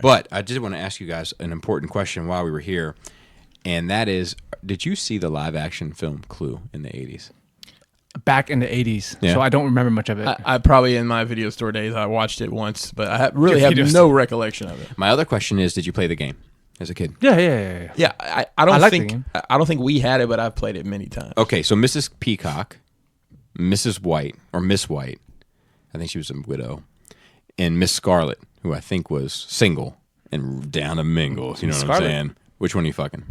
But I did want to ask you guys an important question while we were here, and that is, did you see the live-action film Clue in the 80s? Back in the 80s, Yeah. so I don't remember much of it. I probably in my video store days I watched it once, but I really have no recollection of it. My other question is, did you play the game as a kid? Yeah. Yeah, I don't like the think game. I don't think we had it, but I've played it many times. Okay, so Mrs. Peacock, Mrs. White, or Miss White, I think she was a widow, and Miss Scarlet, who I think was single and down to mingle. You know what I'm saying? Which one are you fucking?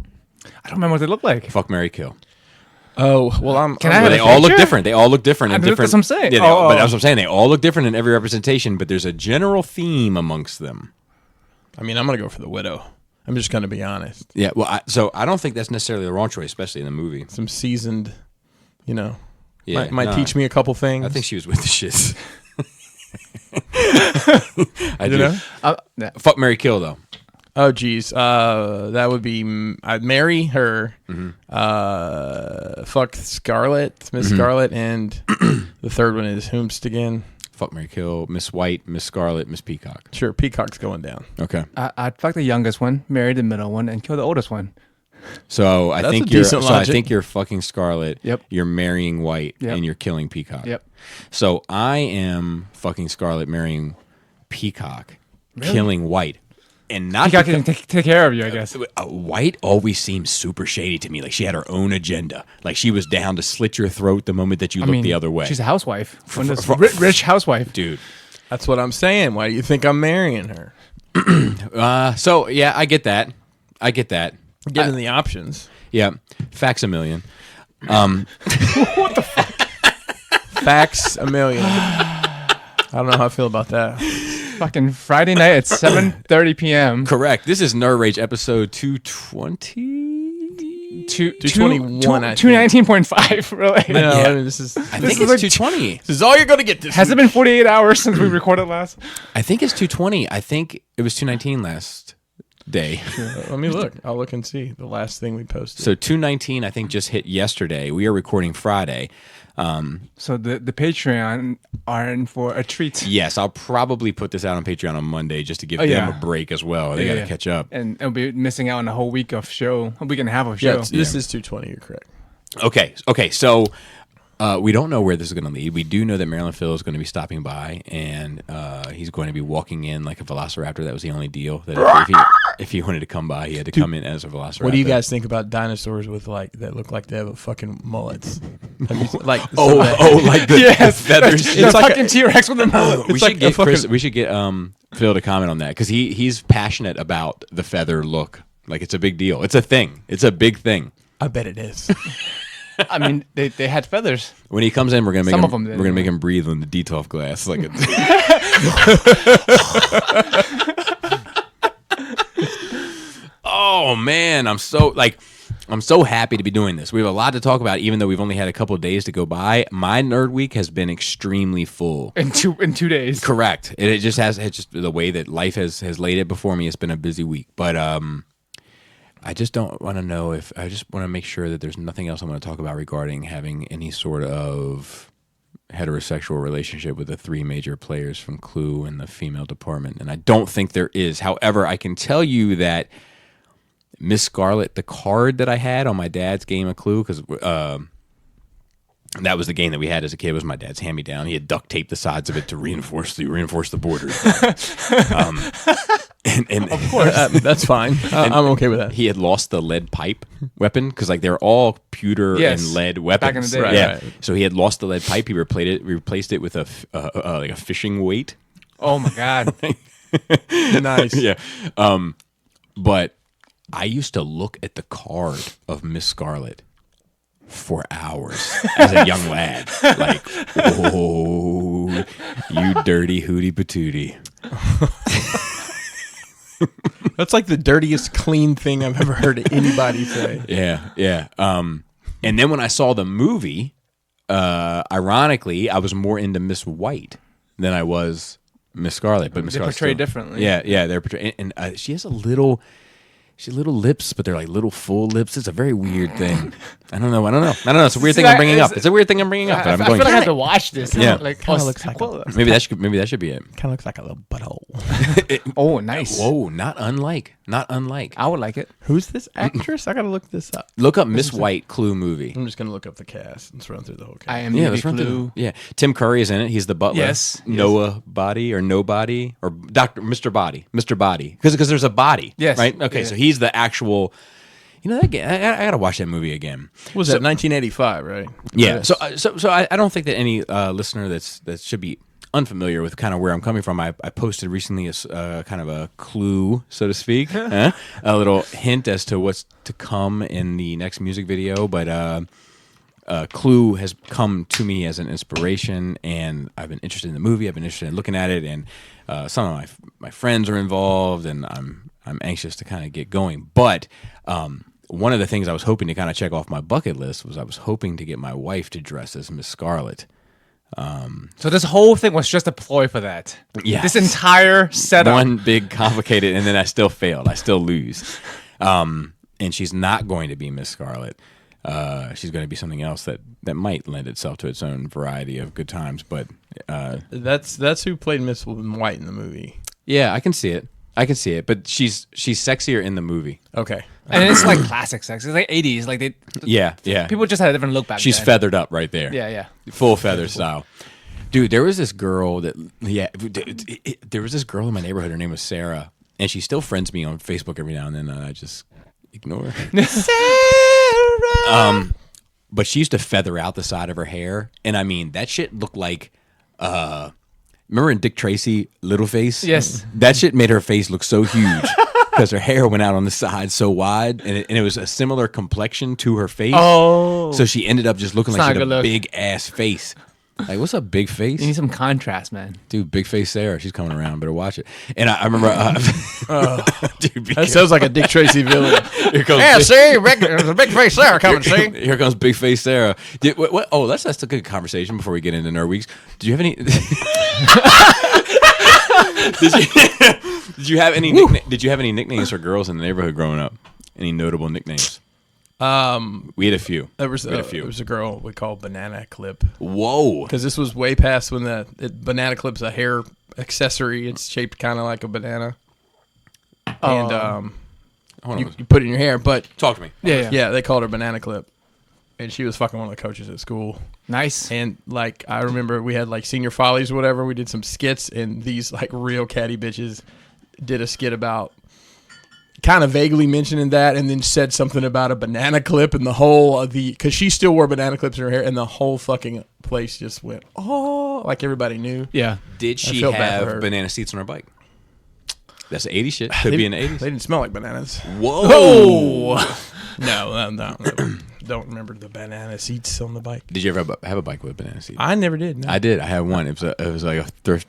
I don't remember what they look like. Fuck, marry, kill. Oh, well, Can I have They a all look picture? different. They all look different. In different. That's what I'm saying. Yeah, Oh. but that's what I'm saying. They all look different in every representation, but there's a general theme amongst them. I mean, I'm gonna go for the widow. I'm just gonna be honest. Yeah, well, so I don't think that's necessarily the wrong choice, especially in the movie. Some seasoned, Yeah, might teach me a couple things. I think she was with the shits. I You do. know? Yeah. Fuck, marry, kill though. Oh, geez. That would be I'd marry her. Fuck Scarlet, Miss Scarlet, and the third one is whomst again. Fuck, marry, kill. Miss White, Miss Scarlet, Miss Peacock. Sure, Peacock's going down. Okay. I'd fuck the youngest one, marry the middle one, and kill the oldest one. So I That's think a decent logic. you're fucking Scarlet. Yep. You're marrying White, Yep. and you're killing Peacock. Yep. So I am fucking Scarlet, marrying Peacock, killing White, and not Peacock because- can take care of you, I guess. White always seemed super shady to me. Like she had her own agenda. Like she was down to slit your throat the moment that you looked the other way. She's a housewife. Rich housewife. Dude. That's what I'm saying. Why do you think I'm marrying her? So yeah, I get that. Given the options. Yeah. Facsimillion. Facts a million. I don't know how I feel about that. Fucking Friday night at 7:30 p.m. Correct. This is Nerd Rage episode 220. 221, I think. 219.5, really. No, Yeah. I mean, this is. I think is it's like 220. This is all you're gonna get. This Has it week. been 48 hours since we recorded last? I think it's 220. I think it was 219 last day. Let me look. I'll look and see the last thing we posted. So 219 I think just hit yesterday. We are recording Friday. So the Patreon are in for a treat. Yes, I'll probably put this out on Patreon on Monday just to give them yeah. a break as well. They got to catch up. And it'll be missing out on a whole week of show, a week and a half of yeah, show. this is 220. You're correct. Okay. So we don't know where this is going to lead. We do know that Maryland Phil is going to be stopping by, and he's going to be walking in like a velociraptor. That was the only deal. That if he wanted to come by, he had to come in as a velociraptor. What do you guys think about dinosaurs with like that look like they have a fucking mullets? Like like the, Yes, the feathers. It's like fucking T-Rex with a mullet. We It's should like get a fucking- Chris. We should get Phil to comment on that because he's passionate about the feather look. Like it's a big deal. It's a thing. It's a big thing. I bet it is. I mean, they had feathers. When he comes in, we're gonna make Some him. of them did, We're gonna make yeah. him breathe on the Detolf glass. Like a, oh man, I'm so happy to be doing this. We have a lot to talk about, even though we've only had a couple of days to go by. My nerd week has been extremely full. In 2 days. Correct. It just has. It's just the way that life has laid it before me. It's been a busy week, but I just don't want to know if I just want to make sure that there's nothing else I want to talk about regarding having any sort of heterosexual relationship with the three major players from Clue in the female department, and I don't think there is. However, I can tell you that Miss Scarlet, the card that I had on my dad's game of Clue, because that was the game that we had as a kid, was my dad's hand-me-down. He had duct taped the sides of it to reinforce the borders. And Of course, that's fine. I'm okay with that. he had lost the lead pipe weapon because like they're all pewter Yes. and lead weapons. Back in the day. Right, yeah. right. So he had lost the lead pipe. He replaced it with like a fishing weight. Oh my god. Nice. Yeah. But I used to look at the card of Miss Scarlet for hours as a young lad. Like, oh, you dirty hootie patootie. That's like the dirtiest clean thing I've ever heard anybody say. Yeah. And then when I saw the movie, ironically, I was more into Miss White than I was Miss Scarlet. But Miss They're Scarlet portrayed differently. Yeah, they're portrayed, and she has a little. She little lips, but they're like little full lips. It's a very weird thing. I don't know. It's a weird thing I'm bringing up. It's a weird thing I'm bringing up. But I'm I going. feel like I have to watch this. Yeah. Like, Kinda looks like Maybe that should be it. Kind of looks like a little butthole. oh, nice. Whoa, not unlike. I would like it. Who's this actress? I gotta look this up. Look up Miss White Clue movie. I'm just gonna look up the cast. Let's run through the whole cast. I am. Yeah, let's run through. Yeah, Tim Curry is in it. He's the butler. Yes. Noah Body or Nobody or Mr. Body, because there's a body. Yes. Right. Okay. Yeah. So he's the actual. You know, I gotta watch that movie again. What was that 1985, right? Yeah. So I don't think that any listener that should be unfamiliar with kind of where I'm coming from. I posted recently a kind of a clue, so to speak, a little hint as to what's to come in the next music video. But Clue has come to me as an inspiration, and I've been interested in the movie. I've been interested in looking at it, and some of my friends are involved, and I'm anxious to kind of get going. But one of the things I was hoping to kind of check off my bucket list was I was hoping to get my wife to dress as Miss Scarlet. So this whole thing was just a ploy for that. Yes. This entire setup. One big complicated, and then I still failed. I still lose. And she's not going to be Miss Scarlet. She's going to be something else that might lend itself to its own variety of good times. But That's who played Miss White in the movie. yeah, I can see it. But she's sexier in the movie. Okay. And it's like classic sex. It's like 80s. Like they Yeah. people just had a different look back She's then. feathered up right there. Yeah. Full feather style. Dude, there was this girl there was this girl in my neighborhood. Her name was Sarah, and she still friends me on Facebook every now and then. And I just ignore her. Sarah. But she used to feather out the side of her hair, and I mean that shit looked like. Remember in Dick Tracy, Littleface? Yes. That shit made her face look so huge because her hair went out on the side so wide, and it was a similar complexion to her face. Oh. So she ended up just looking It's like not she a had good a look. big ass face. Like, what's up, big face? You need some contrast, man. Dude, big face Sarah, she's coming around. Better watch it. And I remember, dude, That sounds like a Dick Tracy villain. here comes Yeah, see, there's a big face Sarah coming. See, Here comes big face Sarah. What? Oh, that's a good conversation before we get into Nerd Weeks. Did you have any? Did you have any? Did you have any nicknames for girls in the neighborhood growing up? Any notable nicknames? We had a few. There was We had a few. There was a girl we called Banana Clip Whoa. because this was way past when Banana Clip's a hair accessory. It's shaped kind of like a banana, and Hold you on. put it in your hair. But Talk to me. yeah, they called her Banana Clip, and she was fucking one of the coaches at school. nice. And like I remember we had like senior follies or whatever. We did some skits, and these like real catty bitches did a skit about kind of vaguely mentioning that, and then said something about a banana clip, and the whole of because she still wore banana clips in her hair, and the whole fucking place just went like everybody knew. Yeah. Did she feel bad for have her. banana seats on her bike? That's 80s shit. Could be in the 80s. They didn't smell like bananas. Whoa. No. Don't remember the banana seats on the bike. Did you ever have a bike with banana seats? I never did. No. I did. I had one. It was like a thrift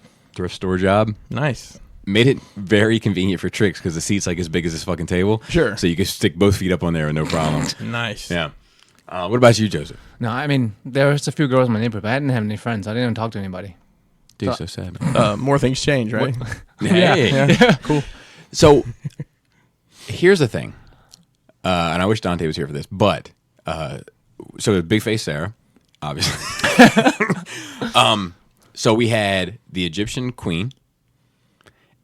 store job. Nice. Made it very convenient for tricks because the seat's like as big as this fucking table. Sure. So you could stick both feet up on there with no problem. Nice. Yeah. What about you, Joseph? No, I mean there was a few girls in my neighborhood, but I didn't have any friends. I didn't even talk to anybody. Dude, so sad. More things change, right? Hey. Yeah. Cool. So here's the thing, and I wish Dante was here for this, but so Big Face Sarah, obviously. So we had the Egyptian queen,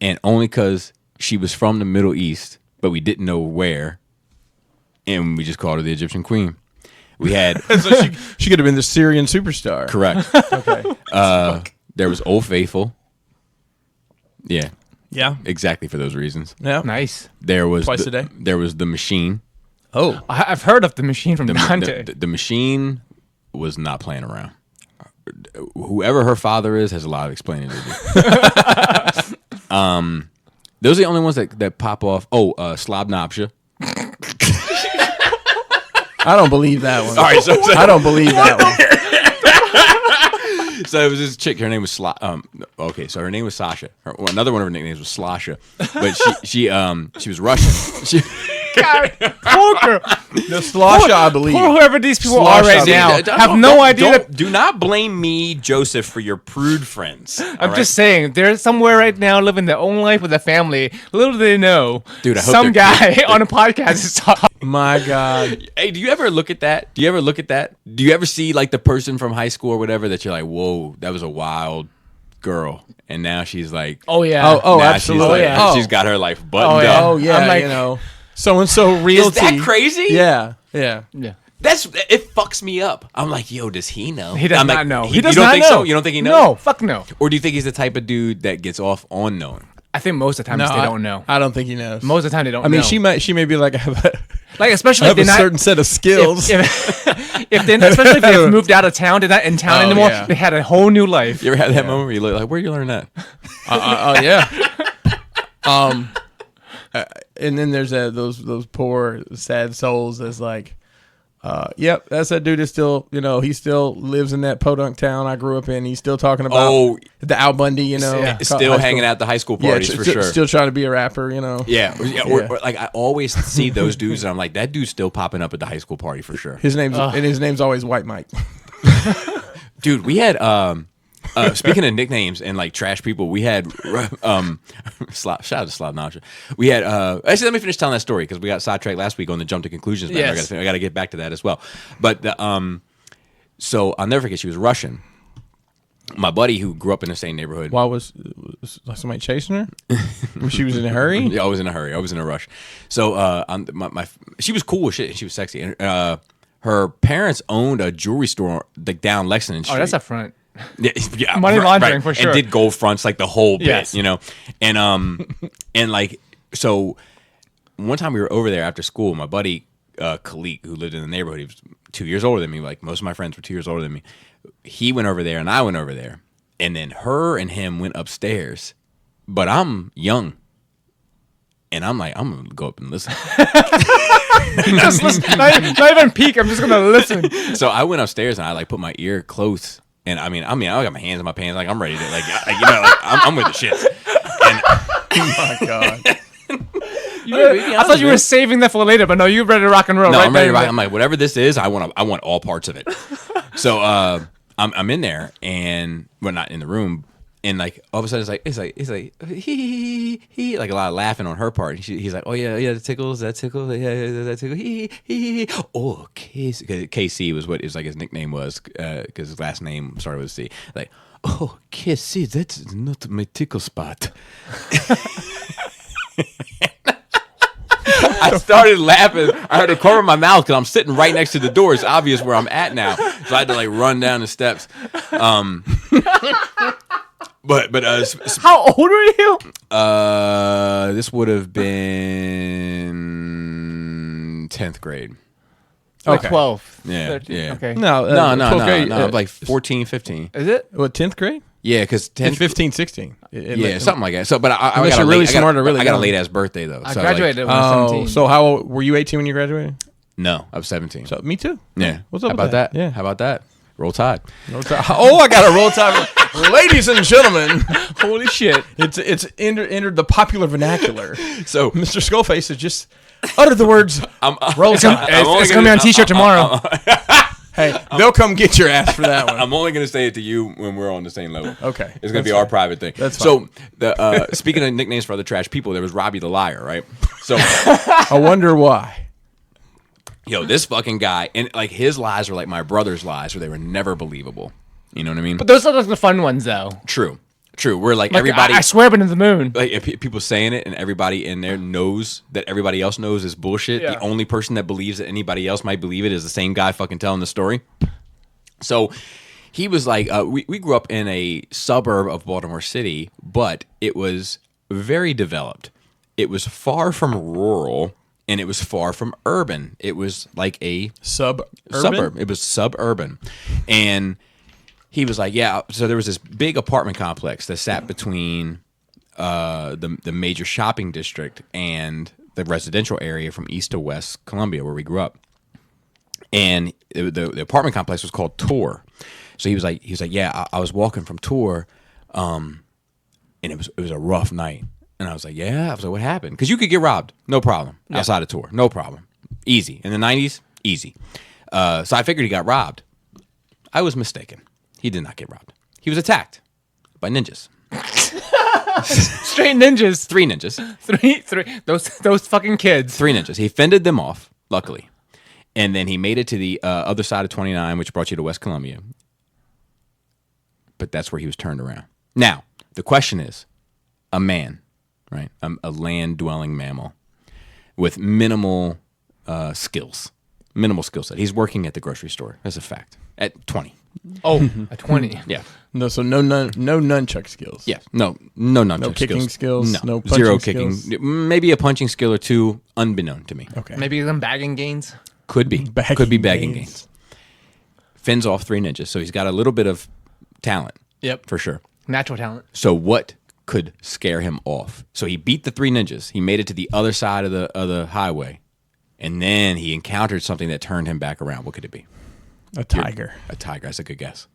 and only because she was from the Middle East, but we didn't know where, and we just called her the Egyptian queen. We had So she could have been the Syrian superstar. correct. Okay. There was Old Faithful. Yeah, Yeah. exactly for those reasons. Yeah. Nice. There was Twice a day? There was the Machine. Oh. I've heard of the machine from Dante. The Machine was not playing around. Whoever her father is has a lot of explaining to do. Those are the only ones that pop off. Oh, Slobnopsia. I don't believe that one. All right, so I don't believe that one. so it was this chick. Her name was okay, so her name was Sasha. Another one of her nicknames was Slasha, but she was Russian. God, poor girl. The Slosha, I believe. Poor whoever these people Slosh, are right I now. believe. Have no idea. Do not blame me, Joseph, for your prude friends. I'm just saying, they're somewhere right now living their own life with a family. Little do they know, Dude, I hope some they're guy on a podcast is talking. My God. Hey, do you ever look at that? Do you ever see like the person from high school or whatever that you're like, whoa, that was a wild girl, and now she's like, Oh yeah. Oh, now absolutely. She's, like, Oh. she's got her life buttoned yeah. up. Oh, yeah. I'm like- you know, so-and-so realty. Is that crazy? Yeah. Yeah. Yeah. It fucks me up. I'm like, yo, does he know? He does I'm not like, know. He He does you don't not think know. so? You don't think he knows? No, fuck no. Or do you think he's the type of dude that gets off on knowing? I think most of the time they don't know. I don't think he knows. Most of the time they don't. I mean, know. she may be like, I like especially have if a they're not. certain set of skills. If they, especially if they've moved out of town, they're not in town Oh, anymore. yeah. They had a whole new life. You ever had that moment where you look like, where'd you learn that? Oh yeah. And then there's those poor sad souls that's like, yep, that's that dude is still, he still lives in that podunk town I grew up in. He's still talking about the Al Bundy, Still hanging out at the high school parties for sure. Still trying to be a rapper, Yeah. Or like I always see those dudes and I'm like, that dude's still popping up at the high school party for sure. His name's always White Mike. Dude, we had speaking of nicknames and like trash people, we had shout out to Slav Nasha. We had actually let me finish telling that story because we got sidetracked last week on the jump to conclusions. Yes. I got to get back to that as well. But so I'll never forget, she was Russian. My buddy who grew up in the same neighborhood. Why was somebody chasing her? She was in a hurry. Yeah, I was in a hurry. I was in a rush. So she was cool as shit and she was sexy. And her parents owned a jewelry store like down Lexington Street. Oh, that's a front. Yeah, Money laundering for sure. And did gold fronts like the whole bit, Yes. And like so, one time we were over there after school. My buddy Khalik, who lived in the neighborhood, he was 2 years older than me. Like most of my friends were 2 years older than me. He went over there and I went over there, and then her and him went upstairs. But I'm young, and I'm like, I'm gonna go up and listen. Just listen. Not even peek. I'm just gonna listen. So I went upstairs and I like put my ear close. And I got my hands in my pants, like I'm ready to, I'm with the shits. And, Oh my God. I thought you were saving that for later, but no, you're ready to rock and roll. no, right I'm ready to there. rock. I'm like, whatever this is, I want all parts of it. So I'm in there, and we're not in the room, and like all of a sudden it's like he like a lot of laughing on her part. He's like, oh yeah, that tickles, that tickles. Oh, KC was what it was like his nickname was because his last name started with a C. Like, oh, KC, that's not my tickle spot. I started laughing. I had to cover my mouth because I'm sitting right next to the door. It's obvious where I'm at now, so I had to like run down the steps. But How old are you? this would have been 10th grade. Like Okay. 12. Yeah, 13. yeah. Okay. No, No, like 14, 15. Is it? What, 10th grade? Yeah, because 10th, 15, 16. yeah, something like that. So, but I Unless got you're a really late, smart or really I got a young. late ass birthday though. I So, graduated when I was 17. So how old were you? 18 when you graduated? no, I was 17. So me too. Yeah. What's up How with about that? Yeah. How about that? Roll Tide. Oh, I got a roll tide. Ladies and gentlemen, Holy shit. it's entered the popular vernacular. So Mr. Skullface has just uttered the words I'm roll tide. It's going to be on t-shirt tomorrow. Hey, they'll come get your ass for that one. I'm only going to say it to you when we're on the same level. Okay. It's going to be That's our fine. private thing. That's so, speaking of nicknames for other trash people, there was Robbie the Liar, right? So, I wonder why. yo, this fucking guy, and like his lies were like my brother's lies, where they were never believable. You know what I mean? But those are like the fun ones, though. True. We're like, Like, everybody. I swear up into the moon. Like if people saying it and everybody in there knows that everybody else knows is bullshit. Yeah. The only person that believes that anybody else might believe it is the same guy fucking telling the story. So he was like, we grew up in a suburb of Baltimore City, but it was very developed. It was far from rural and it was far from urban. It was like a Suburb. It was suburban. And he was like, yeah, so there was this big apartment complex that sat between the major shopping district and the residential area from east to west Columbia, where we grew up. And the apartment complex was called Tor. So he was like, yeah, I was walking from Tor, and it was a rough night. And I was like, yeah. I was like, what happened? Because you could get robbed. No problem. Outside a tour. No problem. Easy. In the 90s, easy. So I figured he got robbed. I was mistaken. He did not get robbed. He was attacked by ninjas. Straight ninjas. 3 ninjas. Three. Those fucking kids. 3 ninjas. He fended them off, luckily. And then he made it to the other side of 29, which brought you to West Columbia. But that's where he was turned around. Now, the question is, a man, right? A land-dwelling mammal with minimal skills. Minimal skill set. He's working at the grocery store. That's a fact. At 20. Oh, a 20. Yeah. No, so no nunchuck skills. Yes. No nunchuck No kicking skills. No punching zero skills? kicking. Maybe a punching skill or two, unbeknown to me. Okay. Maybe some bagging gains. Could be. Bagging Could be bagging gains. gains. Fends off 3 ninjas, so he's got a little bit of talent. Yep. For sure. Natural talent. So what could scare him off? So he beat the 3 ninjas. He made it to the other side of the highway. And then he encountered something that turned him back around. What could it be? A tiger. A tiger. That's a good guess.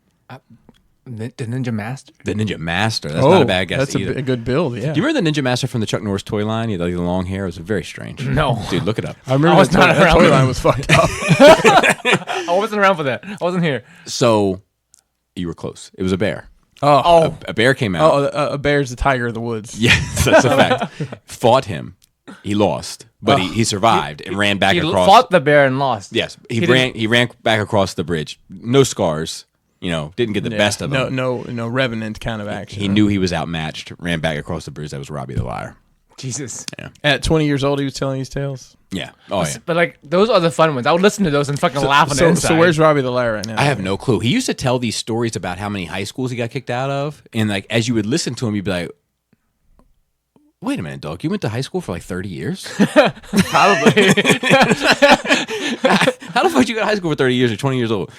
The Ninja Master. The Ninja Master. That's not a bad guess That's either. a good build, yeah. Do you remember the Ninja Master from the Chuck Norris toy line? He had like the long hair. It was very strange. No. Dude, look it up. I remember I was not that around toy then. line was fucked up. I wasn't around for that. I wasn't here. So you were close. It was a bear. Oh, A bear came out. a bear's the tiger of the woods. Yes, that's a fact. Fought him. He lost, but he survived and ran back He across. fought the bear and lost. Yes, he didn't- ran back across the bridge. No scars. Didn't get the best of him. No revenant kind of action. He knew he was outmatched. Ran back across the bridge. That was Robbie the Liar. Jesus. At 20 years old, he was telling these tales. Yeah. Oh yeah. But like those are the fun ones. I would listen to those and fucking laugh on the So, inside. so where's Robbie the Liar right now? I have no clue. He used to tell these stories about how many high schools he got kicked out of, and like as you would listen to him, you'd be like, "Wait a minute, dog! You went to high school for like 30 years? Probably. How the fuck you go to high school for 30 years or 20 years old?"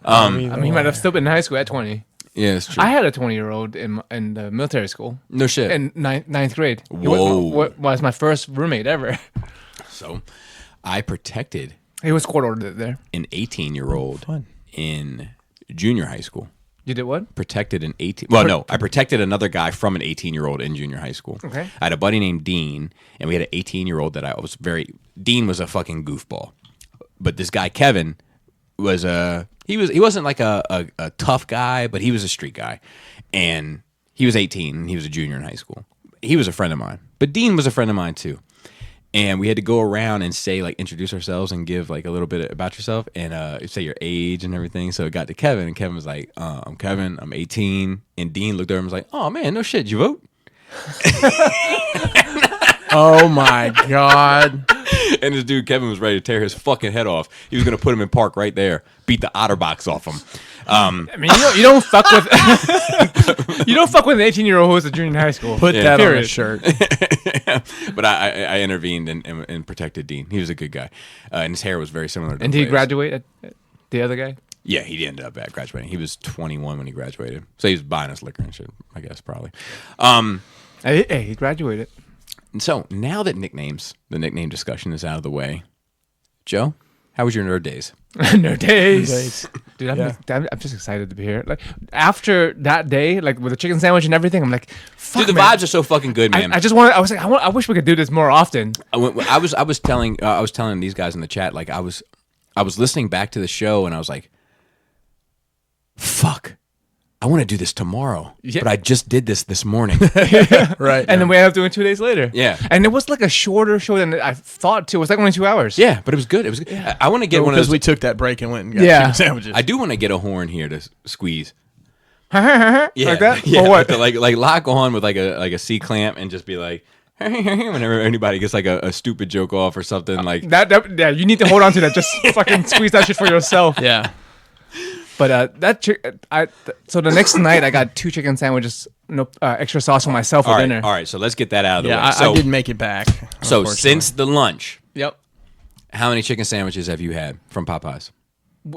I mean, he might have still been in high school at 20. Yeah, it's true. I had a 20-year-old in the military school No shit. in ninth grade. Whoa. He was my first roommate ever. So I protected He was court ordered there. an 18-year-old Fun. in junior high school. You did what? Protected an 18. Well, no, I protected another guy from an 18-year-old in junior high school. Okay. I had a buddy named Dean, and we had an 18-year-old that I was very. Dean was a fucking goofball, but this guy Kevin was he wasn't like a tough guy, but he was a street guy, and he was 18 and he was a junior in high school. He was a friend of mine, but Dean was a friend of mine too. And we had to go around and say, like, introduce ourselves and give, like, a little bit about yourself and say your age and everything. So it got to Kevin, and Kevin was like, I'm Kevin, I'm 18. And Dean looked over and was like, oh, man, no shit, did you vote? Oh, my God. And this dude, Kevin, was ready to tear his fucking head off. He was going to put him in park right there, beat the OtterBox off him. I mean, you don't fuck with you don't fuck with an 18-year-old who was a junior in high school. Put that on a Period. shirt. But I intervened and protected Dean. He was a good guy. And his hair was very similar to And did he Blaze. graduate? The other guy? Yeah, he ended up graduating. He was 21 when he graduated. So he was buying us liquor and shit, I guess, probably. Hey, he graduated. So now that the nickname discussion is out of the way, Joe, how was your nerd days? No days. Days. Dude, Yeah. I'm just excited to be here. Like after that day, like with the chicken sandwich and everything, I'm like, fuck, Dude, the man. vibes are so fucking good, man. I just want. I was like, I wish we could do this more often. I was telling these guys in the chat, like I was listening back to the show and I was like, fuck, I want to do this tomorrow, Yeah. but I just did this morning. Right. And then we ended up doing 2 days later. Yeah. And it was like a shorter show than I thought too. It was like only 2 hours. Yeah, but it was good. It was good. I want to get one of because those. we took that break and went and got Yeah. chicken sandwiches. I do want to get a horn here to squeeze. Like that? Yeah, Or what? to like lock on with like a C clamp and just be like, whenever anybody gets like a stupid joke off or something like. Yeah, you need to hold on to that. Just fucking squeeze that shit for yourself. yeah. But so the next night I got 2 chicken sandwiches, no extra sauce for myself for dinner. All right, so let's get that out of the Yeah, way. I didn't make it back. So unfortunately. since the lunch, Yep. how many chicken sandwiches have you had from Popeyes?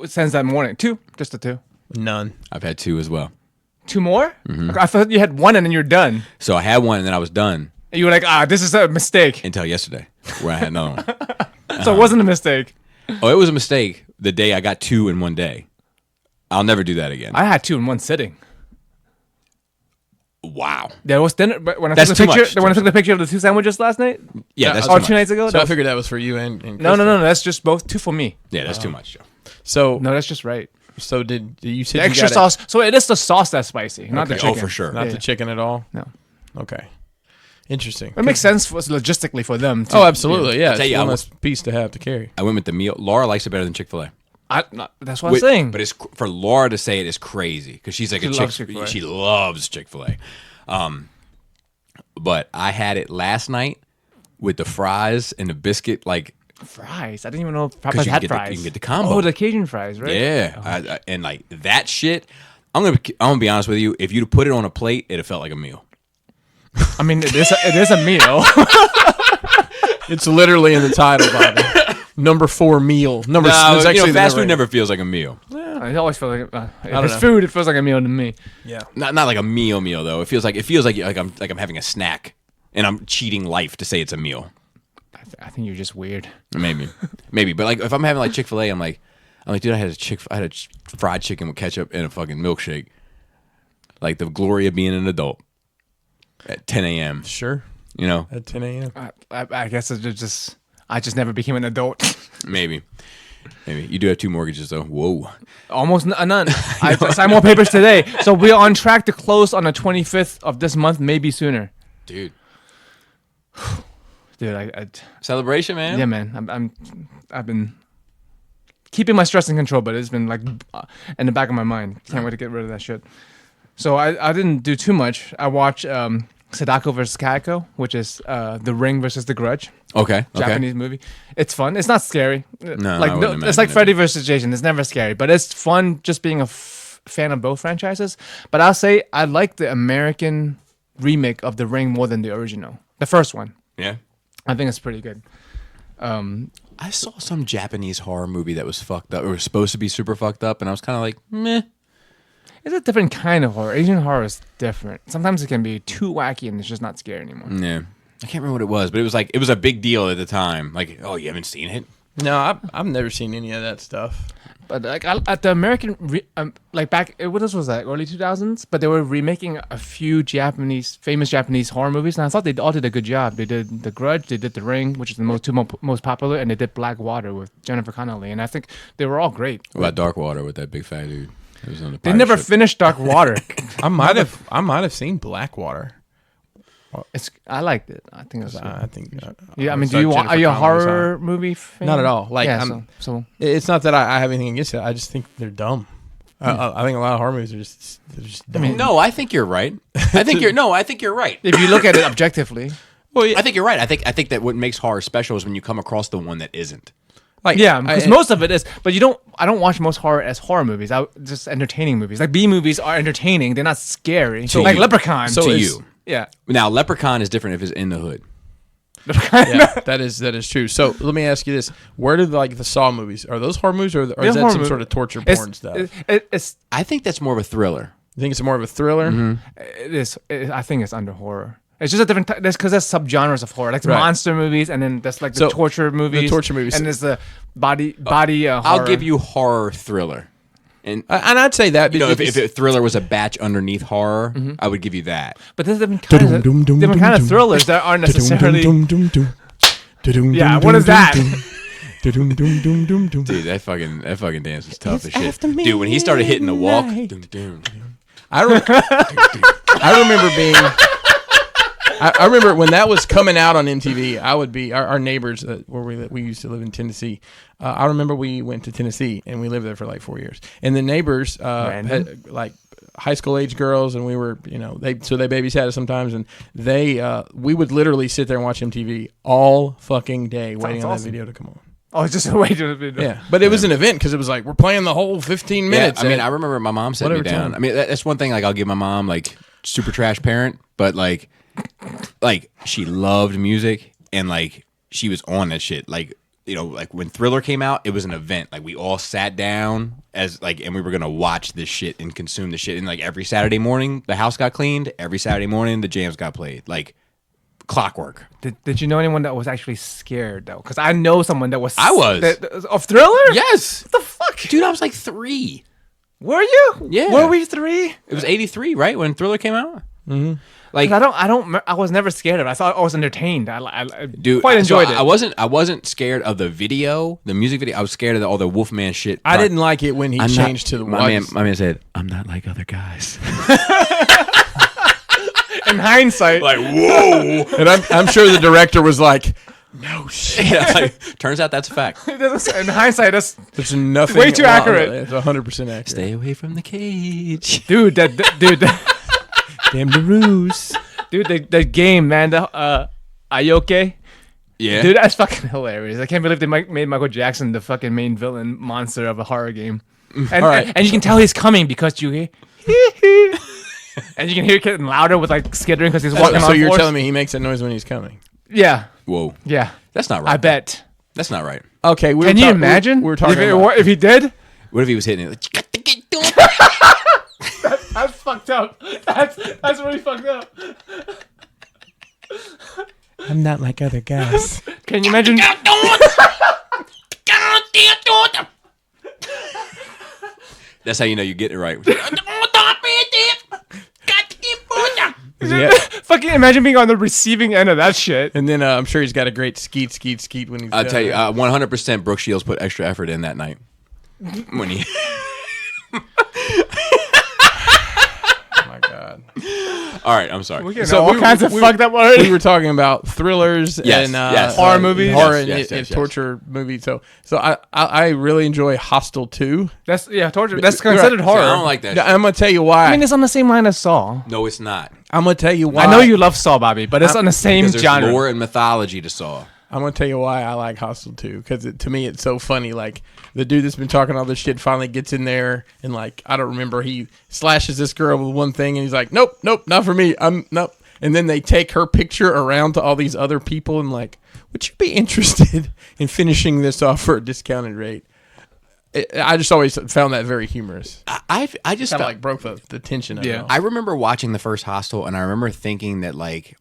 Since that morning, 2, just the 2. None. I've had 2 as well. 2 more? Mm-hmm. I thought you had 1 and then you're done. So I had one and then I was done And you were like, this is a mistake. until yesterday where I had another one. So it wasn't a mistake. Oh, it was a mistake the day I got 2 in one day. I'll never do that again. I had 2 in one sitting. Wow. There was dinner, but when I That's took the too picture, much. when I took the picture of the 2 sandwiches last night, Yeah, that's or too 2 much. nights ago. So I figured that was for you and no, Krista. that's just both 2 for me. Yeah, that's too much, Joe. So No, that's just right. so did you said The you extra got it- sauce. So it is the sauce that's spicy, not the Okay. chicken. Oh, for sure. Not Yeah. the chicken at all. No, Okay, interesting. it makes sense for logistically for them. Too. Oh, absolutely. Yeah, I'll tell it's you, one I less piece to have to carry. I went with the meal. Laura likes it better than Chick-fil-A. That's what I'm saying. But it's for Laura to say it is crazy because she's like She a loves chick. Chick-fil-A. She loves Chick-fil-A. But I had it last night with the fries and the biscuit, like Fries. I didn't even know because Popeyes you had can fries. you can get the combo. Oh, the Cajun fries, right? Yeah, and like that shit. I'm gonna be honest with you. If you'd put it on a plate, it'd have felt like a meal. I mean, it is a meal. It's literally in the title, Bobby. Number 4 meal. Number No, it's actually the fast number food 8. never feels like a meal. It always feels like if don't it's know. food, it feels like a meal to me. Yeah. Not like a meal though. It feels like I'm having a snack, and I'm cheating life to say it's a meal. I think you're just weird. Maybe. But like if I'm having like Chick-fil-A, I'm like, dude, I had a fried chicken with ketchup and a fucking milkshake. Like the glory of being an adult at 10 a.m. Sure. You know, At 10 a.m. I guess I just never became an adult. maybe. You do have 2 mortgages though. Whoa. Almost none. I signed more papers today, so we're on track to close on the 25th of this month, maybe sooner. Dude. Dude, I Celebration, man. yeah, man. I've been keeping my stress in control, but it's been like in the back of my mind. Can't wait to get rid of that shit. So I didn't do too much. I watched Sadako vs. Kaiko, which is The Ring versus The Grudge. Okay. Japanese movie. It's fun. It's not scary. No, like I wouldn't it's like imagine Freddy versus Jason. It's never scary, but it's fun just being a fan of both franchises. But I'll say I like the American remake of The Ring more than the original. The first one. Yeah. I think it's pretty good. I saw some Japanese horror movie that was fucked up or was supposed to be super fucked up, and I was kind of like, meh. It's a different kind of horror. Asian horror is different. Sometimes it can be too wacky and it's just not scary anymore. Yeah. I can't remember what it was, but it was a big deal at the time. Like, oh, you haven't seen it? No, I've never seen any of that stuff. But like at the American, like back, what this was like early 2000s, but they were remaking a few famous Japanese horror movies, and I thought they all did a good job. They did The Grudge, they did The Ring, which is the two most popular, and they did Black Water with Jennifer Connelly, and I think they were all great. What about Dark Water with that big fat dude? It was on the They pirate never ship. finished Dark Water. I might have seen Blackwater. I liked it. I think it was. I think. Yeah, I mean, saw Jennifer are you a Connelly's on. horror movie fan? Not at all. Like, yeah, so It's not that I have anything against it. I just think they're dumb. I think a lot of horror movies are just dumb. I mean, No, I think you're right. I think you're right. if you look at it objectively, well, yeah, I think you're right. I think that what makes horror special is when you come across the one that isn't. like, yeah, because most of it is. But I don't watch most horror as horror movies. Just entertaining movies. Like B movies are entertaining. They're not scary. To like you. Leprechaun. So To it's- you. yeah. Now, Leprechaun is different if it's in the hood. yeah, that is true. So let me ask you this: where did like the Saw movies? Are those horror movies, or is that horror some movie. sort of torture It's- porn stuff? It's I think that's more of a thriller. You think it's more of a thriller? it is. I think it's under horror. It's just a different. There's because there's subgenres of horror, like the Right. monster movies, and then there's like the So, torture movies. torture movies. and there's the body. Horror. I'll give you horror thriller. And And I'd say that you know, because- if a thriller was a batch underneath horror, I would give you that. But there's different kind of thrillers that aren't necessarily. Yeah, what is that? Dude, that fucking dance is tough as shit. Dude, when he started hitting the walk, I remember being. I remember when that was coming out on MTV. I would be our neighbors where we used to live in Tennessee. I remember we went to Tennessee and we lived there for like 4 years. And the neighbors had like high school age girls, and we were they babysat us sometimes, and we would literally sit there and watch MTV all fucking day waiting on awesome. that video to come on. Oh, it's just a way to. Yeah, but it was an event because it was like we're playing the whole 15 minutes. I mean, I remember my mom set me Whatever down. time. I mean, that's one thing. Like, I'll give my mom like super trash parent, but like she loved music and like she was on that shit. Like like when Thriller came out, it was an event. Like we all sat down and we were gonna watch this shit and consume the shit. And like every Saturday morning, the house got cleaned. Every Saturday morning, the jams got played. Like clockwork. Did you know anyone that was actually scared though? Because I know someone that was. I was. Of Thriller. Yes. What the fuck, Dude, I was like 3. Were you? Yeah. Were we 3? It was 83, right? When Thriller came out? Like, I was never scared of it. I thought I was entertained. I dude, quite enjoyed it. I wasn't scared of the video, the music video. I was scared of all the Wolfman shit. I didn't like it when he changed to the my man said, "I'm not like other guys." In hindsight, Like, whoa. And I'm sure the director was like, no shit. Yeah, like, turns out that's a fact. in hindsight, that's There's nothing. Way too accurate. It's 100% accurate. Stay away from the cage. dude. Dude, Damn the ruse. dude, the game, man. The Ayoke. Yeah. Dude, that's fucking hilarious. I can't believe they made Michael Jackson the fucking main villain monster of a horror game. And, All right. and you can tell he's coming because you hear, and you can hear it getting louder with like skittering because he's walking on So you're floors. telling me he makes that noise when he's coming? Yeah, Whoa. yeah. That's not right. I bet. That's not right. Okay. Can you imagine? We're talking if, about. if he did. What if he was hitting it? Like, you got to get doing That's fucked up. That's really fucked up. I'm not like other guys. Can you imagine? That's how you know you get it right. Yeah. Fucking imagine being on the receiving end of that shit. And then I'm sure he's got a great skeet when he's. I'll tell you, 100% Brooke Shields put extra effort in that night. When he... Oh my god. All right, I'm sorry. We're getting all kinds of fucked up We already. were talking about thrillers Yes, and yes. Horror movies. horror Yes, and yes. torture movies. So I really enjoy Hostel 2. That's torture. That's considered See, horror. I don't like that. I'm gonna tell you why. I mean, it's on the same line as Saw. No, it's not. I'm gonna tell you why. I know you love Saw, Bobby, but it's on the same Because there's genre. lore and mythology to Saw. I'm gonna tell you why I like Hostel 2 because to me it's so funny. Like the dude that's been talking all this shit finally gets in there and like I don't remember he slashes this girl with one thing and he's like nope not for me nope. And then they take her picture around to all these other people and like would you be interested in finishing this off for a discounted rate? I just always found that very humorous. I just Kind of felt, like broke the tension. Of Yeah. it all. I remember watching the first Hostel, and I remember thinking that, like,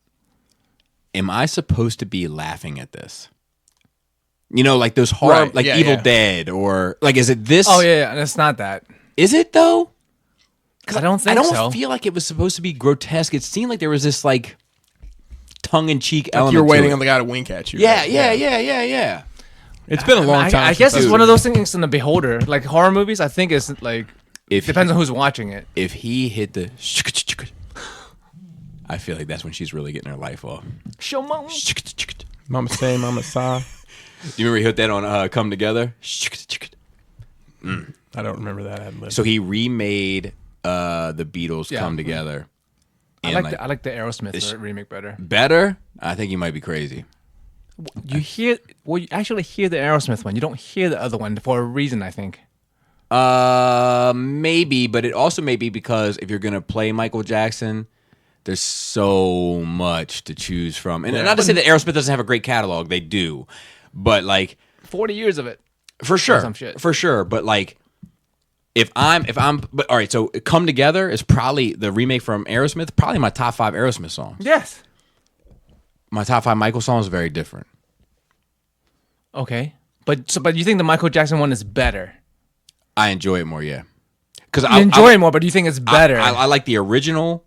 am I supposed to be laughing at this? You know, like those horror, Right, like yeah, Evil yeah. Dead, or like, is it this? Oh yeah, and it's not that. Is it though? I don't think I don't so. feel like it was supposed to be grotesque. It seemed like there was this like tongue-in-cheek Like element. you're waiting to on the guy to wink at you. Yeah, right? yeah. It's been a long time. I since guess it's I've one of seen those things in the beholder. Like horror movies, I think it's like If depends on who's watching it. if he hit the, I feel like that's when she's really getting her life off. Show mom. it. Mama say, Mama saw. Do you remember he hit that on Come Together? I don't remember that. I hadn't So he remade the Beatles Yeah. Come Together. I And, like the Aerosmith remake better. better. I think you might be crazy. You actually hear the Aerosmith one. You don't hear the other one for a reason, I think. Maybe, but it also may be because if you're gonna play Michael Jackson, there's so much to choose from. And not to say that Aerosmith doesn't have a great catalog, they do, but like 40 years of it. for sure, some shit. for sure. But like, but all right. So Come Together is probably the remake from Aerosmith. Probably my top 5 Aerosmith songs. Yes. My top 5 Michael songs are very different. Okay. But you think the Michael Jackson one is better? I enjoy it more, yeah. Because You enjoy it more, but do you think it's better? I like the original.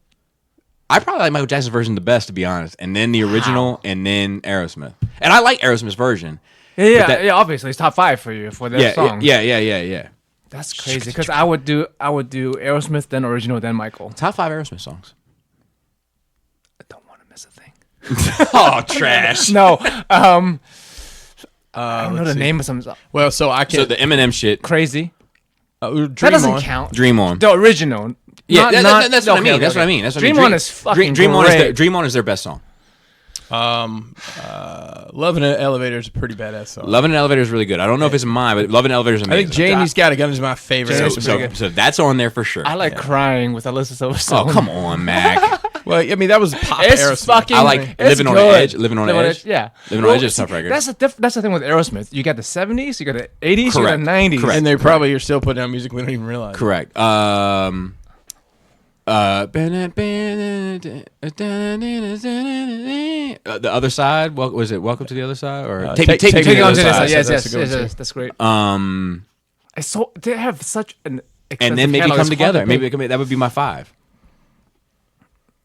I probably like Michael Jackson's version the best, to be honest, and then the original, and then Aerosmith. And I like Aerosmith's version. yeah, obviously it's top 5 for you for their song. Yeah. That's crazy because I would do Aerosmith then original then Michael. Top 5 Aerosmith songs. I don't want to miss a thing. Oh, trash. No, I don't know the name of some Well, so I can. So the Eminem shit. crazy. Dream That doesn't On. count. Dream On. The original. Yeah, Not- that's what I okay, mean. okay, That's what I okay. mean. That's what Dream I mean. On is fucking Dream On great. Dream On is their best song. Love in an Elevator is a pretty badass song. Love in an Elevator is really good. I don't know if it's mine, but Love in an Elevator is I amazing. think Janie's Got a Gun is my favorite. Janie's so, pretty so, good. so that's on there for sure. I like crying with Alyssa Silverstone. Oh, come on, Mac. Well, I mean that was pop It's Aerosmith. fucking. I like it's Living on good. Edge. Living on Edge. Yeah, Living on Edge is a tough record. That's the thing with Aerosmith. You got the 70s, you got the 80s, you got Correct. the 90s. Correct. and they probably are still putting out music we don't even realize. Correct. The Other Side. What was it? Welcome to the Other Side, or Take Take Me it to the on Other to this Side. side. Yes, That's yes, a good yes, one, yes, too. that's great. Um, It's so they have such an and then maybe catalog. Come It's hard Together. to Maybe pick. that would be my 5.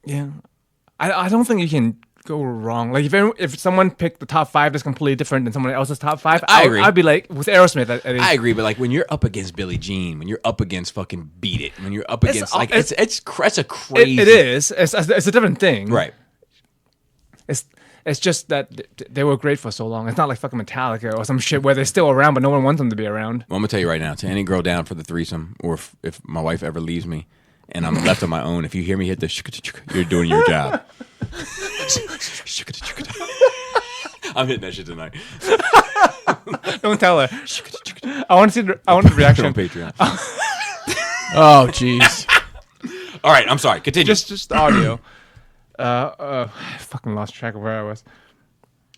Yeah, I don't think you can go wrong. Like if someone picked the top 5 that's completely different than someone else's top 5, I agree. I'd be like with Aerosmith. I agree, but like when you're up against Billie Jean, when you're up against fucking Beat It, when you're up against like it's a crazy. It is. It's a different thing, Right. It's just that they were great for so long. It's not like fucking Metallica or some shit where they're still around, but no one wants them to be around. Well, I'm gonna tell you right now, to any girl down for the threesome, or if my wife ever leaves me and I'm left on my own, if you hear me hit the you're doing your job. I'm hitting that shit tonight. Don't tell her. I want to see. I want the reaction on Patreon. Oh, jeez. All right, I'm sorry. Continue. Just the audio. I fucking lost track of where I was.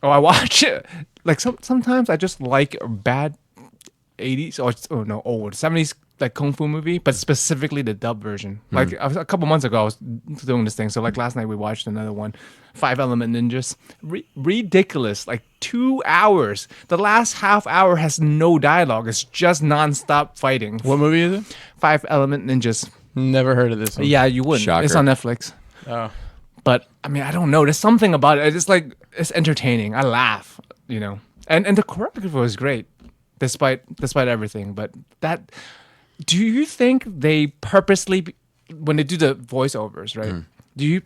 Oh, I watch it. Like sometimes I just like a bad 80s or old 70s like kung fu movie, but specifically the dub version. Like a couple months ago, I was doing this thing. So like last night we watched another one, 5 Element Ninjas. Ridiculous, like 2 hours. The last half hour has no dialogue. It's just nonstop fighting. What movie is it? 5 Element Ninjas. Never heard of this one. Yeah, you wouldn't. Shocker. It's on Netflix. Oh. But I mean, I don't know. There's something about it. It's like it's entertaining. I laugh, and the choreography was great, despite everything. But that, do you think they purposely, when they do the voiceovers, right? Do you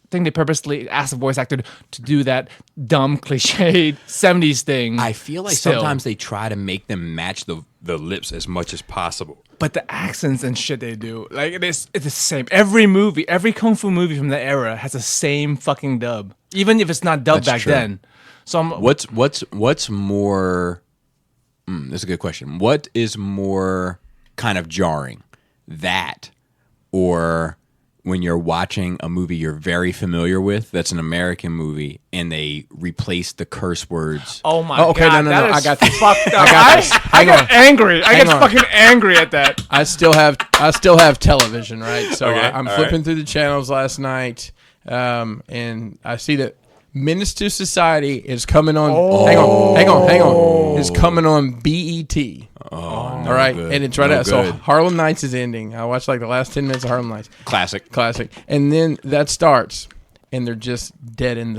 think they purposely ask the voice actor to do that dumb cliched 70s thing? I feel like still? sometimes they try to make them match the lips as much as possible. But the accents and shit they do, like it's the same. Every kung fu movie from that era has the same fucking dub, even if it's not dubbed That's back true. then. So What's more? That's a good question. What is more kind of jarring, that, or when you're watching a movie you're very familiar with that's an American movie and they replace the curse words? Oh my okay, god! no, that I is got this. fucked up. I got this. I Hang get on. angry. I Hang get on. fucking angry at that. I still have television, right? So Okay, I'm all flipping right. through the channels last night, and I see that Menace to Society is coming on. Hang on. Is coming on BET. All right, good. and it's right No out. So good. Harlem Nights is ending. I watched like the last 10 minutes of Harlem Nights. Classic. And then that starts, and they're just dead in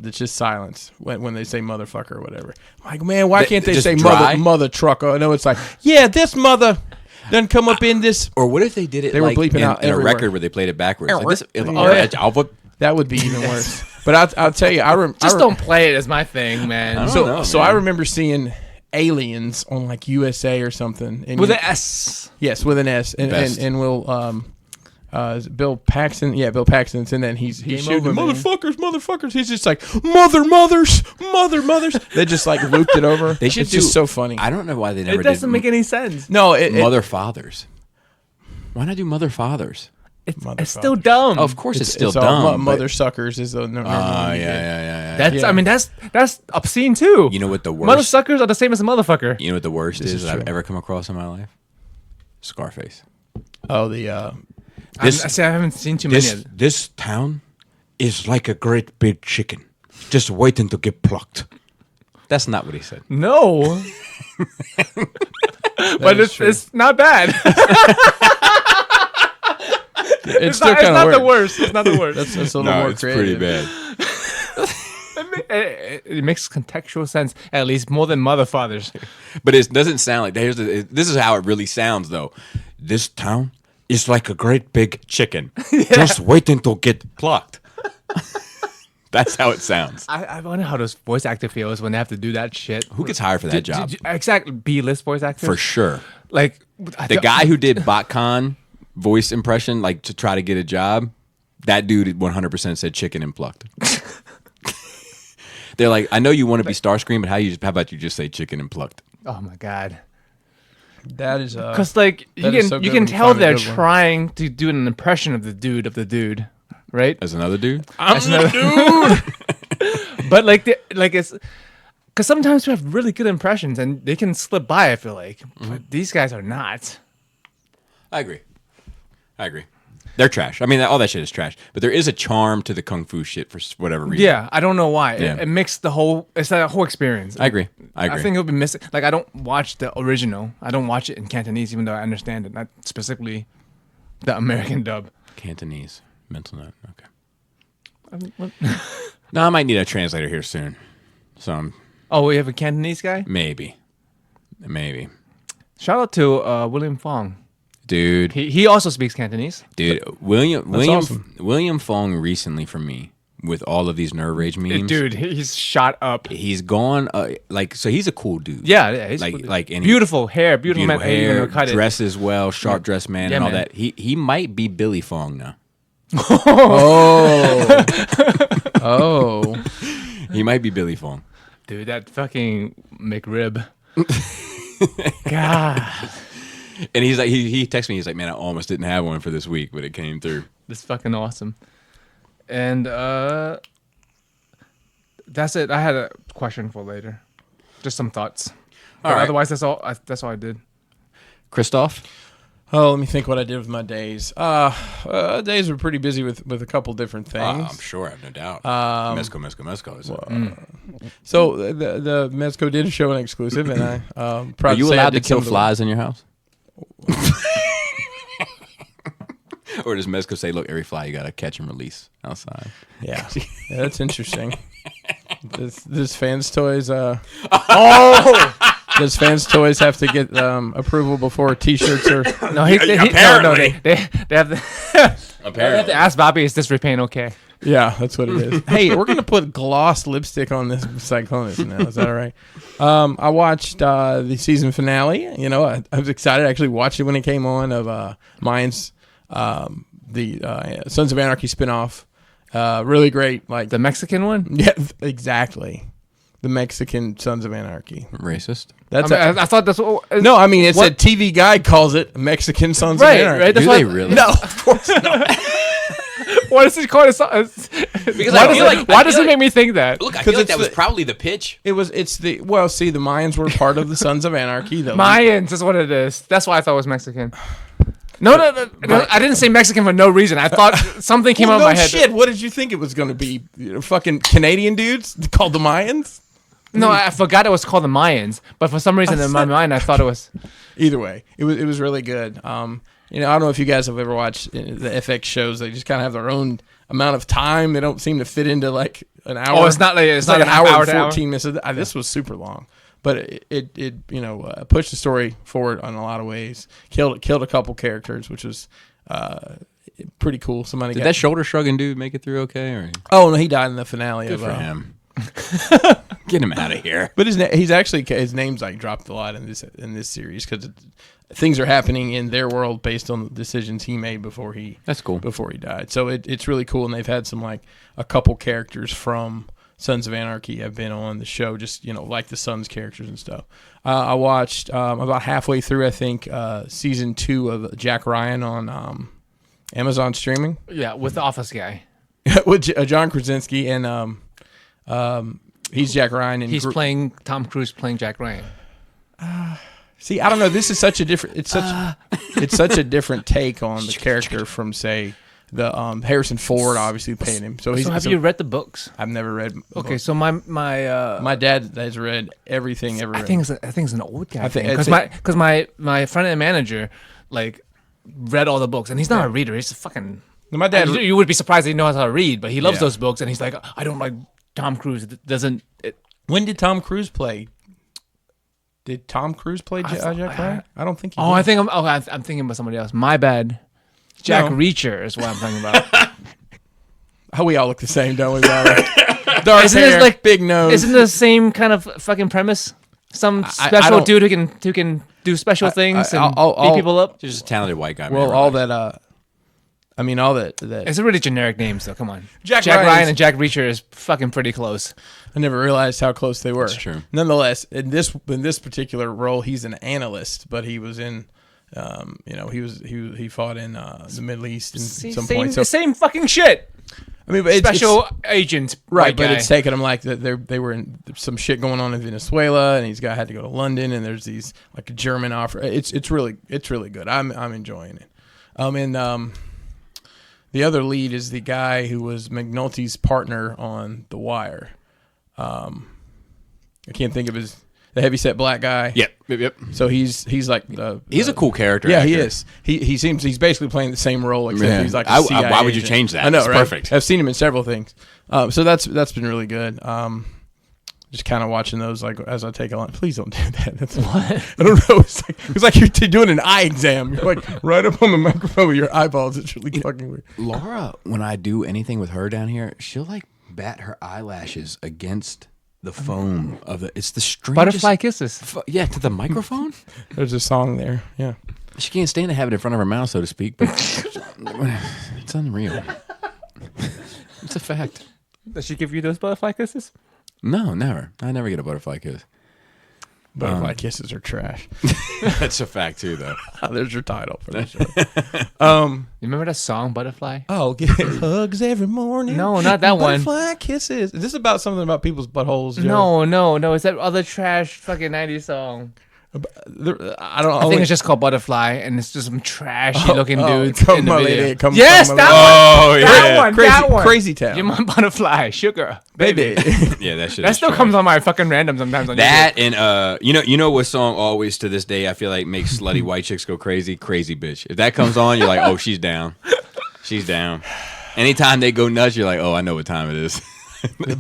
it's just silence when they say motherfucker or whatever. I'm like, man, why can't they just say dry? mother trucker? No, it's like, yeah, this mother doesn't come up in this. Or what if they did it They were like bleeping in out a everywhere. record where they played it backwards? Like this, Yeah. That would be even worse. But I'll tell you, Just don't play it as my thing, man. I don't So, know, so man. I remember seeing Aliens on like USA or something. And With an S. yes, with an S. Best. And we'll is it Bill Paxton. Yeah, Bill Paxton's, and then he's shooting over, man. motherfuckers. He's just like mothers. They just like looped it over. They should it's just so funny. I don't know why they never It doesn't did make any sense. No, mother fathers. Why not do mother fathers? It's still dumb. Oh, of course, it's still all dumb. but- mother suckers is the normal. yeah. That's Yeah. I mean that's obscene too. You know what the Mother worst? suckers are the same as a motherfucker. You know what the worst This is is that I've true. ever come across in my life? Scarface. Oh, the I haven't seen too many. This town is like a great big chicken, just waiting to get plucked. That's not what he said. No. But is true. it's not bad. it's It's not the worst. It's not the worst. That's a little more it's creative. pretty bad. It makes contextual sense, at least more than mother fathers. But it doesn't sound like this is how it really sounds though. This town is like a great big chicken, just waiting to get plucked. That's how it sounds. I wonder how those voice actor feels when they have to do that shit. Who gets hired for that job? Exactly, B-list voice actors. For sure. Like The guy who did BotCon voice impression, like to try to get a job, that dude 100% said chicken and plucked. They're like, I know you want to be Starscream, but how about you just say chicken and plucked? Oh my god. That is Because like that is so you good can when you tell find a they're good one. trying to do an impression of the dude, right? As another dude? That's another dude. But like it's because sometimes we have really good impressions and they can slip by. I feel like, but these guys are not. I agree. They're trash. I mean, all that shit is trash. But there is a charm to the kung fu shit for whatever reason. Yeah, I don't know why. Yeah. It makes the whole. It's that whole experience. I agree. I think it'll be missing. Like I don't watch the original. I don't watch it in Cantonese, even though I understand it. Not specifically the American dub. Cantonese. Mental note. Okay. No, I might need a translator here soon. So Oh, we have a Cantonese guy. maybe. Shout out to William Fong. Dude, He also speaks Cantonese. William awesome. William Fong recently for me with all of these Nerve Rage memes. Dude, he's shot up. He's gone so he's a cool dude. Yeah, he's and beautiful hair, beautiful man. hair, Cut it. dresses well, sharp dressed man, Yeah, and all man. that. He might be Billy Fong now. Oh. Oh. He might be Billy Fong. Dude, that fucking McRib. God, And he's like, he texted me. He's like, man, I almost didn't have one for this week, but it came through. this fucking awesome. And that's it. I had a question for later. Just some thoughts. All But right. Otherwise, that's all. That's all I did. Christoph? Oh, let me think what I did with my days. Days were pretty busy with a couple different things. I'm sure, I have no doubt. Mezco. So the Mezco did show an exclusive, and I Are proud you say I allowed to did kill some of the- flies in your house? Or does Mezco say, look, every fly you got to catch and release outside? Yeah, that's interesting. Does Fans Toys? Does Fans Toys have to get approval before T-shirts are? No, apparently. they have to. They have to ask Bobby, is this repaint okay? Yeah, that's what it is. Hey, we're gonna put gloss lipstick on this Cyclonus now. Is that all right? I watched the season finale. You know, I was excited. I actually watched it when it came on of Mayans, the Sons of Anarchy spinoff. Really great. Like The Mexican one? yeah, exactly. The Mexican Sons of Anarchy. Racist? That's I thought that's what. no. I mean, it's What? a TV guide calls it Mexican Sons Right, of Anarchy. right. That's Do why, they really? No, of course not. Why does it call it? Because Why does it make me think that? Look, I 'Cause feel like it's that was the- probably the pitch. It's the the Mayans were part of the Sons of Anarchy. Mayans is what it is. That's why I thought it was Mexican. No, I didn't say Mexican for no reason. I thought something came out of my head. Shit, what did you think it was going to be? You know, fucking Canadian dudes called the Mayans? No, I forgot it was called the Mayans, but for some reason in my mind I thought it was. Either way, it was really good. You know, I don't know if you guys have ever watched the FX shows. They just kind of have their own amount of time. They don't seem to fit into like an hour. Oh, it's not like it's like not an hour and to hour. 14 minutes. This was super long, but it pushed the story forward on a lot of ways. Killed a couple characters, which was pretty cool. Somebody Did got that shoulder shrugging dude make it through okay? Or Oh no, he died in the finale. good of for him. Get him out of here. But his name's like dropped a lot in this series because things are happening in their world based on the decisions he made before he That's cool. died. So it's really cool, and they've had some like a couple characters from Sons of Anarchy have been on the show, just like the Sons characters and stuff. I watched about halfway through, I think, season 2 of Jack Ryan on Amazon streaming Yeah, with the Office guy. with John Krasinski and he's Jack Ryan and He's playing Tom Cruise playing Jack Ryan. See, I don't know. This is such a different. It's such a different take on the character from say the Harrison Ford obviously played him. So have you read the books? I've never read. Okay, so my dad has read everything ever. I think it's an old guy I think- thing because my friend and manager like read all the books and he's not a reader. He's a fucking. My dad. You would be surprised that he knows how to read, but he loves Yeah. those books and he's like, I don't like Tom Cruise. It doesn't. When did Tom Cruise play? Did Tom Cruise play Jack Ryan? I don't think. He Oh, did. I'm thinking about somebody else. My bad. Jack No. Reacher is what I'm talking about. How we all look the same, don't we? Bobby? Dark Isn't hair, this like big nose. Isn't the same kind of fucking premise? Some special don't- dude who can do special things and I'll- beat people up. Just a talented white guy. well, man. all that. I mean, all that. It's a really generic name, so come on. Jack Ryan Ryan's- and Jack Reacher is fucking pretty close. I never realized how close they were. That's true. Nonetheless, in this particular role, he's an analyst, but he was in, he fought in the Middle East in some point. So Same fucking shit. I mean, but Special agent, right? white But guy. it's taken him like they were in some shit going on in Venezuela, and had to go to London, and there's these like a German offer. It's really good. I'm enjoying it. The other lead is the guy who was McNulty's partner on The Wire. I can't think of his. the heavyset black guy. Yep. So he's like He's a cool character. Yeah, actor. he is. He seems he's basically playing the same role except he's like a CIA why would you agent. change that? I know, It's right? perfect. I've seen him in several things. So that's been really good. Just kind of watching those like as I take a lunch. Please don't do that. That's what I don't know. It's like you're doing an eye exam. You're like right up on the microphone with your eyeballs. It's really fucking weird. Laura, when I do anything with her down here, she'll like bat her eyelashes against the foam of the. It's the strangest. Butterfly kisses. Yeah, to the microphone. There's a song there. Yeah. She can't stand to have it in front of her mouth, so to speak. But it's unreal. It's a fact. Does she give you those butterfly kisses? No, never. I never get a butterfly kiss. Butterfly kisses are trash. That's a fact too, though. There's your title for the show. You remember that song, Butterfly? Oh, get hugs every morning. No, not that one. Butterfly kisses. Is this about something about people's buttholes? No, Joe? no. It's that other trash fucking 90s song. I think it's just called Butterfly, and it's just some trashy looking dudes Come in the my video. lady, come Yes, my that lady. one. Oh yeah. That one. Crazy, That one. Crazy Town. You're my butterfly, sugar, baby. Yeah, that shit. That is still trash. comes on my fucking random sometimes. On That and you know what song always to this day I feel like makes slutty white chicks go crazy? Crazy Bitch. If that comes on, you're like, oh, she's down. She's down. Anytime they go nuts, you're like, oh, I know what time it is.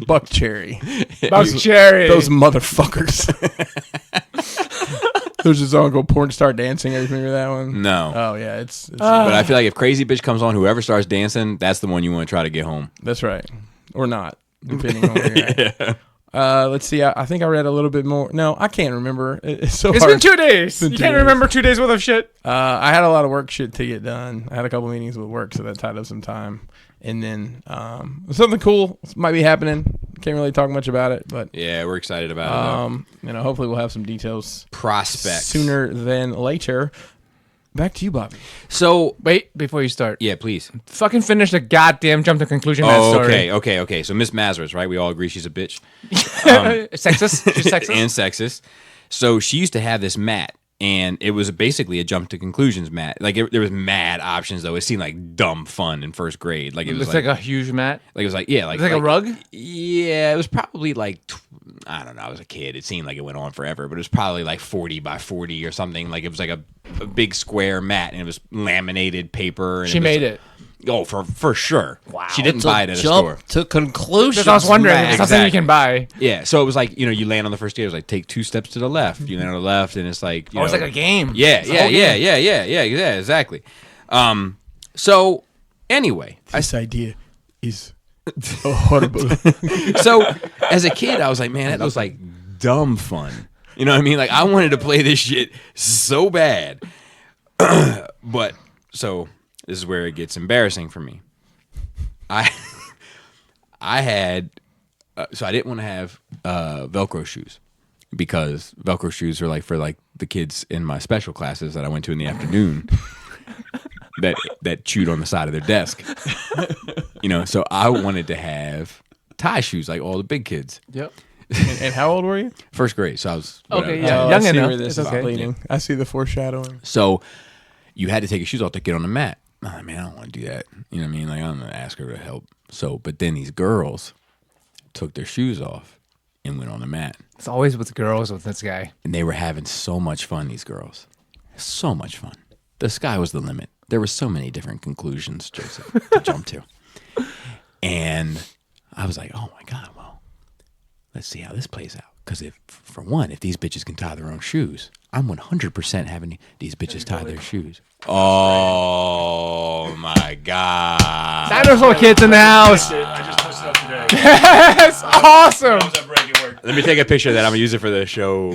Buck Cherry. Buck Cherry. Those motherfuckers. There's a song called Porn Star Dancing. You remember that one? No. Oh, yeah. It's But I feel like if Crazy Bitch comes on, whoever starts dancing, that's the one you want to try to get home. That's right. Or not, depending on where you're at. Let's see. I think I read a little bit more. No, I can't remember. It's so It's hard. been 2 days. You can't remember 2 days worth of shit. I had a lot of work shit to get done. I had a couple meetings with work, so that tied up some time. And then something cool might be happening. Can't really talk much about it, but Yeah, we're excited about it. hopefully we'll have some details Prospects. sooner than later. Back to you, Bobby. So, Wait, before you start. yeah, please. Fucking finish the goddamn jump to conclusion that Oh, story. okay. So Miss Mazurus, right? We all agree she's a bitch. Sexist? She's sexist? And sexist. So she used to have this mat, and it was basically a jump to conclusions mat. Like there was mad options though. It seemed like dumb fun in first grade. Like it was It's like a huge mat. like it was like yeah, like It's like a rug? Yeah, it was probably like I don't know. I was a kid. It seemed like it went on forever, but it was probably like 40 by 40 or something. Like it was like a big square mat, and it was laminated paper. And She made it. Oh, for sure. Wow. She didn't buy it at a store. to conclusion. That's what I was wondering. Matt, It's something you exactly. can buy. Yeah, so it was like, you land on the first day. It was like, take 2 steps to the left. You land on the left, and it's like, It's like a game. Yeah, It's a whole game. yeah, exactly. So anyway, This idea is horrible. so as a kid, I was like, man, that was like dumb fun. You know what I mean? Like I wanted to play this shit so bad, but so this is where it gets embarrassing for me. I had so I didn't want to have Velcro shoes because Velcro shoes are like for like the kids in my special classes that I went to in the afternoon that chewed on the side of their desk. So I wanted to have tie shoes like all the big kids. Yep. And how old were you? First grade, so I was whatever. Okay, yeah. Oh, Young I see enough. where this It's is okay. leading. I see the foreshadowing. So you had to take your shoes off to get on the mat. I'm like, man, I don't want to do that. You know what I mean? Like, I'm going to ask her to help. So, but then these girls took their shoes off and went on the mat. It's always with girls with this guy. And they were having so much fun, these girls. So much fun. The sky was the limit. There were so many different conclusions, Joseph, to jump to. And I was like, oh my God, well, let's see how this plays out. Because for one, if these bitches can tie their own shoes, I'm 100% having these bitches tie their shoes. Oh my God. Dinosaur kids in the house. I just posted up today. That's awesome. I was at break at work. Let me take a picture of that. I'm going to use it for the show.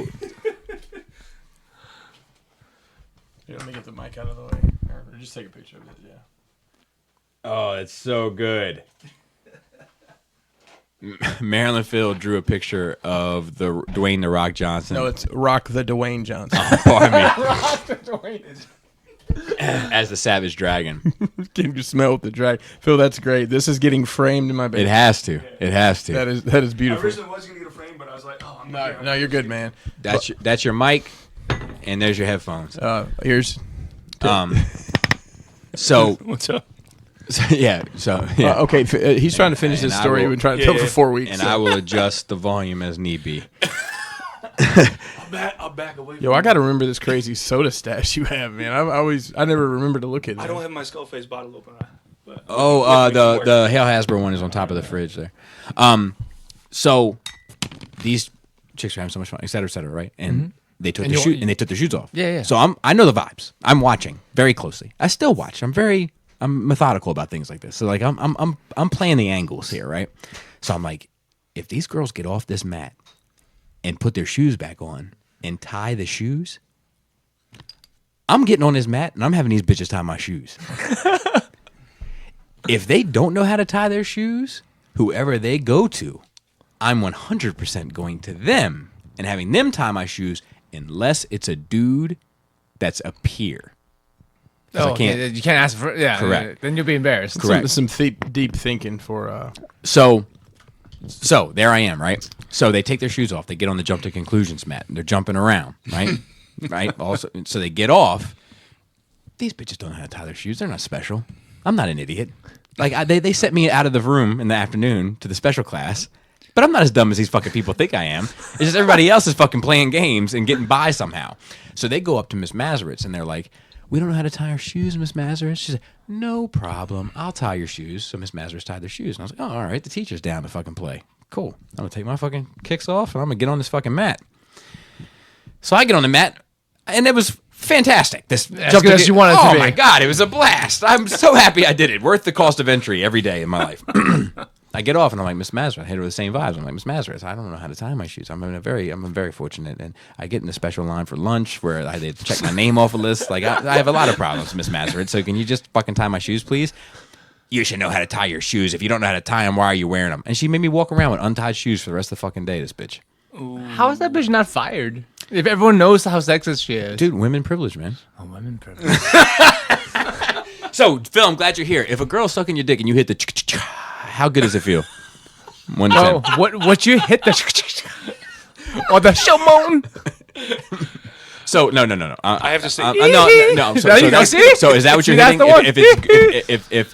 Here, let me get the mic out of the way. Or just take a picture of it, yeah. Oh, it's so good. Marilyn Phil drew a picture of the Dwayne The Rock Johnson. No, it's Rock the Dwayne Johnson. Pardon me. As the Savage Dragon. Can you smell the drag? Phil, that's great. This is getting framed in my bed. It has to. It has to. That is I beautiful. originally was going to get a frame, but I was like, oh, I'm not. No, you're good, man. That's your mic, and there's your headphones. Here's So What's up? yeah. okay. He's trying to finish this And I story will- we've been trying to tell for 4 weeks. And I will adjust the volume as need be. I'll back away. Yo, I gotta remember this crazy soda stash you have, man. I never remember to look at it. I don't have my Skullface bottle open. But The Hale Hasbro one is on top of the fridge there. So these chicks are having so much fun, et cetera, right? And they took their took their shoes off. Yeah. So I know the vibes. I'm watching very closely. I still watch. I'm methodical about things like this. So like I'm playing the angles here, right? So I'm like, if these girls get off this mat and put their shoes back on and tie the shoes, I'm getting on this mat and I'm having these bitches tie my shoes. If they don't know how to tie their shoes, whoever they go to, I'm 100% going to them and having them tie my shoes unless it's a dude that's a peer. Oh, you can't ask for Correct. Then you'll be embarrassed. Correct. Some deep thinking for. So there I am, right? So they take their shoes off. They get on the jump to conclusions mat. And they're jumping around, right? Right. Also, so they get off. These bitches don't know how to tie their shoes. They're not special. I'm not an idiot. Like they sent me out of the room in the afternoon to the special class, but I'm not as dumb as these fucking people think I am. It's just everybody else is fucking playing games and getting by somehow. So they go up to Miss Mazeritz and they're like, "We don't know how to tie our shoes, Miss Mazeritz." She said, "No problem. I'll tie your shoes." So Miss Mazeritz tied their shoes. And I was like, "Oh, all right. The teacher's down to fucking play. Cool. I'm going to take my fucking kicks off and I'm going to get on this fucking mat." So I get on the mat and it was fantastic. As good as you wanted it to be. Oh my God, it was a blast. I'm so happy I did it. Worth the cost of entry every day in my life. I get off and I'm like, "Miss Mazeritz," I hit her with the same vibes. I'm like, "Miss Mazeritz, I don't know how to tie my shoes. I'm very fortunate." And I get in the special line for lunch where I had to check my name off a list. Like I have a lot of problems, Miss Mazeritz. So can you just fucking tie my shoes, please? "You should know how to tie your shoes. If you don't know how to tie them, why are you wearing them?" And she made me walk around with untied shoes for the rest of the fucking day, this bitch. How is that bitch not fired? If everyone knows how sexist she is. Dude, women privilege, man. Oh, women privilege. So, Phil, I'm glad you're here. If a girl's sucking your dick and you hit the how good does it feel? 1 to 10. Oh, what you hit the or the showmoan? So no. I have to say, no. So There you go, see? so is that what See, you're that's hitting? the one.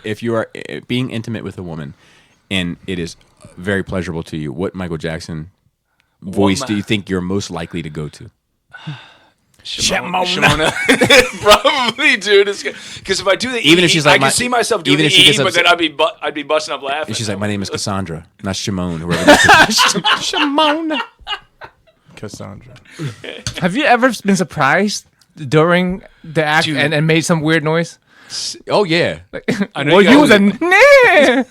If you are being intimate with a woman, and it is very pleasurable to you, what Michael Jackson voice do you think you're most likely to go to? Shimona. Probably, dude. Because if I do the Even E, if she's like I can see myself doing even the if she E, gets but upset- then I'd be busting up laughing. And she's like, "My name is Cassandra, not Shimon." Whoever that is. Shimona. Cassandra. Have you ever been surprised during the act Dude. and made some weird noise? Oh yeah. I know Well, you guys- was a nah.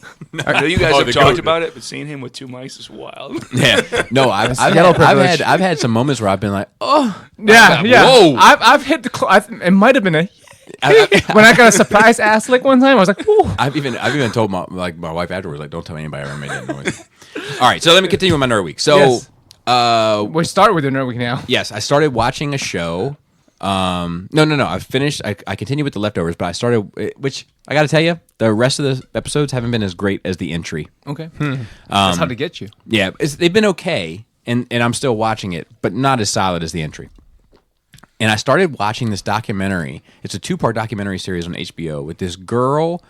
I know you guys Oh, have the talked goat. about it, but seeing him with 2 mics is wild. Yeah. No, I've yellow privilege. had some moments where I've been like, "Oh, Yeah. Whoa. I've hit the. It might have been a. When I got a surprise ass lick one time, I was like, "Ooh." I've even told my wife afterwards, like, "Don't tell anybody I ever made that noise." All right, so let me continue with my nerd week. So, Yes. We start with your nerd week now. yes, I started watching a show. No. I finished. I continued with the leftovers, but I started, which I got to tell you, the rest of the episodes haven't been as great as the entry. Okay. That's how to get you. Yeah, they've been okay, and I'm still watching it, but not as solid as the entry. And I started watching this documentary. It's a 2-part documentary series on HBO with this girl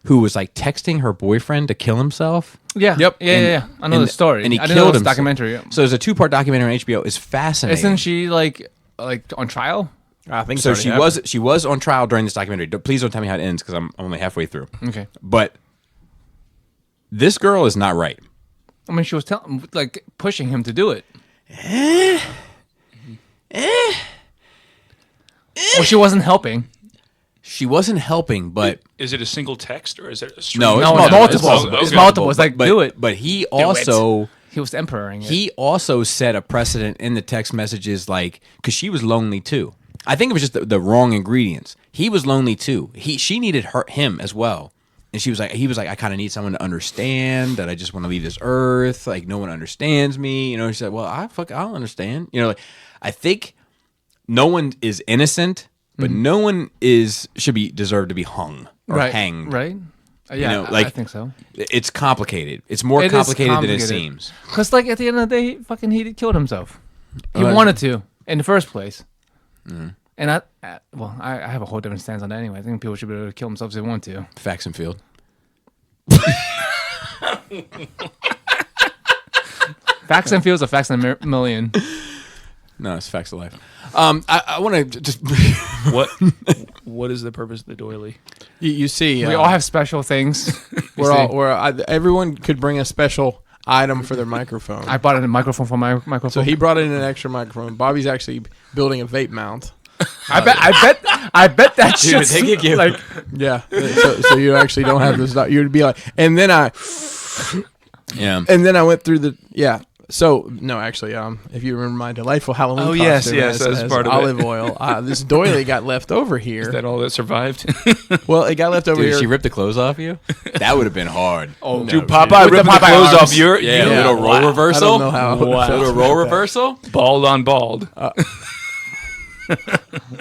who was like texting her boyfriend to kill himself. Yeah. Yep. Yeah. I know the story. And he I didn't know killed it was a himself. documentary. Yeah. So there's a 2-part documentary on HBO. It's fascinating. Isn't she like on trial? I think So it's she already happened. was on trial during this documentary. Please don't tell me how it ends because I'm only halfway through. Okay. But this girl is not right. I mean, she was pushing him to do it. Well, she wasn't helping. She wasn't helping, but Is it a single text or is it a string? no, it's No, multiple. it's multiple. It's multiple. It's like, but, do it. But he it. also He was emperoring it. he also set a precedent in the text messages, like because she was lonely too. I think it was just the wrong ingredients. He was lonely too. She needed him as well. And he was like, "I kind of need someone to understand that I just want to leave this earth. Like no one understands me." You know, she said, "Well, I'll understand." You know, like I think no one is innocent, but no one should be deserved to be hung or hanged. Right? Yeah, know, like- I think so. It's complicated. It's more It is complicated than it complicated. seems. Because, like, at the end of the day, he killed himself. He Oh, wanted to in the first place. And I have a whole different stance on that anyway. I think people should be able to kill themselves if they want to. Facts and field. Facts and feels are facts and million. No, it's facts of life. I want to just. What is the purpose of the doily? You see, We all have special things. everyone could bring a special item for their microphone. I bought a microphone for my microphone. So he brought in an extra microphone. Bobby's actually building a vape mount. I bet that shit's they could give- like Yeah. So you actually don't have this. You'd be like, and then I went through the So no, actually, if you remember my delightful Halloween Oh, costume, yes, that's as part of it. olive oil. This doily got left over here. Is that all that survived? Well, it got left over Dude, here. she ripped the clothes off you? That would have been hard. Oh, Dude, Popeye ripped the clothes off your Yeah, you- a little roll reversal. I don't know how. Wow. A little roll reversal. bald on bald.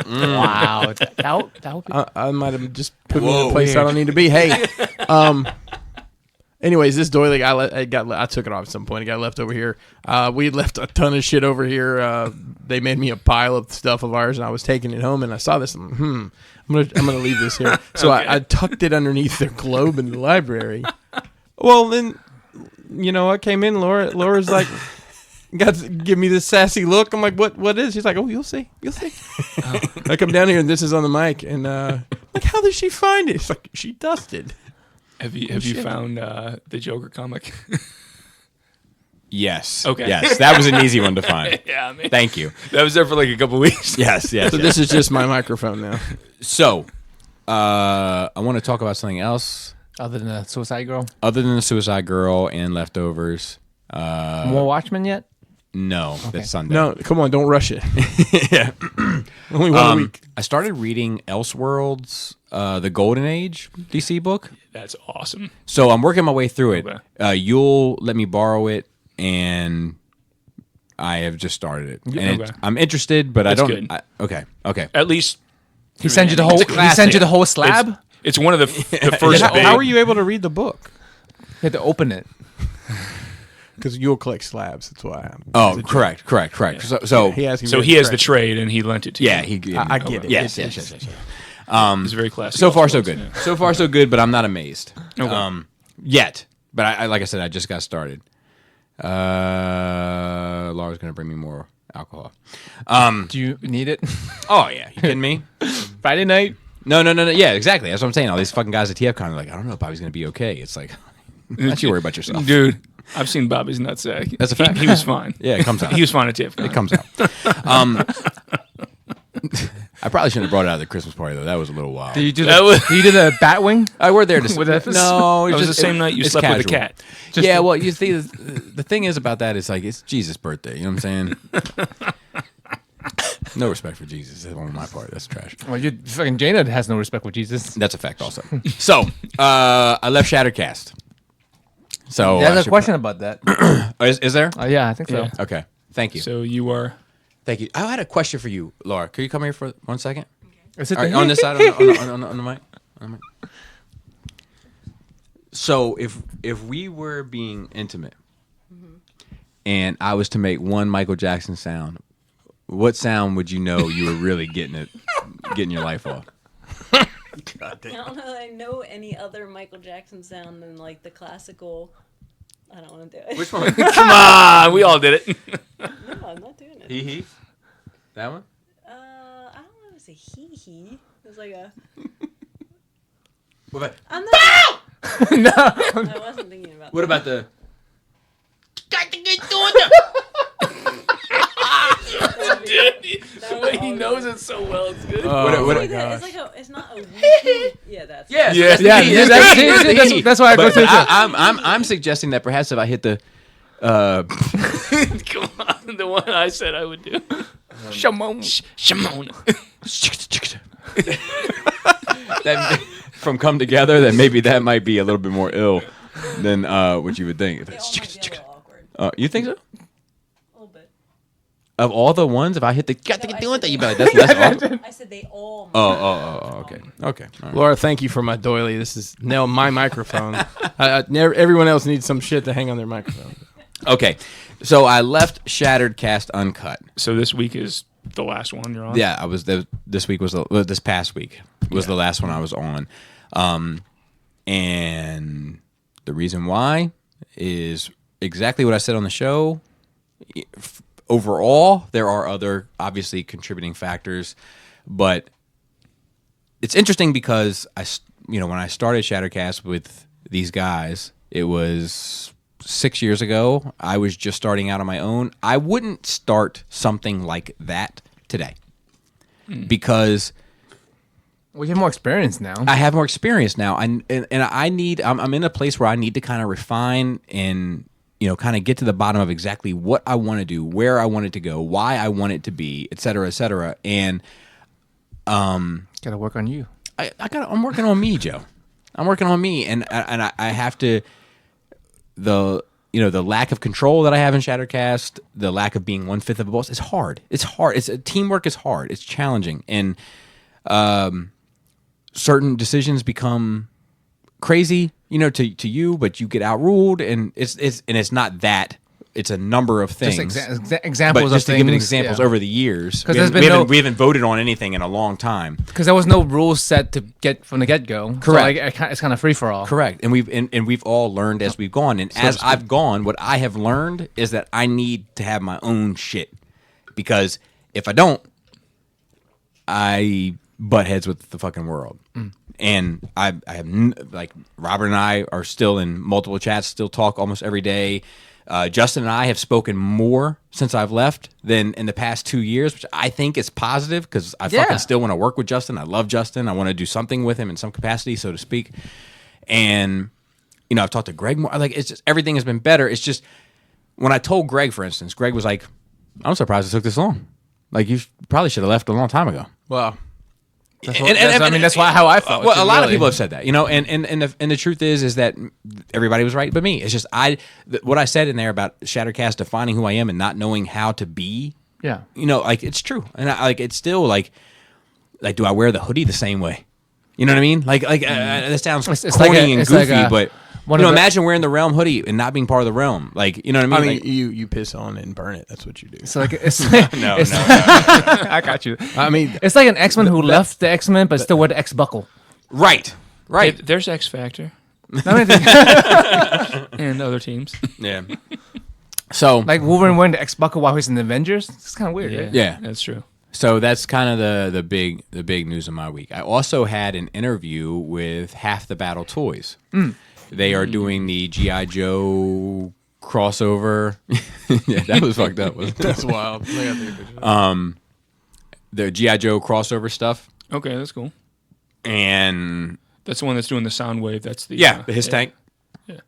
wow. That would be. I might have just put me in Whoa. a place I don't need to be. Hey, anyways, this doily I took it off at some point. It got left over here. We had left a ton of shit over here. They made me a pile of stuff of ours, and I was taking it home, and I saw this. I'm gonna leave this here. So I tucked it underneath their globe in the library. Well, then, I came in. Laura's like. Got to give me this sassy look. I'm like, what is? She's like, oh, you'll see. I come down here and this is on the mic, and like, how did she find it? It's like she dusted. Have you found the Joker comic? Yes. Okay. Yes, that was an easy one to find. Yeah, man. Thank you. That was there for like a couple weeks. Yes. So this is just my microphone now. So, I want to talk about something else Other than a Suicide Girl. other than the Suicide Girl and Leftovers. More Watchmen yet? No, that's Sunday. No, come on, don't rush it. Yeah. Only one a week. I started reading Elseworlds, the Golden Age DC book. That's awesome. So I'm working my way through it. Okay. You'll let me borrow it, and I have just started it. And Okay. I'm interested, but That's I good. don't. Okay. At least He sent you the whole. He sent you the whole slab. it's one of the first big. How are you able to read the book? You had to open it. Because you'll collect slabs. That's why. Oh, correct. So He asked me. So he has the trade, and he lent it to yeah, you. I get it. Yes. It's very classic. So far, so Elseworlds, good. yeah. So far, so good. But I'm not amazed. Okay. Yet. But I like I said, I just got started. Laura's gonna bring me more alcohol. Do you need it? Oh yeah, you kidding me? Friday night. No. Yeah, exactly. That's what I'm saying. All these fucking guys at TFCon are like, I don't know if Bobby's gonna be okay. It's like, why don't you worry about yourself, Dude, I've seen Bobby's nutsack. That's a fact. He was fine. Yeah, it comes out. He was fine at TFCon. It comes out. I probably shouldn't have brought it out at the Christmas party though. That was a little wild. Did you do That was- the? You did the Batwing? I were there to With that- No, That it's was just- the same night you it's slept with a casual. cat. Yeah, well, you see, the thing is about that is like it's Jesus' birthday. You know what I'm saying? No respect for Jesus on my part. That's trash. Well, you fucking Jaina has no respect for Jesus. That's a fact, also. So, I left Shattercast. So, There's I a should question about that. Oh, is there? Yeah, I think so. Yeah. Okay. Thank you. So you are. Thank you. I had a question for you, Laura. Could you come here for 1 second? Is it All right, the- on this side, on the mic. On the mic. So, if we were being intimate, and I was to make one Michael Jackson sound, what sound would you know you were really getting your life off? I don't know that I know any other Michael Jackson sound than like the classical. I don't want to do it. Which one? Come on, we all did it. No, I'm not doing it. He. That one? I don't know if it's a he. It's like a. What about? I'm not. No. I wasn't thinking about. What about the? The way He knows it so well. It's good. What- It's like a. It's not a. Wee. Yeah, that's. Yeah, Yeah. That's why I go But to it. I'm suggesting that perhaps if I hit the, Come on, the one I said I would do. Shimon. that from Come Together, that maybe that might be a little bit more ill than what you would think. They all might be a little awkward. You think so? A little bit. Of all the ones, if I hit the got to No, I doing said- that, you be like, that's awkward. I said they all. Okay. All right. Laura, thank you for my doily. This is now my microphone. Everyone else needs some shit to hang on their microphone. Okay. So I left Shattered Cast uncut. So this week is the last one you're on. Yeah, I was this week was this past week was the last one I was on, and the reason why is exactly what I said on the show. overall, there are other obviously contributing factors, but it's interesting because when I started Shattercast with these guys, it was 6 years ago. I was just starting out on my own. I wouldn't start something like that today because We have more experience now. I have more experience now, and I'm in a place where I need to kind of refine and kind of get to the bottom of exactly what I want to do, where I want it to go, why I want it to be, et cetera, and Gotta work on you. I'm working on me, Joe. I'm working on me, and I have to the lack of control that I have in Shattercast, the lack of being 1/5 of a boss. It's hard. It's hard. Teamwork is hard. It's challenging, and certain decisions become crazy, to you, but you get outruled, and it's not that. It's a number of things. Just examples but just of to give things, it examples over the years. 'Cause We haven't voted on anything in a long time. Because there was no rules set to get from the get-go. Correct. So it's kind of free-for-all. Correct. And we've all learned as we've gone. And as I've gone, what I have learned is that I need to have my own shit. Because if I don't, I butt heads with the fucking world. And I have, like, Robert and I are still in multiple chats, still talk almost every day. Justin and I have spoken more since I've left than in the past 2 years, which I think is positive because I fucking still want to work with Justin. I love Justin. I want to do something with him in some capacity, so to speak. And, I've talked to Greg more. Like, it's just, everything has been better. It's just, when I told Greg, for instance, Greg was like, I'm surprised it took this long. Like, you probably should have left a long time ago. Well, That's how I felt. Well, a lot of people have said that, and the truth is that everybody was right but me. It's just what I said in there about Shattercast defining who I am and not knowing how to be. Yeah. Like, it's true, and it's still like do I wear the hoodie the same way? You know what I mean? Like that sounds It's corny like and it's goofy, like but imagine wearing the Realm hoodie and not being part of the Realm. Like, you know what I mean? I mean, you piss on it and burn it. That's what you do. So it's No. I got you. I mean, It's like an X-Men who left the X-Men but still wore the X-buckle. Right. There's X Factor Like and other teams. Yeah. So Wolverine wearing the X-buckle while he's in the Avengers. It's kind of weird. Yeah, Right? Yeah. that's true. So that's kind of the big news of my week. I also had an interview with Half the Battle Toys. They are doing the G.I. Joe crossover. Yeah, that was fucked up. Wasn't it? that's wild. I gotta take a picture. The G.I. Joe crossover stuff. Okay, that's cool. And That's the one that's doing the sound wave. That's the the his tank. Yeah.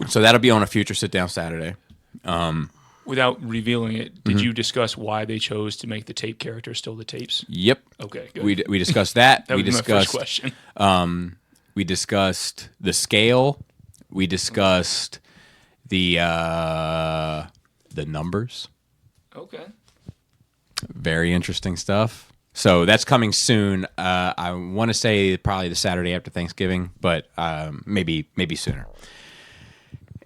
So that'll be on a future sit down Saturday. Without revealing it, did you discuss why they chose to make the tape character still the tapes? Yep. Okay, good. We discussed that. That we was my first discussed question. we discussed the scale. We discussed the numbers. Okay. Very interesting stuff. So that's coming soon. I want to say probably the Saturday after Thanksgiving, but maybe sooner.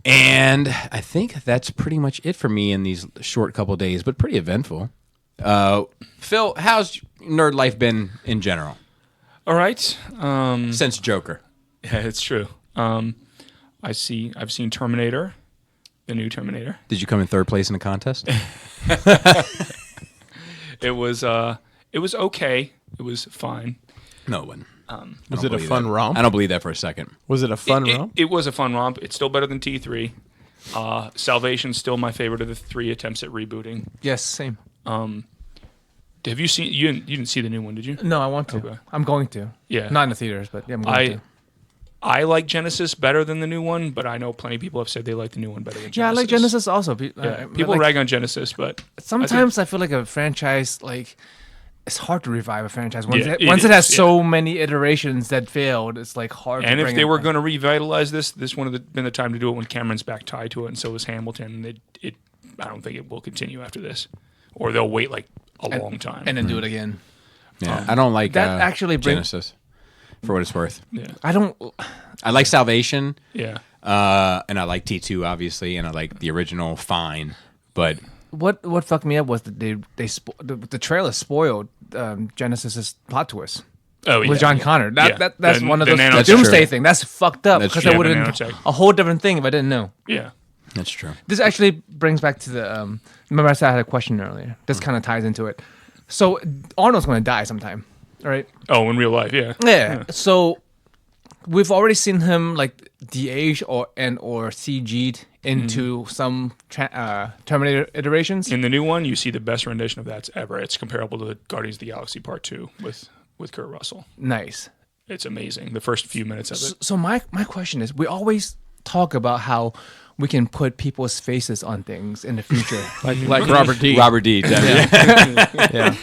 And I think that's pretty much it for me in these short couple days, but pretty eventful. Phil, how's nerd life been in general All right. since Joker? Yeah, it's true. I've seen Terminator, the new Terminator. Did you come in third place in the contest? It was okay. It was fine. No, it wasn't. Was it a fun romp? I don't believe that for a second. Was it a fun romp? It was a fun romp. It's still better than T3. Salvation's still my favorite of the 3 attempts at rebooting. Yes, same. Have you seen? You didn't see the new one, did you? No, I want to. Okay. I'm going to. Yeah. Not in the theaters, but yeah, I'm going to. I like Genesis better than the new one, but I know plenty of people have said they like the new one better than Genesis. Yeah, I like Genesis also. Yeah. People rag on Genesis, but sometimes I feel like a franchise, it's hard to revive a franchise once Yeah, it has so many iterations that failed. It's hard. And to if bring they it were back. going to revitalize this would have been the time to do it when Cameron's back tied to it, and so was Hamilton. And I don't think it will continue after this, or they'll wait a long time and then do it again. Yeah, I don't like that actually Genesis, for what it's worth. Yeah, I don't. I like Salvation. yeah. And I like T2 obviously, and I like the original fine. But What fucked me up was that the trailer spoiled Genesis's plot twist. Oh yeah, With John yeah. Connor. That's The- one of the those nanotech. doomsday true. thing. That's fucked up That's because true. I would Yeah, have nanotech. a whole different thing if I didn't know. Yeah. That's true. This actually brings back to the. Remember, I said I had a question earlier. This kind of ties into it. So Arnold's going to die sometime, right? Oh, in real life, yeah. Yeah. So we've already seen him like de-aged or CG'd into some Terminator iterations. In the new one, you see the best rendition of that ever. It's comparable to the Guardians of the Galaxy Part 2 with Kurt Russell. Nice. It's amazing. The first few minutes of it. So my question is, we always talk about how we can put people's faces on things in the future. like Robert D. Robert D. Yeah.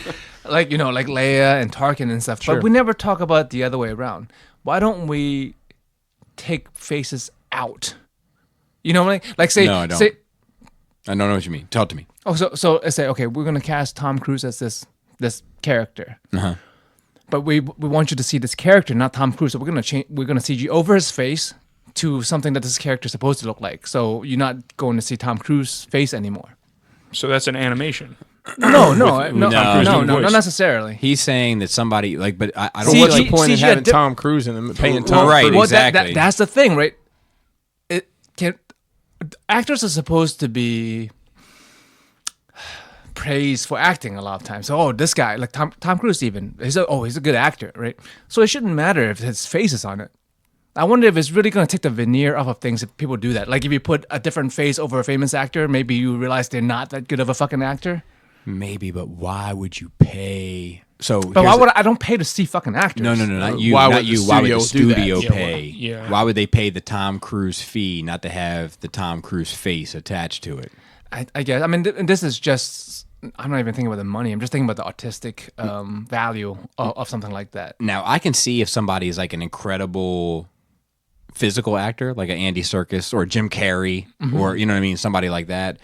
Like, like Leia and Tarkin and stuff. Sure. But we never talk about the other way around. Why don't we take faces out? You know what I mean? Like say, No, I don't. say, I don't know what you mean. Talk to me. oh, so let's say, okay, we're gonna cast Tom Cruise as this character, but we want you to see this character, not Tom Cruise. So we're gonna CG over his face to something that this character is supposed to look like. So you're not going to see Tom Cruise's face anymore. So that's an animation. No, voice. not necessarily. He's saying that somebody but I don't. What's CG the point in CG having dip- Tom Cruise and paying Tom Right, Cruise? Well, exactly. that's the thing, right? Actors are supposed to be praised for acting a lot of times. So, this guy, like Tom Cruise, even he's a good actor, right? So it shouldn't matter if his face is on it. I wonder if it's really going to take the veneer off of things if people do that. Like if you put a different face over a famous actor, maybe you realize they're not that good of a fucking actor. Maybe, but why would you pay? So, But why would I don't pay to see fucking actors? No, not you. Why not would the you. Why would the studio do that? studio pay? Yeah. Why would they pay the Tom Cruise fee not to have the Tom Cruise face attached to it? I guess. I mean, this is just. I'm not even thinking about the money. I'm just thinking about the artistic value of something like that. Now, I can see if somebody is like an incredible physical actor, like an Andy Serkis or Jim Carrey, or you know what I mean, somebody like that.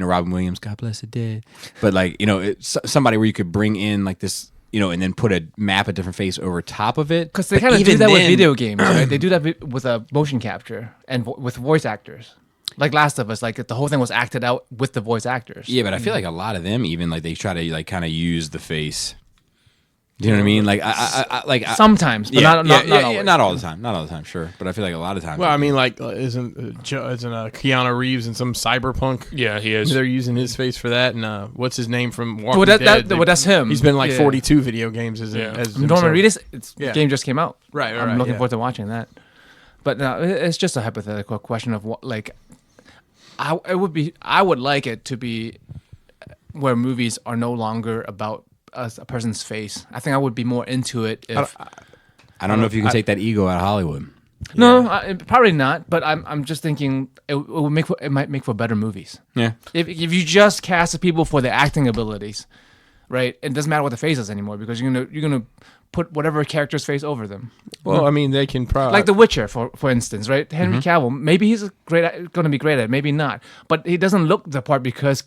Robin Williams, God bless the dead. But like, it's somebody where you could bring in like this, and then put a different face over top of it. Because they kind of do that with video games, right? They do that with a motion capture and with voice actors. Like Last of Us, like the whole thing was acted out with the voice actors. Yeah, but I feel like a lot of them even like they try to like kind of use the face. Do you know what I mean? Like I sometimes, but not always. Not all the time. Not all the time, sure. But I feel like a lot of times. Well, I mean, like, isn't Keanu Reeves in some cyberpunk? Yeah, he is. They're using his face for that, and what's his name from Walking Well, Dead? that's him. He's been like Yeah. 42 video games as Norman himself. Reedus. Yeah. Game just came out. Right, I'm looking yeah. forward to watching that. But no, it's just a hypothetical question of what, like, I would like it to be where movies are no longer about a person's face. I think I would be more into it if. I don't know if you can take that ego out of Hollywood. No, probably not. But I'm just thinking it might make for better movies. Yeah. If you just cast the people for their acting abilities, right? It doesn't matter what the face is anymore because you're gonna put whatever character's face over them. Well, I mean, they can probably Like The Witcher, for instance, right? Henry Cavill, maybe he's going to be great at it, maybe not. But he doesn't look the part because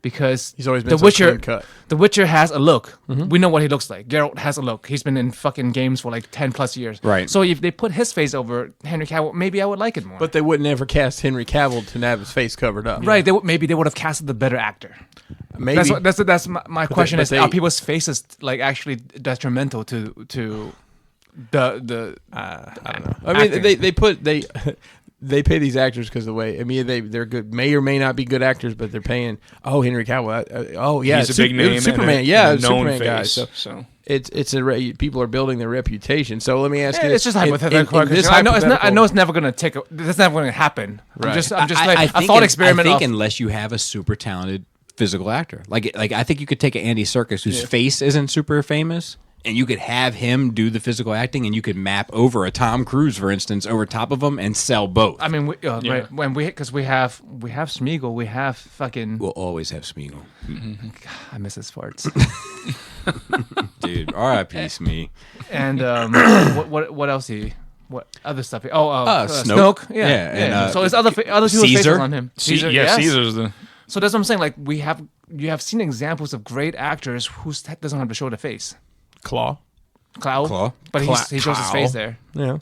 he's always been The so Witcher. clean cut. The Witcher has a look. We know what he looks like. Geralt has a look. He's been in fucking games for like 10 plus years. Right. So if they put his face over Henry Cavill, maybe I would like it more. But they wouldn't ever cast Henry Cavill to have his face covered up. right, maybe they would have casted the better actor. Maybe. That's my question. but Are people's faces like actually detrimental to the I don't know. I mean, acting. they pay these actors because the way. I mean, they're good. May or may not be good actors, but they're paying. Oh, Henry Cavill. Yeah, He's a big name. Superman. And Yeah, a known Superman guy. face. So it's people are building their reputation. So let me ask you. It's just hypothetical. in this I know hypothetical- it's never gonna that's never gonna happen. Right. I'm just I like a think thought experiment. I think of, unless you have a super talented physical actor, like I think you could take an Andy Serkis whose face isn't super famous, and you could have him do the physical acting, and you could map over a Tom Cruise, for instance, over top of him and sell both. I mean, right, when because we have Smeagol, we have fucking. We'll always have Smeagol, I miss his farts. dude. R.I.P. Smee. And what else what other stuff? Snoke. Snoke. Yeah. and, so there's other people's faces Caesar. on him. Yes. Caesar's the. So that's what I'm saying. Like you have seen examples of great actors who doesn't have to show the face. Claw. Claw. But he shows his face there. Yeah,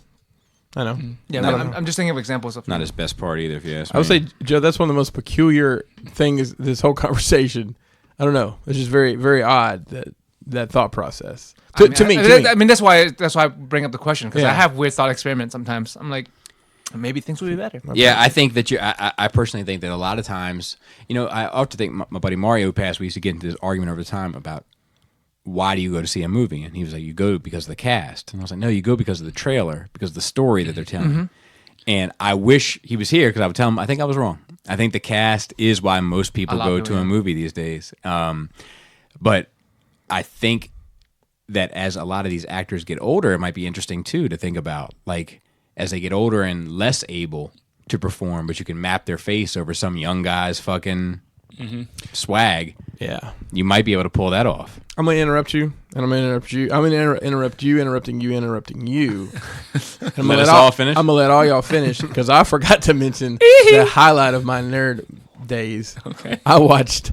I know. Yeah, I'm just thinking of examples of Not his best part either, if you ask me. I would say, Joe, that's one of the most peculiar things. This whole conversation. I don't know. It's just very, very odd that thought process. To me. I mean, that's why I bring up the question because Yeah. I have weird thought experiments sometimes. I'm like, Maybe things will be better. Yeah, I think that I personally think that a lot of times, I often think my buddy Mario who passed, we used to get into this argument over time about why do you go to see a movie? And he was like, you go because of the cast. And I was like, no, you go because of the trailer, because of the story that they're telling. And I wish he was here because I would tell him I think I was wrong. I think the cast is why most people go to a movie these days. But I think that as a lot of these actors get older, it might be interesting too to think about, like, as they get older and less able to perform, but you can map their face over some young guy's fucking swag. Yeah. You might be able to pull that off. I'm going to interrupt you, and I'm going to interrupt you. I'm going to interrupt you, interrupting you, interrupting you. I'm let us all finish? I'm going to let all y'all finish, because I forgot to mention the highlight of my nerd days. Okay. I watched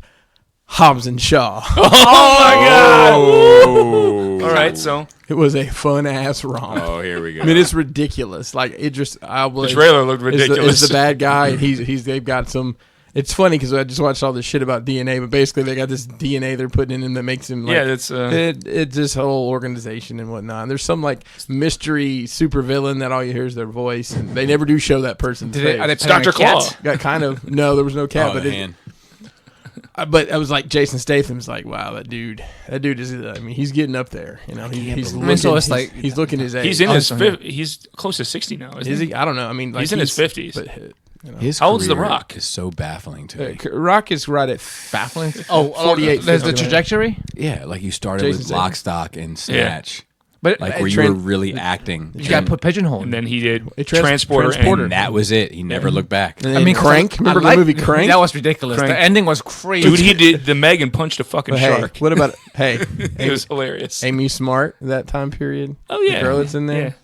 Hobbs and Shaw. Oh my God! All right, so It was a fun-ass romp. Oh, here we go. I mean, it's ridiculous. Like, it just... the trailer looked ridiculous. It's the bad guy, and they've got some... It's funny because I just watched all this shit about DNA, but basically they got this DNA they're putting in him that makes him like that's it's this whole organization and whatnot. And there's some like mystery supervillain that all you hear is their voice, and they never do show that person's face. Are they it's Dr. Claw. Got kind of no, there was no cat, Oh, but I was like Jason Statham's like, wow, that dude is. I mean, he's getting up there. He's looking, so it's like- he's looking his age. he's in his he's close to 60 now, isn't Is he? he? I don't know. I mean, like, He's in his 50s. But, His How old's The career Rock? Is so baffling to me. Rock is right at Baffling. 48. There's the trajectory. Yeah, like you started Jason with Statham. Lock, Stock, and Snatch. But Like where you were really acting. you got put pigeonholed. And then he did Transporter. Transporter. And that was it. He never looked back. I mean, Crank. Remember the movie Crank? That was ridiculous. Crank. The ending was crazy. Dude, he did the Megan punched a fucking Hey, shark. what about It was hilarious. Amy Smart? That time period. Oh yeah, the girl that's in there.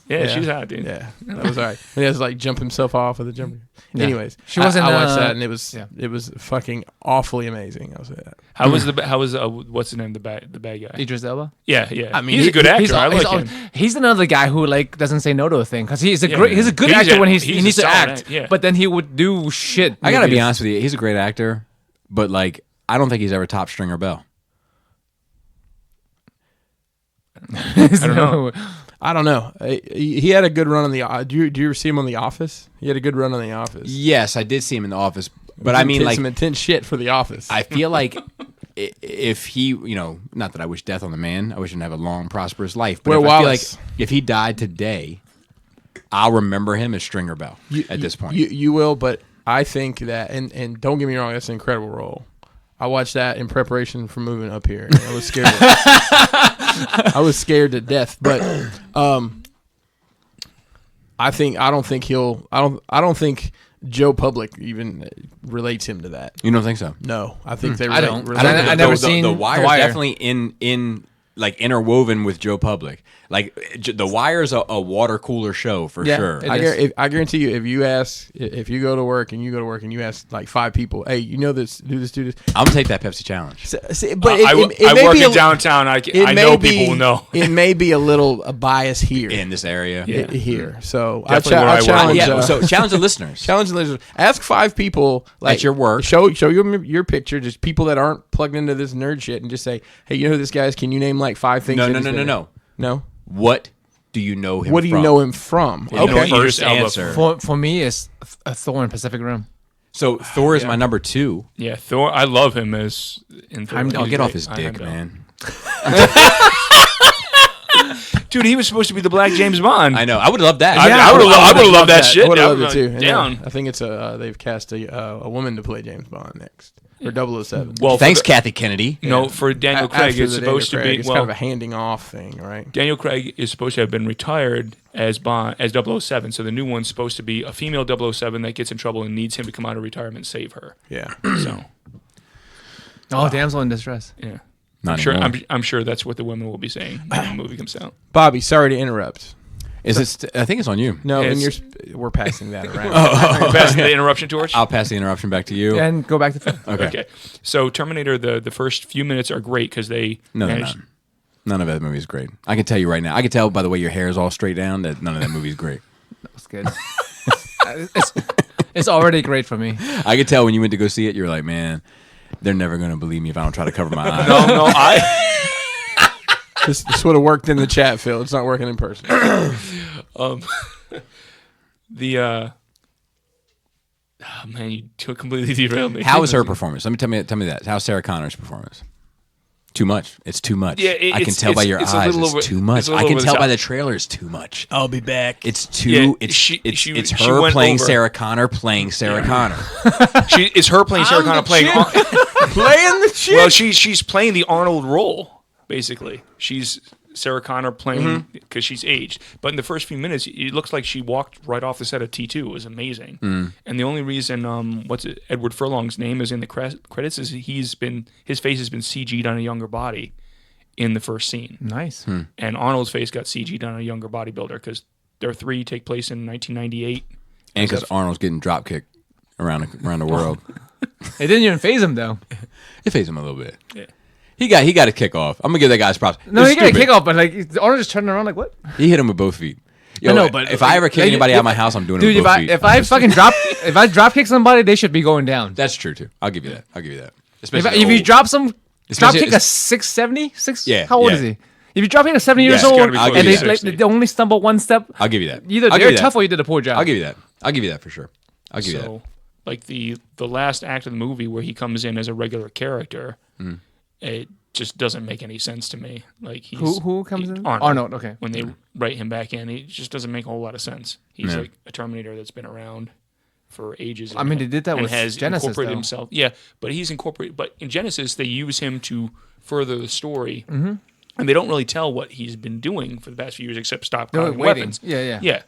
Yeah, she's hot, dude. Yeah, that was all right. He has to like jump himself off of the jumper. Yeah. Anyways, She wasn't, I watched that and it was yeah. it was fucking awfully amazing. I'll say that. How was what's the name the bad guy? Idris Elba. Yeah, yeah. I mean, he's a good actor. I like he's, him. he's another guy who like doesn't say no to a thing because he's a Yeah, great. He's a good he's actor a- when he he's a needs to solid act. act, yeah. But then he would do shit. I gotta be movies. honest with you. He's a great actor, but like I don't think he's ever topped Stringer Bell. I don't know. I don't know. He had a good run on the. Do you ever see him on The Office? He had a good run on The Office. Yes, I did see him in The Office, but I mean, like, some intense shit for The Office. I feel like if he, not that I wish death on the man, I wish him to have a long, prosperous life. But Where I feel Wallace? like if he died today, I'll remember him as Stringer Bell at this point. You will, but I think that, and don't get me wrong, that's an incredible role. I watched that in preparation for moving up here. And I was scared. I was scared to death, but I don't think Joe Public even relates him to that. You don't think so? No, I think they. I don't. relate I him. never seen the Wire's The Wire. definitely in like interwoven with Joe Public. Like The Wire's a water cooler show for Yeah, sure. it I guarantee you, if you go to work and you ask like 5 people, hey, you know this, do this. I'm gonna take that Pepsi challenge. But I may work be in downtown. I it may know be- people will know. It may be a little bias here. In this area, Yeah. Here, so Definitely where I I work. challenge. yeah. So challenge the listeners. Challenge the listeners. Ask 5 people like At your work. Show your picture. Just people that aren't plugged into this nerd shit, and just say, "Hey, you know who this guy is? Can you name like 5 things?" No, that no, he's no, been no, in?" no. No. What do you know him? What do you from? know him from? You know Okay. your Idris Elba. answer. For me, it's a Thor in Pacific Rim. So Thor is my number 2. Yeah, Thor. I love him as in Thor. I'll He's get off great. his dick, Heimdall. man. Dude, he was supposed to be the Black James Bond. I know. I would love that. I would have loved that shit. I would Yeah, have loved I'm it too. like, Yeah. Down. I think it's they've cast a woman to play James Bond next, or 007. Well, Thanks, for Kathy Kennedy. no, for Daniel Craig, After it's the Daniel supposed to Craig, be it's well. kind of a handing off thing, right? Daniel Craig is supposed to have been retired as Bond as 007, so the new one's supposed to be a female 007 that gets in trouble and needs him to come out of retirement and save her. Yeah. So Oh, damsel in distress. yeah, Not sure. anymore. I'm sure that's what the women will be saying when the movie comes out. Bobby, sorry to interrupt. Is it? I think it's on you. No, and It's- we're passing that around. Passing the interruption torch. I'll pass the interruption back to you. And go back to film. Okay. So Terminator, the first few minutes are great because they No, they're managed- not. None of that movie is great. I can tell you right now. I can tell by the way your hair is all straight down that none of that movie is great. That's good. it's already great for me. I could tell when you went to go see it, you're like, man, they're never going to believe me if I don't try to cover my eyes. No, I. This would have worked in the chat, Phil. It's not working in person. Oh man, you completely derailed me. How was her performance? Tell me that. How's Sarah Connor's performance? Too much. It's too much. Yeah, I can tell by your eyes. It's too much. I can tell by the trailer. It's too much. I'll be back. It's too. Yeah, it's she her went playing over. Sarah Connor playing Sarah Connor. It's her playing Sarah Connor playing. Playing the shit. Well, she's playing the Arnold role basically. She's Sarah Connor playing because she's aged. But in the first few minutes, it looks like she walked right off the set of T2. It was amazing. And the only reason Edward Furlong's name is in the credits is his face has been CG'd on a younger body in the first scene. Nice. And Arnold's face got CG'd on a younger bodybuilder because their three take place in 1998. And because Arnold's getting drop kicked around the world. It didn't even phase him though. It phased him a little bit. Yeah. He got a kick off. I'm gonna give that guy his props. No, It's he got a stupid. kick off, but like Arnold just turned around like what? He hit him with both feet. Yo, I know, but if I ever kick anybody out of my house, I'm doing it Dude, with both feet. if I fucking drop kick somebody, they should be going down. That's true too. I'll give you that. If Especially you old. drop Especially- kick a 670, Yeah, how old yeah. is he? If you drop kick a 70 years Yeah, it's old gotta be and close they, to like, 60. they only stumble one step, I'll give you that. either I'll give they're you that. tough or you did a poor job. I'll give you that. I'll give you that for sure. I'll give you that. So, like the last act of the movie where he comes in as a regular character, it just doesn't make any sense to me. Like Who comes in? Arnold. Okay. When they write him back in, it just doesn't make a whole lot of sense. He's Yeah. like a Terminator that's been around for ages. I mean, they did that and with has Genesis, incorporated though. himself. Yeah, but he's incorporated. But in Genesis, they use him to further the story, and they don't really tell what he's been doing for the past few years except stop They're carrying waiting. weapons. Yeah.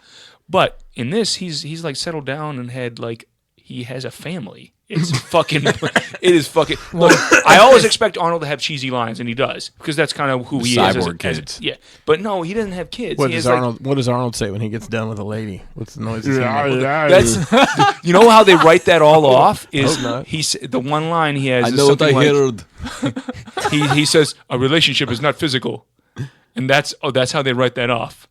But in this, he's like settled down and had like he has a family. It's fucking. It is fucking. Look, I always expect Arnold to have cheesy lines, and he does because that's kind of who he is. Cyborg kids. Yeah, but no, he doesn't have kids. What He does has, like, Arnold? What does Arnold say when he gets done with a lady? What's the noise? He makes? That's you know how they write that all off is Hope not. he's the one line he has. I is know what I something heard. like, he says a relationship is not physical, and that's how they write that off,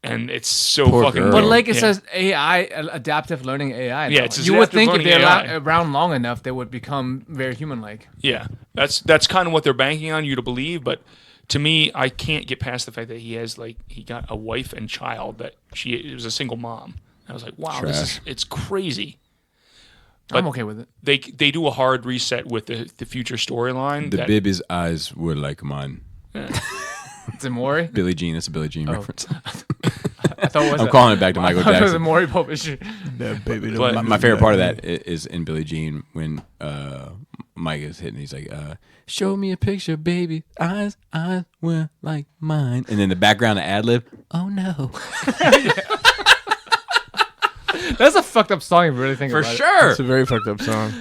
and it's so Poor fucking. girl. But like it yeah. says AI, adaptive learning AI. Yeah, though. it's you would adaptive think if learning they're AI. around long enough, they would become very human-like. Yeah, that's kind of what they're banking on you to believe, but to me, I can't get past the fact that he got a wife and child that it was a single mom. I was like, wow, Trash. it's crazy. I'm But okay with it. They do a hard reset with the future storyline. The baby's eyes were like mine. It's a Maury. Billie Jean. That's a Billie Jean reference. I thought it was I'm calling it back to Michael I thought it was a Jackson. Maury Pope issue. That baby don't But- do My favorite part of that. that is in Billie Jean when Mike is hitting. He's like, "Show me a picture, baby. Eyes were like mine." And then the background, the ad lib. Oh no, That's a fucked up song if you really think for about it. sure. It's a very fucked up song.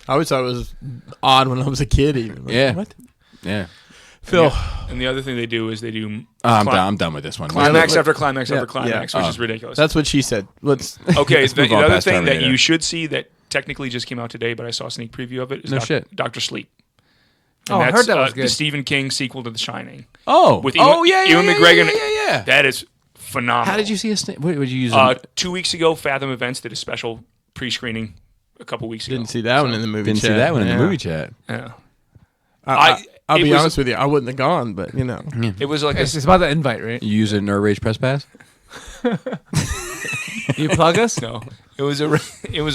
I always thought it was odd when I was a kid. Even like, Yeah. What? Yeah. Phil. And the other thing they do is they do I'm done with this one. climax Yeah, after climax yeah, after climax, yeah. which is ridiculous. That's what she said. Let's. Okay, Let's the move on other past thing that Terminator. you should see that technically just came out today, but I saw a sneak preview of it. Is No shit. Dr. Sleep. Oh, I heard that was The good. Stephen King sequel to The Shining. Oh, With oh yeah, Ewan yeah, McGregor. yeah. That is phenomenal. How did you see a snake? What would you use? 2 weeks ago, Fathom Events did a special pre-screening a couple weeks ago. Didn't see that one in the movie. Didn't see chat. that one in Yeah. the movie chat. Yeah. I'll It be was- honest with you. I wouldn't have gone, but you know. It was like It's about the invite, right? You use a Nerd Rage press pass? You plug us? no. It was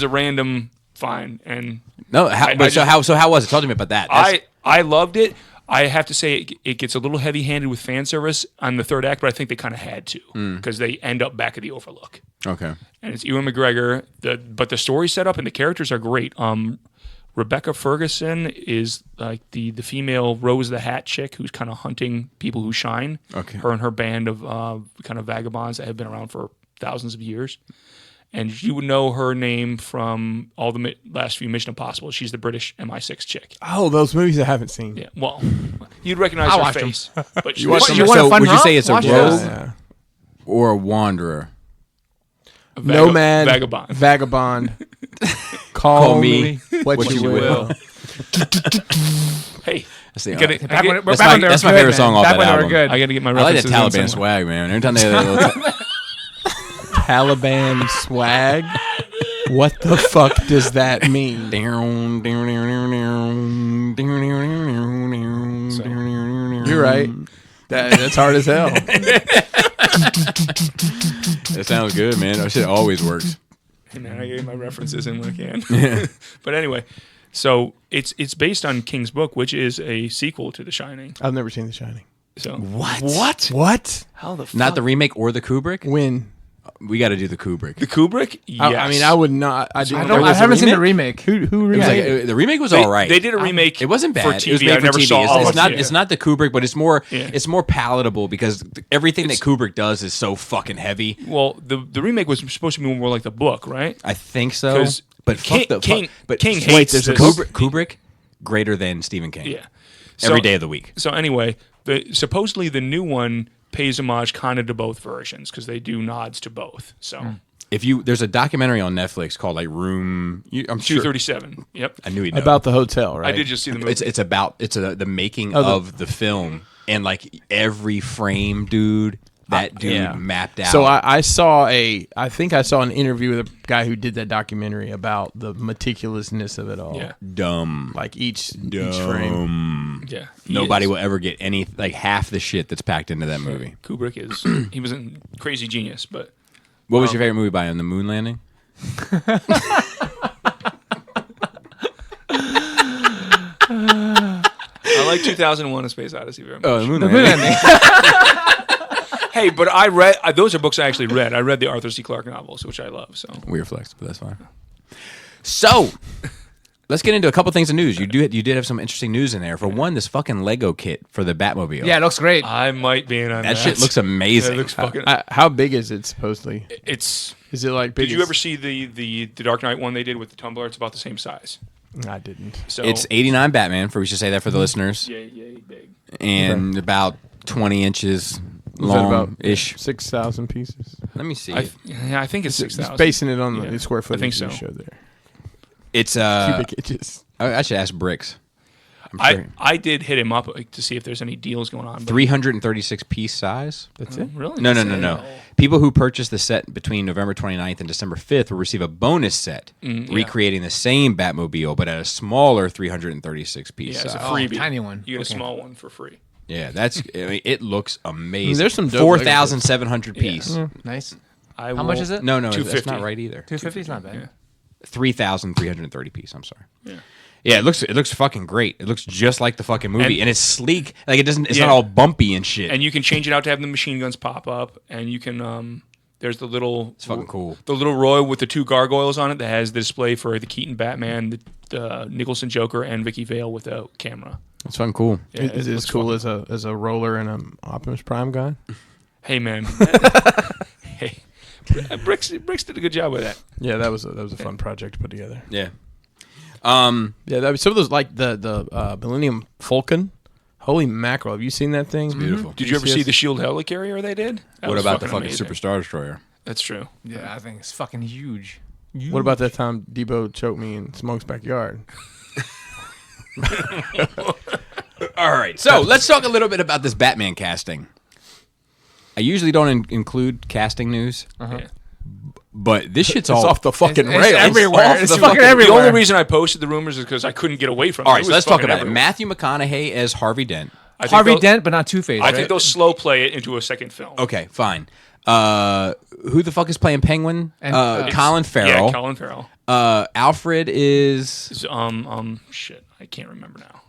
a random find, and No. I So how was it? Talk to me about that. I loved it. I have to say it gets a little heavy-handed with fan service on the third act, but I think they kind of had to because they end up back at the Overlook. Okay. And it's Ewan McGregor. But the story set up and the characters are great. Rebecca Ferguson is like the female Rose the Hat chick who's kind of hunting people who shine. Okay. Her and her band of kind of vagabonds that have been around for thousands of years. And you would know her name from all the last few Mission Impossible. She's the British MI6 chick. Oh, those movies I haven't seen. Yeah, well, you'd recognize I her watched 'em. face. But You want a fun would you romp? say it's a Watch rogue those. Yeah. or a wanderer? Nomad, Vagabond. vagabond. Call me what you will. Hey, That's, the, I gotta- Back when- that's back my, when they were that's my good, favorite man. song off Back that when they were album. good. I got to get my I like references that in Taliban somewhere. swag, man. Every time they have that little Taliban swag. What the fuck does that mean? You're You're right. That's hard as hell. That sounds good, man. That shit always works. Hey man, I gave my references in when I can. But anyway, so it's based on King's book, which is a sequel to The Shining. I've never seen The Shining. So What? What? how the fuck? Not the remake or the Kubrick? When? We got to do the Kubrick. the Kubrick? Yes. I mean, I would not. I I haven't seen the remake. Who It was remade like, the remake was They, all right. they did a remake. It wasn't bad. for TV. It was made I for never TV. saw all It's of not. it. It's not the Kubrick, but it's more. Yeah. It's more palatable because everything that Kubrick does is so fucking heavy. Well, the remake was supposed to be more like the book, right? I think so. 'Cause But King- fuck the King- fuck. But King wait, hates there's this. Kubrick greater than Stephen King. Yeah. Every day of the week. So anyway, supposedly the new one pays homage kind of to both versions because they do nods to both. So There's a documentary on Netflix called like I'm sure 237. Yep. I knew he'd know. about the hotel, right? I did just see the movie. It's about the making Oh, of the film and like every frame, dude. That dude mapped out. So I think I saw an interview with a guy who did that documentary about the meticulousness of it all. Yeah. dumb. Like each frame. Yeah. Nobody will ever get any like half the shit that's packed into that movie. Kubrick is he was a crazy genius, but What was your favorite movie by him? The moon landing? I like 2001: A Space Odyssey very much. Oh, the moon landing. Hey, but I read those are books I actually read. I read the Arthur C. Clarke novels, which I love. So Weird flex, but that's fine. So, let's get into a couple things of news. You did have some interesting news in there. For one, this fucking Lego kit for the Batmobile. Yeah, it looks great. I might be in on that shit looks amazing. It looks fucking. How big is it supposedly? It's. Is it like big? Did you ever see the Dark Knight one they did with the tumbler? It's about the same size. I didn't. So It's 89 Batman, we should say that for the listeners, yeah, big. and about 20 inches Was that about long-ish. 6,000 pieces? Let me see. I think it's 6,000. Just basing it on Yeah, the square I footage think you so. showed there. It's Cubic inches. I should ask Bricks. I'm sure. I did hit him up to see if there's any deals going on. but- 336 piece size. That's it. Really? No. People who purchase the set between November 29th and December 5th will receive a bonus set recreating the same Batmobile, but at a smaller 336 piece Yeah, it's a size. freebie. tiny one. You get Okay. a small one for free. Yeah, it looks amazing. there's some dope 4,700 piece. Nice. How How much is it? No, that's 250. not right either. 250 is not bad. Yeah. 3,330 piece. I'm sorry. Yeah. Yeah, it looks fucking great. It looks just like the fucking movie, and it's sleek. Like it's Yeah. not all bumpy and shit. And you can change it out to have the machine guns pop up, and you can. There's the little. It's fucking cool. The little Roy with the two gargoyles on it that has the display for the Keaton Batman, the Nicholson Joker, and Vicky Vale with a camera. It's fucking cool. Yeah, Is it as looks cool fucking- as a roller and an Optimus Prime guy? Hey man. Hey, Bricks did a good job with that. Yeah, that was a fun project to put together. Yeah. Yeah, some of those like the Millennium Falcon. Holy mackerel! Have you seen that thing? It's beautiful. Did you ever see the Shield helicarrier they did? That What was about the fucking amazing. Superstar Destroyer? That's true. Yeah, I think it's fucking huge. What about that time Debo choked me in Smoke's backyard? All right, so let's talk a little bit about this Batman casting. I usually don't include casting news, Yeah. but this shit's It's all off the fucking it's rails. everywhere. off It's the fucking The everywhere. only reason I posted the rumors is because I couldn't get away from it. All right, It so was let's talk fucking about it. everywhere. Matthew McConaughey as Harvey Dent. I think Harvey they'll- Dent, but not Two-Face, I right? think they'll slow play it into a second film. Okay, fine. Who the fuck is playing Penguin? And, Colin Farrell. Yeah, Colin Farrell. Alfred is. Shit, I can't remember now.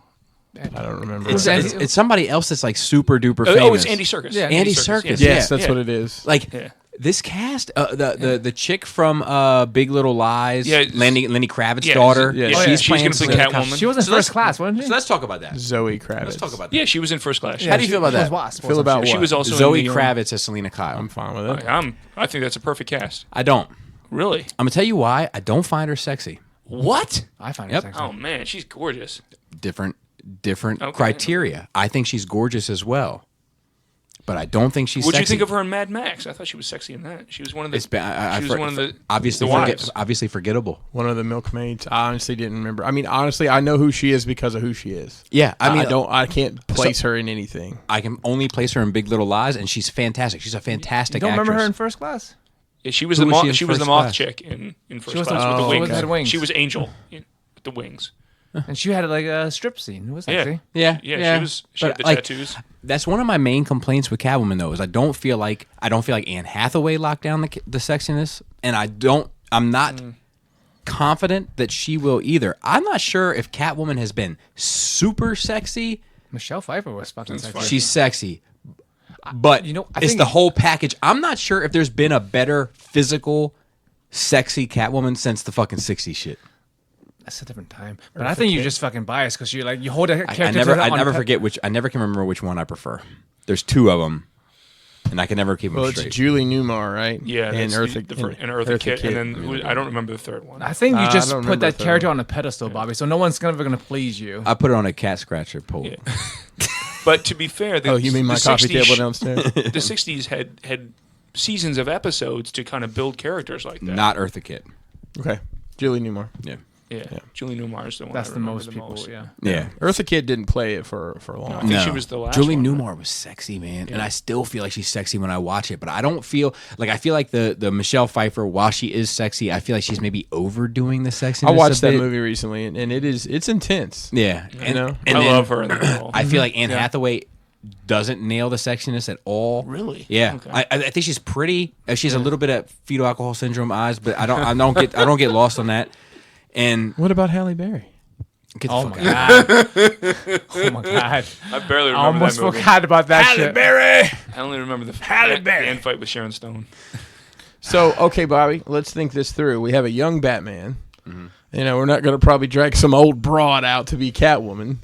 I don't remember. It's somebody else that's like super duper famous. Oh, it's Andy Serkis. Yeah, Andy Serkis. yes. Yes, that's Yeah. what it is. Like Yeah. this cast, the chick from Big Little Lies, Yeah, Lenny Kravitz's Yeah, daughter. yeah, she's she's playing gonna play Selena Catwoman. She was in So first let's- class, wasn't she? So let's talk about that. Zoe Kravitz. Let's talk about that. Yeah, she was in First Class. How do you feel about She was that? Wasp, Feel wasn't about she? She what? was also Zoe in the, Kravitz as Selena Kyle. I'm fine with it. I think that's a perfect cast. I don't. Really? I'm gonna tell you why. I don't find her sexy. What? I find Yep. it sexy. Oh man, she's gorgeous. Different Okay. criteria. I think she's gorgeous as well, but I don't think she's. What'd you sexy. think of her in Mad Max? I thought she was sexy in that. She was one of the. It's been, she was one of the obviously the wives. obviously forgettable. One of the milkmaids. I honestly didn't remember. I mean, honestly, I know who she is because of who she is. Yeah, I mean, I can't place her in anything. I can only place her in Big Little Lies, and she's fantastic. She's a fantastic. You don't remember her in actress. First Class? Yeah, she was Who the was she moth. in She was the First moth Class? chick in First was Class the- with the oh, wings. okay. Had wings. She was Angel with the wings. And she had like a strip scene. It was Yeah. sexy. Yeah, Yeah, she had But, the like, tattoos. That's one of my main complaints with Catwoman, though, is I don't feel like Anne Hathaway locked down the sexiness, and I'm not confident that she will either. I'm not sure if Catwoman has been super sexy. Michelle Pfeiffer was fucking sexy. She's sexy, but I it's think the whole package. I'm not sure if there's been a better physical, sexy Catwoman since the fucking '60s shit. That's a different time. But I think you're just fucking biased because you hold a I character. never forget which. I never can remember which one I prefer. There's two of them, and I can never keep them Well, straight. it's Julie Newmar, right? Yeah, and that's Eartha, and Eartha Kitt, and then I don't remember the third one. I think you I just don't put remember that the character third on a pedestal, Bobby. So no one's ever gonna please you. I put it on a cat scratcher pole. Yeah. But to be fair, Oh, you mean my coffee 60s table downstairs? The '60s had seasons of episodes to kind of build characters like that. Not Eartha Kitt. Okay, Julie Newmar. Yeah. Yeah, Julie Newmar is the one. That's I the remember most people. Yeah. Yeah. Eartha Kitt didn't play it for long. I think she was the last Julie one, Newmar was sexy, man, and I still feel like she's sexy when I watch it. But I don't feel like the Michelle Pfeiffer, while she is sexy, I feel like she's maybe overdoing the sexiness. I watched a that bit. movie recently, and it's intense. Yeah, You know? and I then love her in that role. I feel like Anne Hathaway doesn't nail the sexiness at all. Really? Yeah, Okay. I think she's pretty. She has a little bit of fetal alcohol syndrome eyes, but I don't get lost on that. And What about Halle Berry? get the Oh fuck my out. god. Oh my god. I barely I remember almost that movie. forgot about that shit. Berry. I only remember the end fight with Sharon Stone. So, okay, Bobby, let's think this through. We have a young Batman. Mm-hmm. You know, we're not going to probably drag some old broad out to be Catwoman.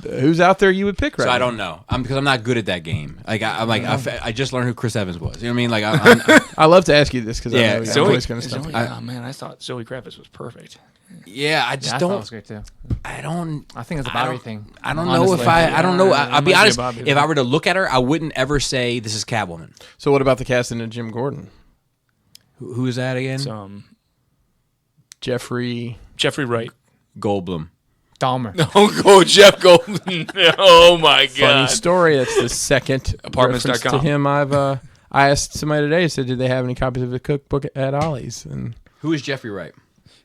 Who's out there you would pick right So now? I don't know. Because I'm not good at that game. Like I just learned who Chris Evans was. You know what I mean? Like I love to ask you this because Yeah, I know Zoe- you're always going to Zoe, stuff. oh man, I thought Zoe Kravitz was perfect. yeah, I Yeah, just I thought it don't. was great too. I don't. I think it's a I Bobby don't- thing. I don't know if honestly. I don't know. I'll be might be a honest. Bobby If thing. I were to look at her, I wouldn't ever say this is Catwoman. So what about the casting of Jim Gordon? Who is that again? It's, Jeffrey. Jeffrey Wright. Goldblum. Dahmer. Oh, go Jeff Goldblum. Oh my Funny god. story. That's the second Apartments.com. reference to him. I asked somebody today. Said, did they have any copies of the cookbook at Ollie's? And Who is Jeffrey Wright?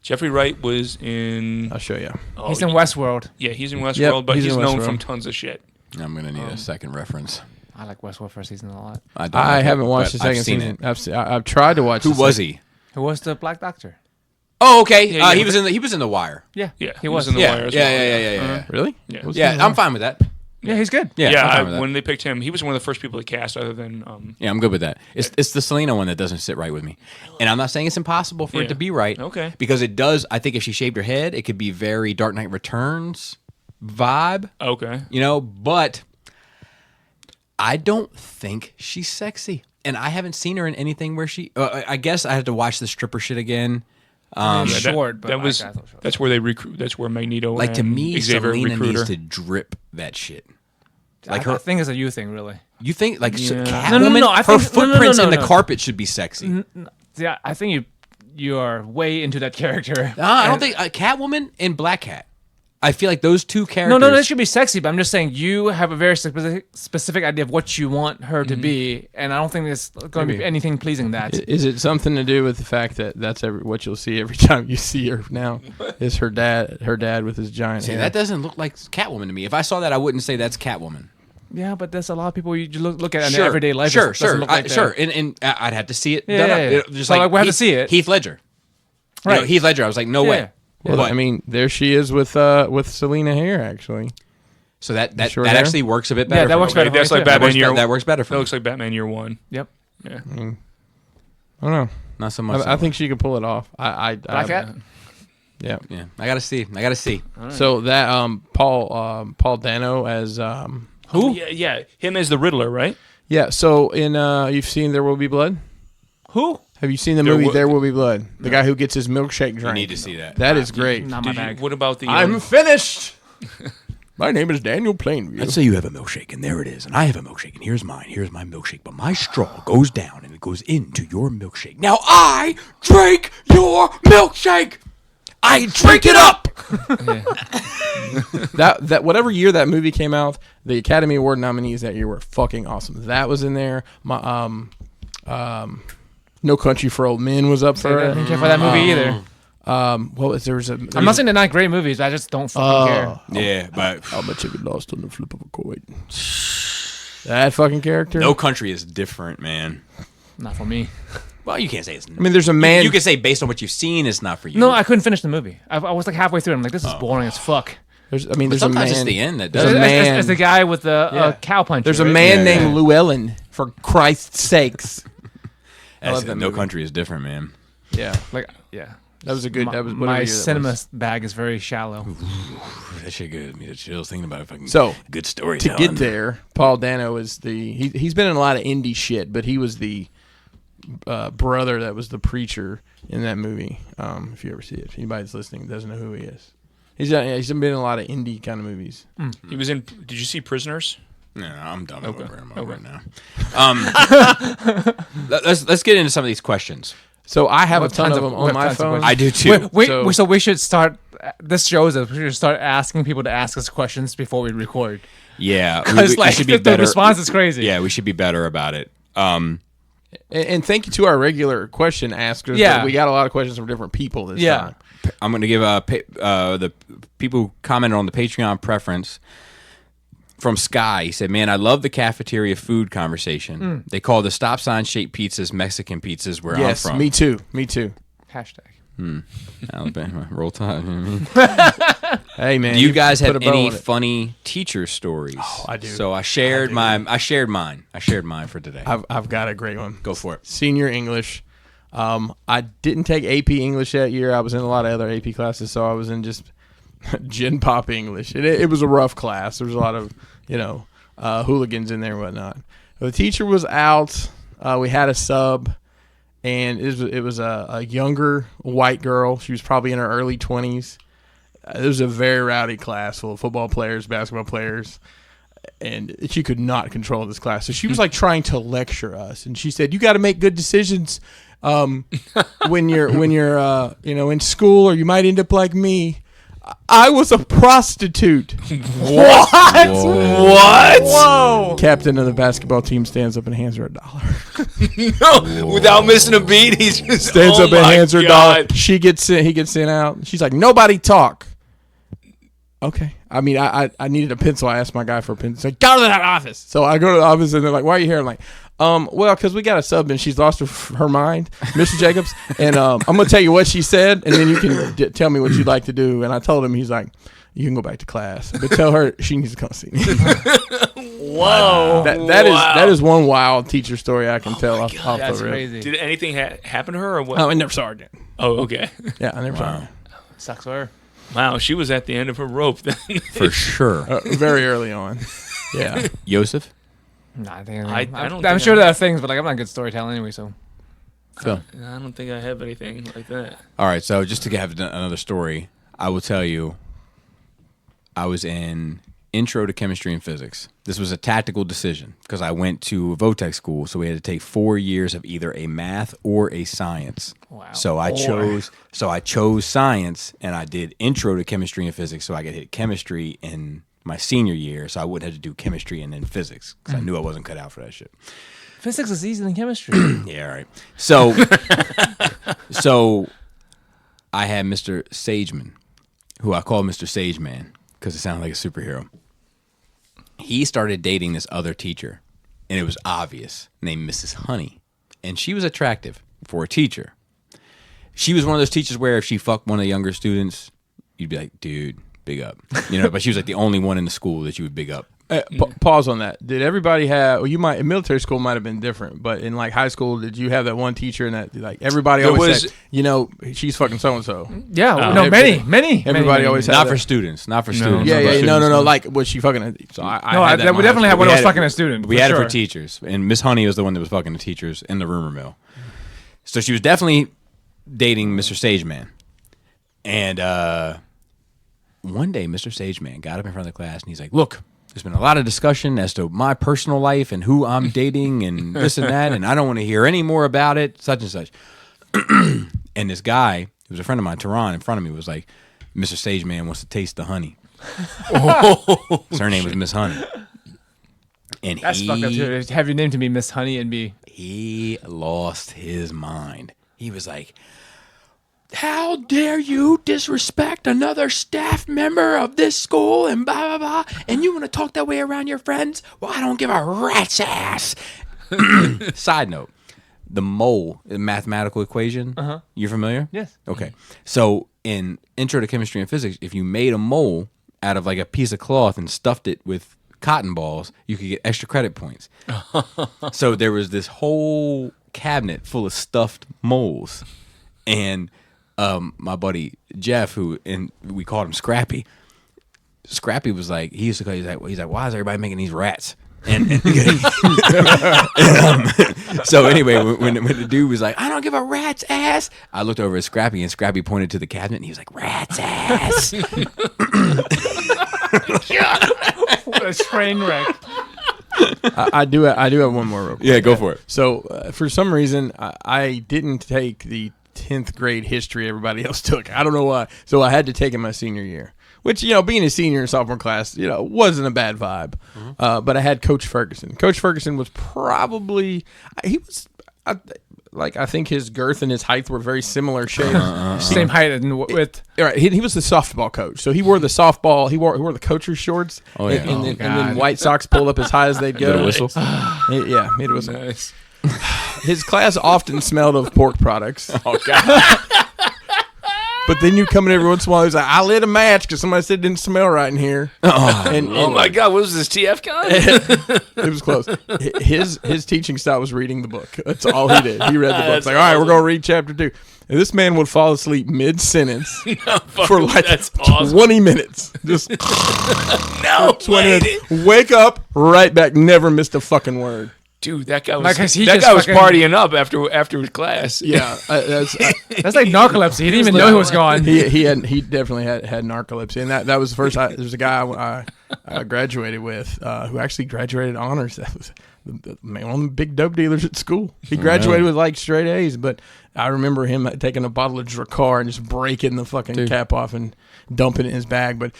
Jeffrey Wright was in. I'll show you. Oh, He's in Westworld. Yeah, he's in Westworld, Yep, but he's he's in known Westworld. from tons of shit. I'm gonna need a second reference. I like Westworld first season a lot. don't I like it, haven't watched the but I've second seen season. it. I've tried to watch. Who the was second- he? Who was the Black Doctor? Oh, okay. Yeah, He was in the Wire. Yeah. Yeah, He was. in the Yeah, Wire as yeah, well. yeah. Really? Yeah. What's Yeah, going I'm on? fine with that. Yeah, he's good. Yeah, Yeah, I'm fine with that. when they picked him, he was one of the first people to cast, other than Yeah, I'm good with that. It's the Selena one that doesn't sit right with me, and I'm not saying it's impossible for it Yeah. to be right. Okay. because it does. I think if she shaved her head, it could be very Dark Knight Returns vibe. okay. You know, but I don't think she's sexy, and I haven't seen her in anything where she. I guess I had to watch the stripper shit again. He's that- short, but that was like, that's short. that's where they recruit. That's where Magneto. Like to and me, Xavier Selena recruit needs her. to drip that shit. Like I her, think it's a you thing, really. you think like Yeah. Catwoman? No, I her think- no, no, footprints no, in no, the no. carpet should be sexy. Yeah, I think you are way into that character. I don't think Catwoman and Black Cat. I feel like those two characters. No, that should be sexy. But I'm just saying you have a very specific idea of what you want her to be, and I don't think there's going to be anything pleasing that. Is it something to do with the fact that that's what you'll see every time you see her now? Is her dad with his giant See, hair? that doesn't look like Catwoman to me. If I saw that, I wouldn't say that's Catwoman. Yeah, but there's a lot of people you look at in their everyday life. Sure, it doesn't look like sure. that. And I'd have to see it. Yeah, done up. yeah, yeah. Just So, like like, we have to Heath- see it. Heath Ledger. You know, Right. Heath Ledger. I was like, no way. Yeah. Well, What? I mean, there she is with Selena here, actually. So that Short that hair? actually works a bit better. Yeah, that for works me. better. That's like That Batman works, year. that works better for That me. looks like Batman year one. Yep. Yeah. I don't know. Not so much. I think she could pull it off. Black Cat? Yeah. Yeah, I gotta see. So that Paul Dano as Who? Oh, yeah. Him as the Riddler, right? yeah. So in you've seen There Will Be Blood. Who? Have you seen the There movie Will- There Will Be Blood? The guy who gets his milkshake You drank. need to see that. That is great. Not my Did you, bag. what about the? I'm finished. My name is Daniel Plainview. Let's say you have a milkshake, and there it is, and I have a milkshake, and here's mine. Here's my milkshake, but my straw goes down and it goes into your milkshake. Now I drink your milkshake. I drink it up. That whatever year that movie came out, the Academy Award nominees that year were fucking awesome. That was in there. My No Country for Old Men was up for I it. didn't care for that movie either. What was there was a? I'm not saying they're not great movies. I just don't fucking care. Yeah, but How much have you lost on the flip of a coin? That fucking character. No Country is different, man. Not for me. Well, you can't say it's. I mean, there's a man. You can say based on what you've seen, it's not for you. No, I couldn't finish the movie. I was like halfway through. I'm like, this is boring as fuck. There's a Sometimes man. it's the end that There's does a it. man. It's the guy with the cow puncher. There's a right? man Yeah, named Llewellyn. For Christ's sakes. I love that No movie. Country is different, man. Yeah, Like, yeah. that was a good. That was whatever My year that cinema was. bag is very shallow. That shit gives me the chills thinking about it. Fucking So, good story. To get there, Paul Dano is he's been in a lot of indie shit, but he was the brother that was the preacher in that movie. If you ever see it, if anybody's listening doesn't know who he is, he's been in a lot of indie kind of movies. He was in. Did you see Prisoners? No, I'm done. Okay. I'm over it now. Let's get into some of these questions. So I have a What ton tons of of- them what on my tons of phone. I do too. So we should start. This shows us we should start asking people to ask us questions before we record. Yeah, Because we should be the better. response is crazy. Yeah, we should be better about it. And thank you to our regular question askers. Yeah. but we got a lot of questions from different people this Yeah. time. I'm going to give the people who commented on the Patreon preference from Sky. He said, "Man, I love the cafeteria food conversation. They call the stop sign shaped pizzas Mexican pizzas where Yes, I'm from." me too. Me too. Hashtag. Alabama, roll tide. You know what I mean? Hey man, Do you guys put have a bow any on it. funny teacher stories? Oh, I do. So I shared mine. I shared mine for today. I've got a great one. Go for it. Senior English. I didn't take AP English that year. I was in a lot of other AP classes, so I was in just Gen Pop English. It was a rough class. There was a lot of hooligans in there and whatnot. The teacher was out. We had a sub, and it was a younger white girl. She was probably in her early 20s. It was a very rowdy class full of football players, basketball players, and she could not control this class. So she was like trying to lecture us, and she said, "You got to make good decisions when you're in school, or you might end up like me. I was a prostitute." What? What? Whoa! Captain of the basketball team stands up and hands her $1. No, without missing a beat, he's just Stands up and my hands her God. $1. She gets in. He gets sent out. She's like, "Nobody talk." Okay. I mean, I needed a pencil. I asked my guy for a pencil. He's like, "Go to that office." So I go to the office, and they're like, "Why are you here?" I'm like, well, because we got a sub and she's lost her mind, Mr. Jacobs. And I'm going to tell you what she said, and then you can tell me what you'd like to do. And I told him, he's like, "You can go back to class, but tell her she needs to come see me." Whoa. That is one wild teacher story I can tell off That's the rip. crazy. Did anything happen to her or what? Oh, I never saw her again. Oh, okay. Yeah, I never saw her. Sucks for her. Wow, she was at the end of her rope then. For sure. Very early on. Yeah. Joseph? Nah, I think I don't I'm think sure I- there are things, but like I'm not a good storyteller anyway. So Phil? I don't think I have anything like that. All right, so just to have another story, I will tell you, I was in Intro to Chemistry and Physics. This was a tactical decision because I went to a Votech school, so we had to take 4 years of either a math or a science. Wow. So I chose science, and I did Intro to Chemistry and Physics, so I could hit chemistry in my senior year, so I wouldn't have to do chemistry and then physics because I knew I wasn't cut out for that shit. physics is easier than chemistry. Yeah, all right. So, so I had Mr. Sageman, who I call Mr. Sageman because it sounded like a superhero. He started dating this other teacher, and it was obvious, named Mrs. Honey. And she was attractive for a teacher. She was one of those teachers where if she fucked one of the younger students, you'd be like, dude, big up. But she was like the only one in the school that you would big up. Pause on that. Did everybody have? Well, you might. In military school might have been different, but in like high school, did you have that one teacher and that like everybody There always was- said, she's fucking so and so. Yeah, no, many. Everybody always had Not that. for students. Not for students. Yeah, Not for yeah, students. no. Like, was she fucking? So I No, had that in we my definitely high had one school. that was had it- fucking a student. We for had it sure. for teachers, and Miss Honey was the one that was fucking the teachers in the rumor mill. So she was definitely dating Mr. Sageman. And one day, Mr. Sageman got up in front of the class, and he's like, look, there's been a lot of discussion as to my personal life and who I'm dating and this and that, and I don't want to hear any more about it, such and such. And this guy, who was a friend of mine, Tehran, in front of me, was like, Mr. Sageman wants to taste the honey. So her name was Miss Honey. And That's fucked up too. Have your name to be Miss Honey and be. he lost his mind. He was like, how dare you disrespect another staff member of this school and blah, blah, blah, and you want to talk that way around your friends? Well, I don't give a rat's ass. Side note, the mole mathematical equation, you're familiar? Yes. Okay. So in Intro to Chemistry and Physics, if you made a mole out of like a piece of cloth and stuffed it with cotton balls, you could get extra credit points. So there was this whole cabinet full of stuffed moles. And my buddy Jeff, and we called him Scrappy. Scrappy was like, he used to call, he's like, why is everybody making these rats? So anyway, when the dude was like, I don't give a rat's ass, I looked over at Scrappy, and Scrappy pointed to the cabinet, and he was like, rat's ass. What a train wreck. I do have one more. Real quick. Yeah, go for it. So for some reason, I didn't take the 10th grade history everybody else took. I don't know why. So I had to take it my senior year. Which, being a senior in sophomore class, wasn't a bad vibe. But I had Coach Ferguson. Coach Ferguson was probably, I think his girth and his height were very similar shape. Same height and width. Right, he was the softball coach. So he wore the softball, he wore the coacher's shorts. Oh, yeah. And then white socks pulled up as high as they'd go. Did a whistle? Yeah, made a whistle. Nice. His class often smelled of pork products. Oh, God. But then you come in every once in a while, he's like, I lit a match because somebody said it didn't smell right in here. Oh my God, what was this, TF con? It was close. His teaching style was reading the book. That's all he did. He read the book. It's like, all right, we're going to read chapter 2. And this man would fall asleep mid-sentence for like 20 minutes. Just No, 20 minutes. Wake up, right back, never missed a fucking word. dude, that guy was Like, 'cause he that just guy was fucking- partying up after class. Yeah, That's like narcolepsy. He didn't even know he was gone. he definitely had narcolepsy, and that was the first. There's a guy I graduated with who actually graduated honors. That was one of the big dope dealers at school. He graduated with like straight A's, but I remember him taking a bottle of Dracar and just breaking the fucking cap off and dumping it in his bag. But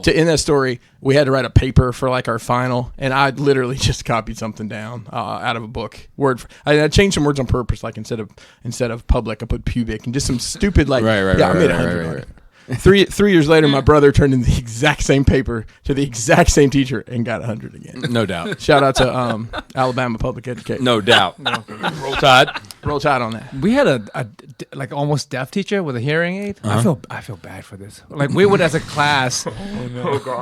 in that story, we had to write a paper for like our final, and I literally just copied something down out of a book. I changed some words on purpose, like instead of public, I put pubic, and just some stupid like I made 100 on it. 3 years later, my brother turned in the exact same paper to the exact same teacher and got 100 again. No doubt. Shout out to Alabama Public Education. No doubt. Roll Tide. Roll Tide on that. We had a like almost deaf teacher with a hearing aid. I feel bad for this. Like we would as a class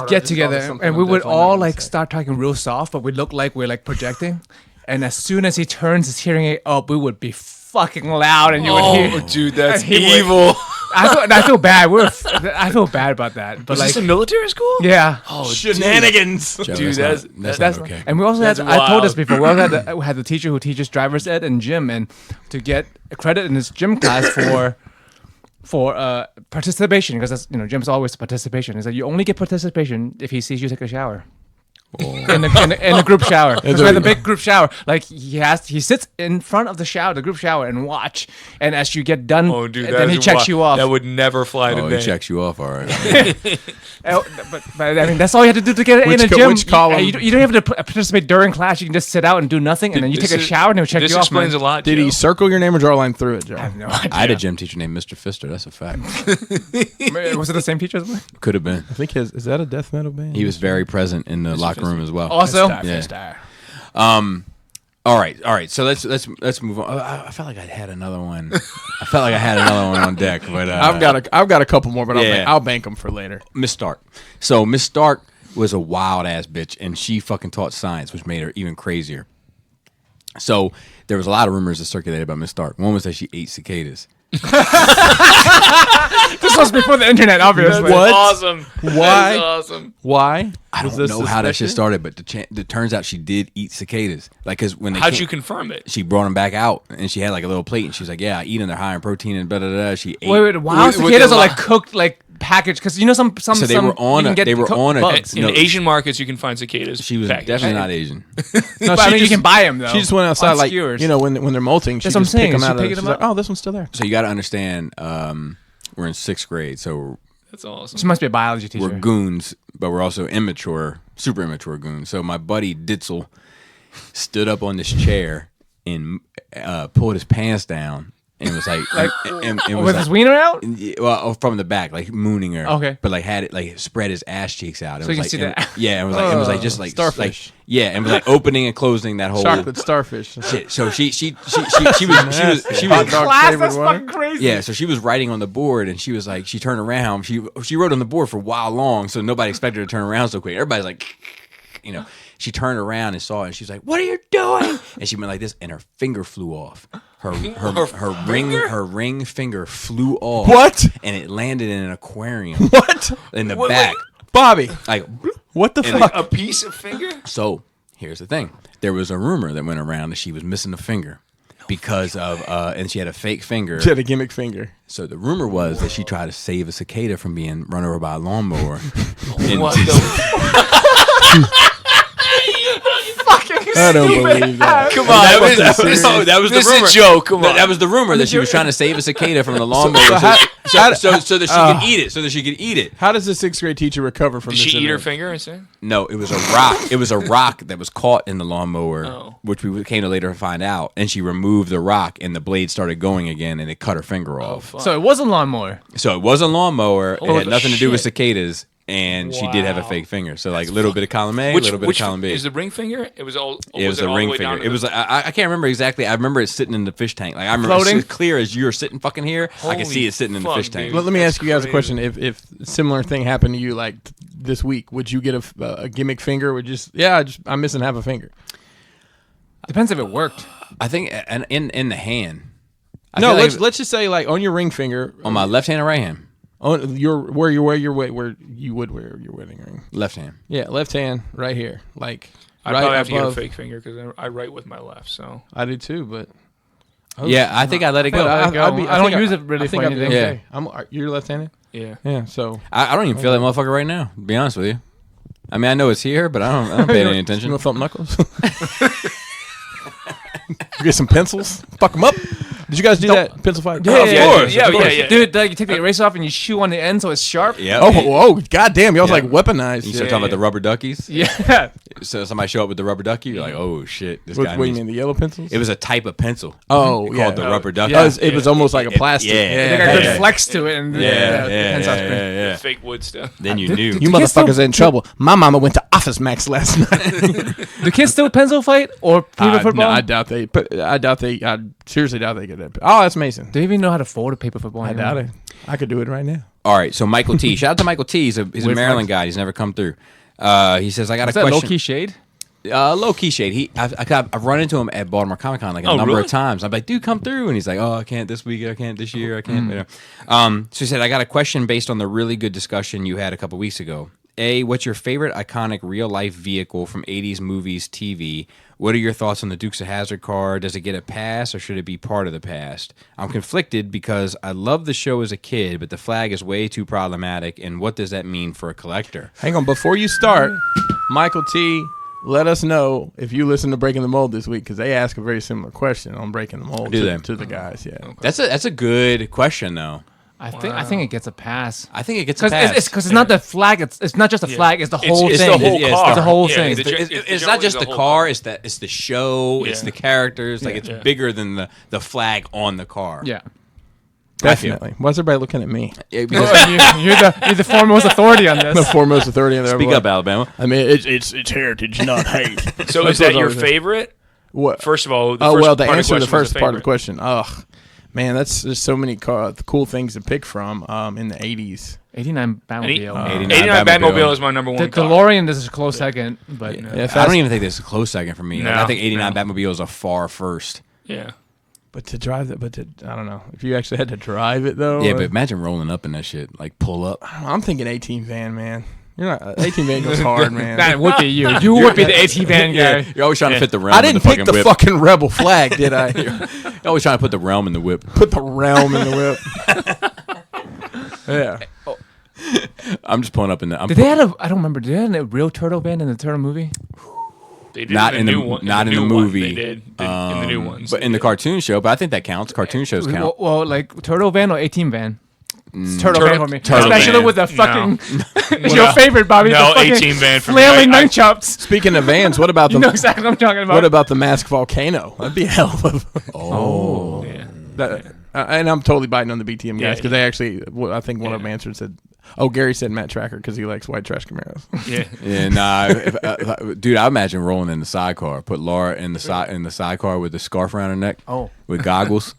get together and we would all like start talking real soft, but we look like we're like projecting. And as soon as he turns his hearing aid up, we would be fucking loud, and you would hear. Dude, that's and he evil. I feel bad. I feel bad about that. But Was like, this a military school? yeah. Oh, Shenanigans. Joe, Dude, that's that's not okay. And we also had. That's I told this wild. before. We also had the teacher who teaches driver's ed and gym, and to get credit in his gym class for participation, because gym's always participation. Is that you only get participation if he sees you take a shower. In the group shower. Because we had the big group shower. Like he sits in front of the group shower, and watch. And as you get done, Oh, dude, then he checks you off. That would never fly Oh, today. he checks you off, all right. But I mean, that's all you have to do to get in a gym. which column? You don't have to participate during class. You can just sit out and do nothing, and then you take a shower, and he'll check This you off. explains man. a lot. Did Joe. he circle your name or draw a line through it, Joe? I have no idea. I had a gym teacher named Mr. Fister. That's a fact. Was it the same teacher as mine? Could have been. I think is that a death metal band? He was very present in the locker room as well. Also, Yeah. All right. So let's move on. I felt like I had another one. On deck, but I've got a couple more, but Yeah. I'll bank them for later. Miss Stark. So Miss Stark was a wild ass bitch, and she fucking taught science, which made her even crazier. So there was a lot of rumors that circulated about Miss Stark. One was that she ate cicadas. this was before the internet, obviously. That's What? awesome. Why? That's awesome. Why? I don't know how that shit started, but it turns out she did eat cicadas. Like, cause when they How'd came- you confirm it? She brought them back out, and she had like a little plate, and she was like, "Yeah, I eat them. They're high in protein and blah blah blah." She ate. Wait, wow, With cicadas the are like li- cooked, like packaged, because some. So they some were on you can a- get they were cooked on a- bugs. In No, Asian markets, you can find cicadas. She was packaged. definitely not Asian. No, But I mean, you can buy them though. She just went outside, on like skewers. when they're molting. She That's what I'm just pick saying. them She out. picking She's them like, up? oh, this one's still there. So you got to understand, we're in 6th grade, so That's awesome. She must be a biology teacher. we're goons, but we're also immature, super immature goons. So my buddy Ditzel stood up on this chair and pulled his pants down and was like, and was With like, his wiener out? well, from the back, like mooning her. Okay. But like had it like spread his ass cheeks out. It So was you like, can see and- that. Yeah, and it was like just like starfish. Like, yeah, and it was like opening and closing that whole Chocolate starfish. shit. So she was Hot dog Class, flavored that's one. fucking crazy. yeah, so she was writing on the board, and she was like, she turned around. She wrote on the board for a while long, so nobody expected her to turn around so quick. Everybody's like, you know, she turned around and saw it, and she was like, "What are you doing?" And she went like this, and her finger flew off. Her ring finger flew off. What? And it landed in an aquarium What? in the back. Bobby, Like, what the And fuck? A piece of finger? so here's the thing: there was a rumor that went around that she was missing a finger because of, and she had a fake finger. She had a gimmick finger. So the rumor was that she tried to save a cicada from being run over by a lawnmower. And What the? I don't believe that. Come on, that was the this rumor. is a joke. Come on. That was the rumor that she was trying to save a cicada from the lawnmower, so that she could eat it. So that she could eat it. How does the 6th grade teacher recover from Did this? she eat her event? finger instead? No, it was a rock. It was a rock that was caught in the lawnmower, Oh. which we came to later find out. And she removed the rock, and the blade started going again, and it cut her finger off. fuck. So it wasn't lawnmower. So it wasn't lawnmower. It Holy had nothing to do with shit. cicadas, and she did have a Wow. fake finger. So like a little bit of column A, a little bit of column B. Is the ring finger? It was all. It was a all ring the way down finger. to It was the- like, I can't remember exactly. I remember it sitting in the fish tank. Like I remember Floating? it's clear as you're sitting fucking here. I can Holy see it sitting in the fuck, fish tank. dude. Let me That's ask you guys a crazy. question. If a similar thing happened to you like this week, would you get a gimmick finger? Would just I'm missing half a finger. Depends if it worked. I think in the hand. I No, feel like let's just say like on your ring finger, on my left hand or right hand. on your where you wear your wedding ring. Left hand. Yeah, left hand, right here, like I'd right probably have to get a above. fake finger because I write with my left. So I do too, but Yeah, I think I let it go. I don't think use it really I think for I'd be anything. okay. You're left-handed. yeah. Yeah, so I don't even feel that motherfucker right now. To be honest with you. I mean, I know it's here, but I don't pay any you attention. want to thump knuckles? Get some pencils, fuck them up. Did you guys do that pencil fight? Yeah, Of yeah, course, yeah, of course. yeah. Dude, like you take the eraser off and you chew on the end so it's sharp. Yeah. Oh, goddamn! Y'all's Yeah. like weaponized. You start talking about the rubber duckies. Yeah. So somebody show up with the rubber ducky, you're like, oh shit, this What, guy what do you needs. mean, the yellow pencils? It was a type of pencil. Oh, called yeah. the rubber ducky. Yeah, it was almost like a plastic. Yeah. They got Yeah. good flex to it and depends how it's been. yeah. Fake wood stuff. Then you knew. You motherfuckers in trouble. My mama went to Office Max last night. Do kids still pencil fight or paper football? No, I doubt they. I seriously doubt they get that. Oh, that's Mason. Do you even know how to fold a paper football? I doubt it. I could do it right now. All right, so Michael T. Shout out to Michael T. He's a Weird Maryland flex. guy. He's never come through. He says, I got Is a that question. low key shade? Low key shade. I've run into him at Baltimore Comic Con like a number really? of times. I'm like, dude, come through, and he's like, oh, I can't this week, I can't this year, I can't. You know. So he said, I got a question based on the really good discussion you had a couple weeks ago. A, what's your favorite iconic real life vehicle from 80s movies, TV? What are your thoughts on the Dukes of Hazzard car? Does it get a pass or should it be part of the past? I'm conflicted because I loved the show as a kid, but the flag is way too problematic. And what does that mean for a collector? Hang on, before you start, Michael T. Let us know if you listen to Breaking the Mold this week because they ask a very similar question on Breaking the Mold Do they? to the guys. Yeah, That's a good question though. I think it gets a pass. I think it gets a Because pass. it's not the flag. It's not just the flag. It's the whole It's thing. the whole Yeah, car. it's the whole Yeah, thing. the It's, gen- it's generally not just the whole car. It's the show. It's Yeah. the characters. Like it's Yeah. bigger than the flag on the car. Yeah. I feel. definitely. Why's everybody looking at me? Yeah, because- You're the foremost authority on The this. foremost authority in there. speak up, Alabama. I mean, it's heritage, not hate. So That's is that what I your was saying. favorite? What? First of all, the Oh first well, the part of answer to the question was first part of the favorite. question. Ugh, man, there's so many cool things to pick from in the 80s. 89 Batmobile. 89 Batmobile is my number one The car. DeLorean is a close second, but Yeah, I don't even think this is a close second for me. Like, No, I think 89 no. Batmobile is a far first. Yeah. But to drive it, I don't know. If you actually had to drive it though, Yeah, but imagine rolling up in that shit. Like pull up. I'm thinking 18 van, man. You're not 18 van goes hard, man. that would be you. You would be the AT van guy. You're always trying to fit the realm. I didn't in the pick the whip. fucking rebel flag, did I? You're always trying to put the realm in the whip. Put the realm in the whip. Yeah. I'm just pulling up in the. I'm Did they have a? I don't remember. Did they have a real turtle van in the turtle movie? They did Not in in the the- new one. not in the new one, movie. They did in the new ones. but in the cartoon show. But I think that counts. Cartoon shows count. Well, like turtle van or 18 van. It's turtle Turtle- van for me. turtle Especially van. with the No. fucking. It's your favorite, Bobby. No, the fucking 18 van for me. flailing I- nunchucks. Speaking of vans, what about the You know exactly what I'm talking about. what about the mask volcano? That'd be a hell of. Oh. Yeah. That, and I'm totally biting on the BTM Yeah, guys because they actually, I think one of them answered said, "Oh, Gary said Matt Tracker because he likes white trash Camaros." Yeah. Yeah, nah, dude. I imagine rolling in the sidecar. Put Laura in the sidecar with the scarf around her neck. Oh. With goggles.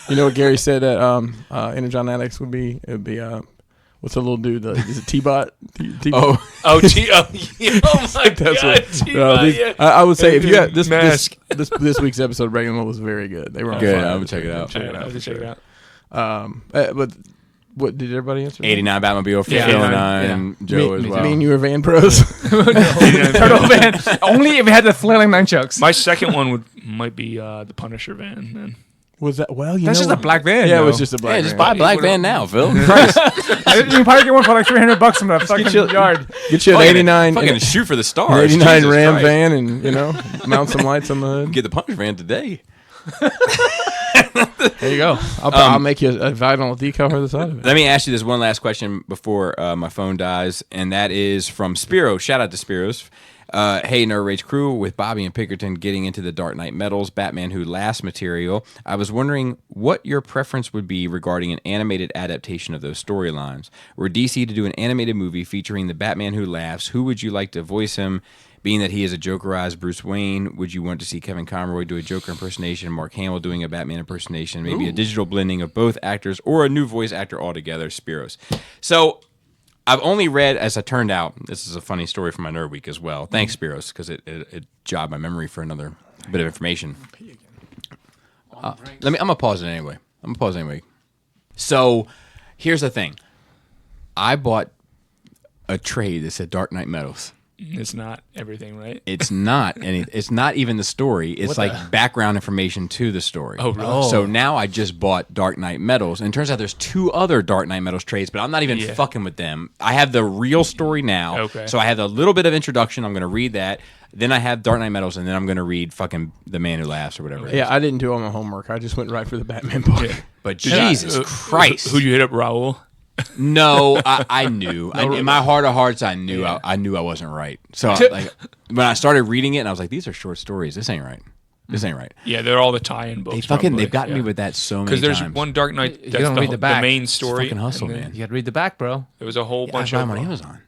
You know what Gary said at Energon Addicts would be? It would be what's the little dude? Is it T-Bot? Oh, Oh, yeah. Oh my That's God. what- T-Bot, yeah. I would say if you had Mask. this week's episode of Breaking the Mold was very good. They were on good. fire. I'm gonna check it out. Check it I out. have to check it out. But what did everybody answer? 89 Batmobile for Yeah. Phil 89, and Joe as Me- well. Me and you were Van Pros. Turtle van. Only if it had the flailing nunchucks. My second one might be the Punisher van. Then. Was that you That's know just a what? black van. Yeah, it was though. just a black. Yeah, just van. buy a black van now, Phil. You can probably get one for like $300 from the fucking yard. Get you an 89, Fucking shoot for the stars. 89 Jesus Ram Christ. van, and mount some lights on the hood. Get the Punisher van today. There you go. I'll make you a vinyl decal for the side of it. Let me ask you this one last question before my phone dies, and that is from Spiro. Shout out to Spiros. Hey, Nerd Rage crew, with Bobby and Pinkerton getting into the Dark Knight Metals, Batman Who Laughs material, I was wondering what your preference would be regarding an animated adaptation of those storylines. Were DC to do an animated movie featuring the Batman Who Laughs, who would you like to voice him? Being that he is a Jokerized Bruce Wayne, would you want to see Kevin Conroy do a Joker impersonation, Mark Hamill doing a Batman impersonation, maybe a digital blending of both actors, or a new voice actor altogether? Spiros. So I've only read, as it turned out, this is a funny story from my Nerd Week as well. Thanks, Spiros, because it jogged my memory for another bit of information. I'm gonna pause it anyway. So here's the thing. I bought a tray that said Dark Knight Metals. It's not everything, right? It's not any. It's not even the story. It's like background information to the story. Oh, really? So now I just bought Dark Knight Metals, and it turns out there's 2 other Dark Knight Metals trades, but I'm not even fucking with them. I have the real story now. Okay. So I have a little bit of introduction. I'm going to read that. Then I have Dark Knight Metals, and then I'm going to read fucking The Man Who Laughs or whatever. it is. Yeah, I didn't do all my homework. I just went right for the Batman book. But Jesus Christ. Who'd you hit up, Raul? No, I knew. In my heart of hearts, I knew. I knew I wasn't right. So like, when I started reading it, and I was like, "These are short stories. This ain't right. This ain't right." Yeah, they're all the tie-in books. They've gotten me with that so many times. Because there's one Dark Knight that's don't read the the back. main story. fucking hustle, and then man. You gotta read the back, bro. There was a whole I bunch buy of them on Amazon.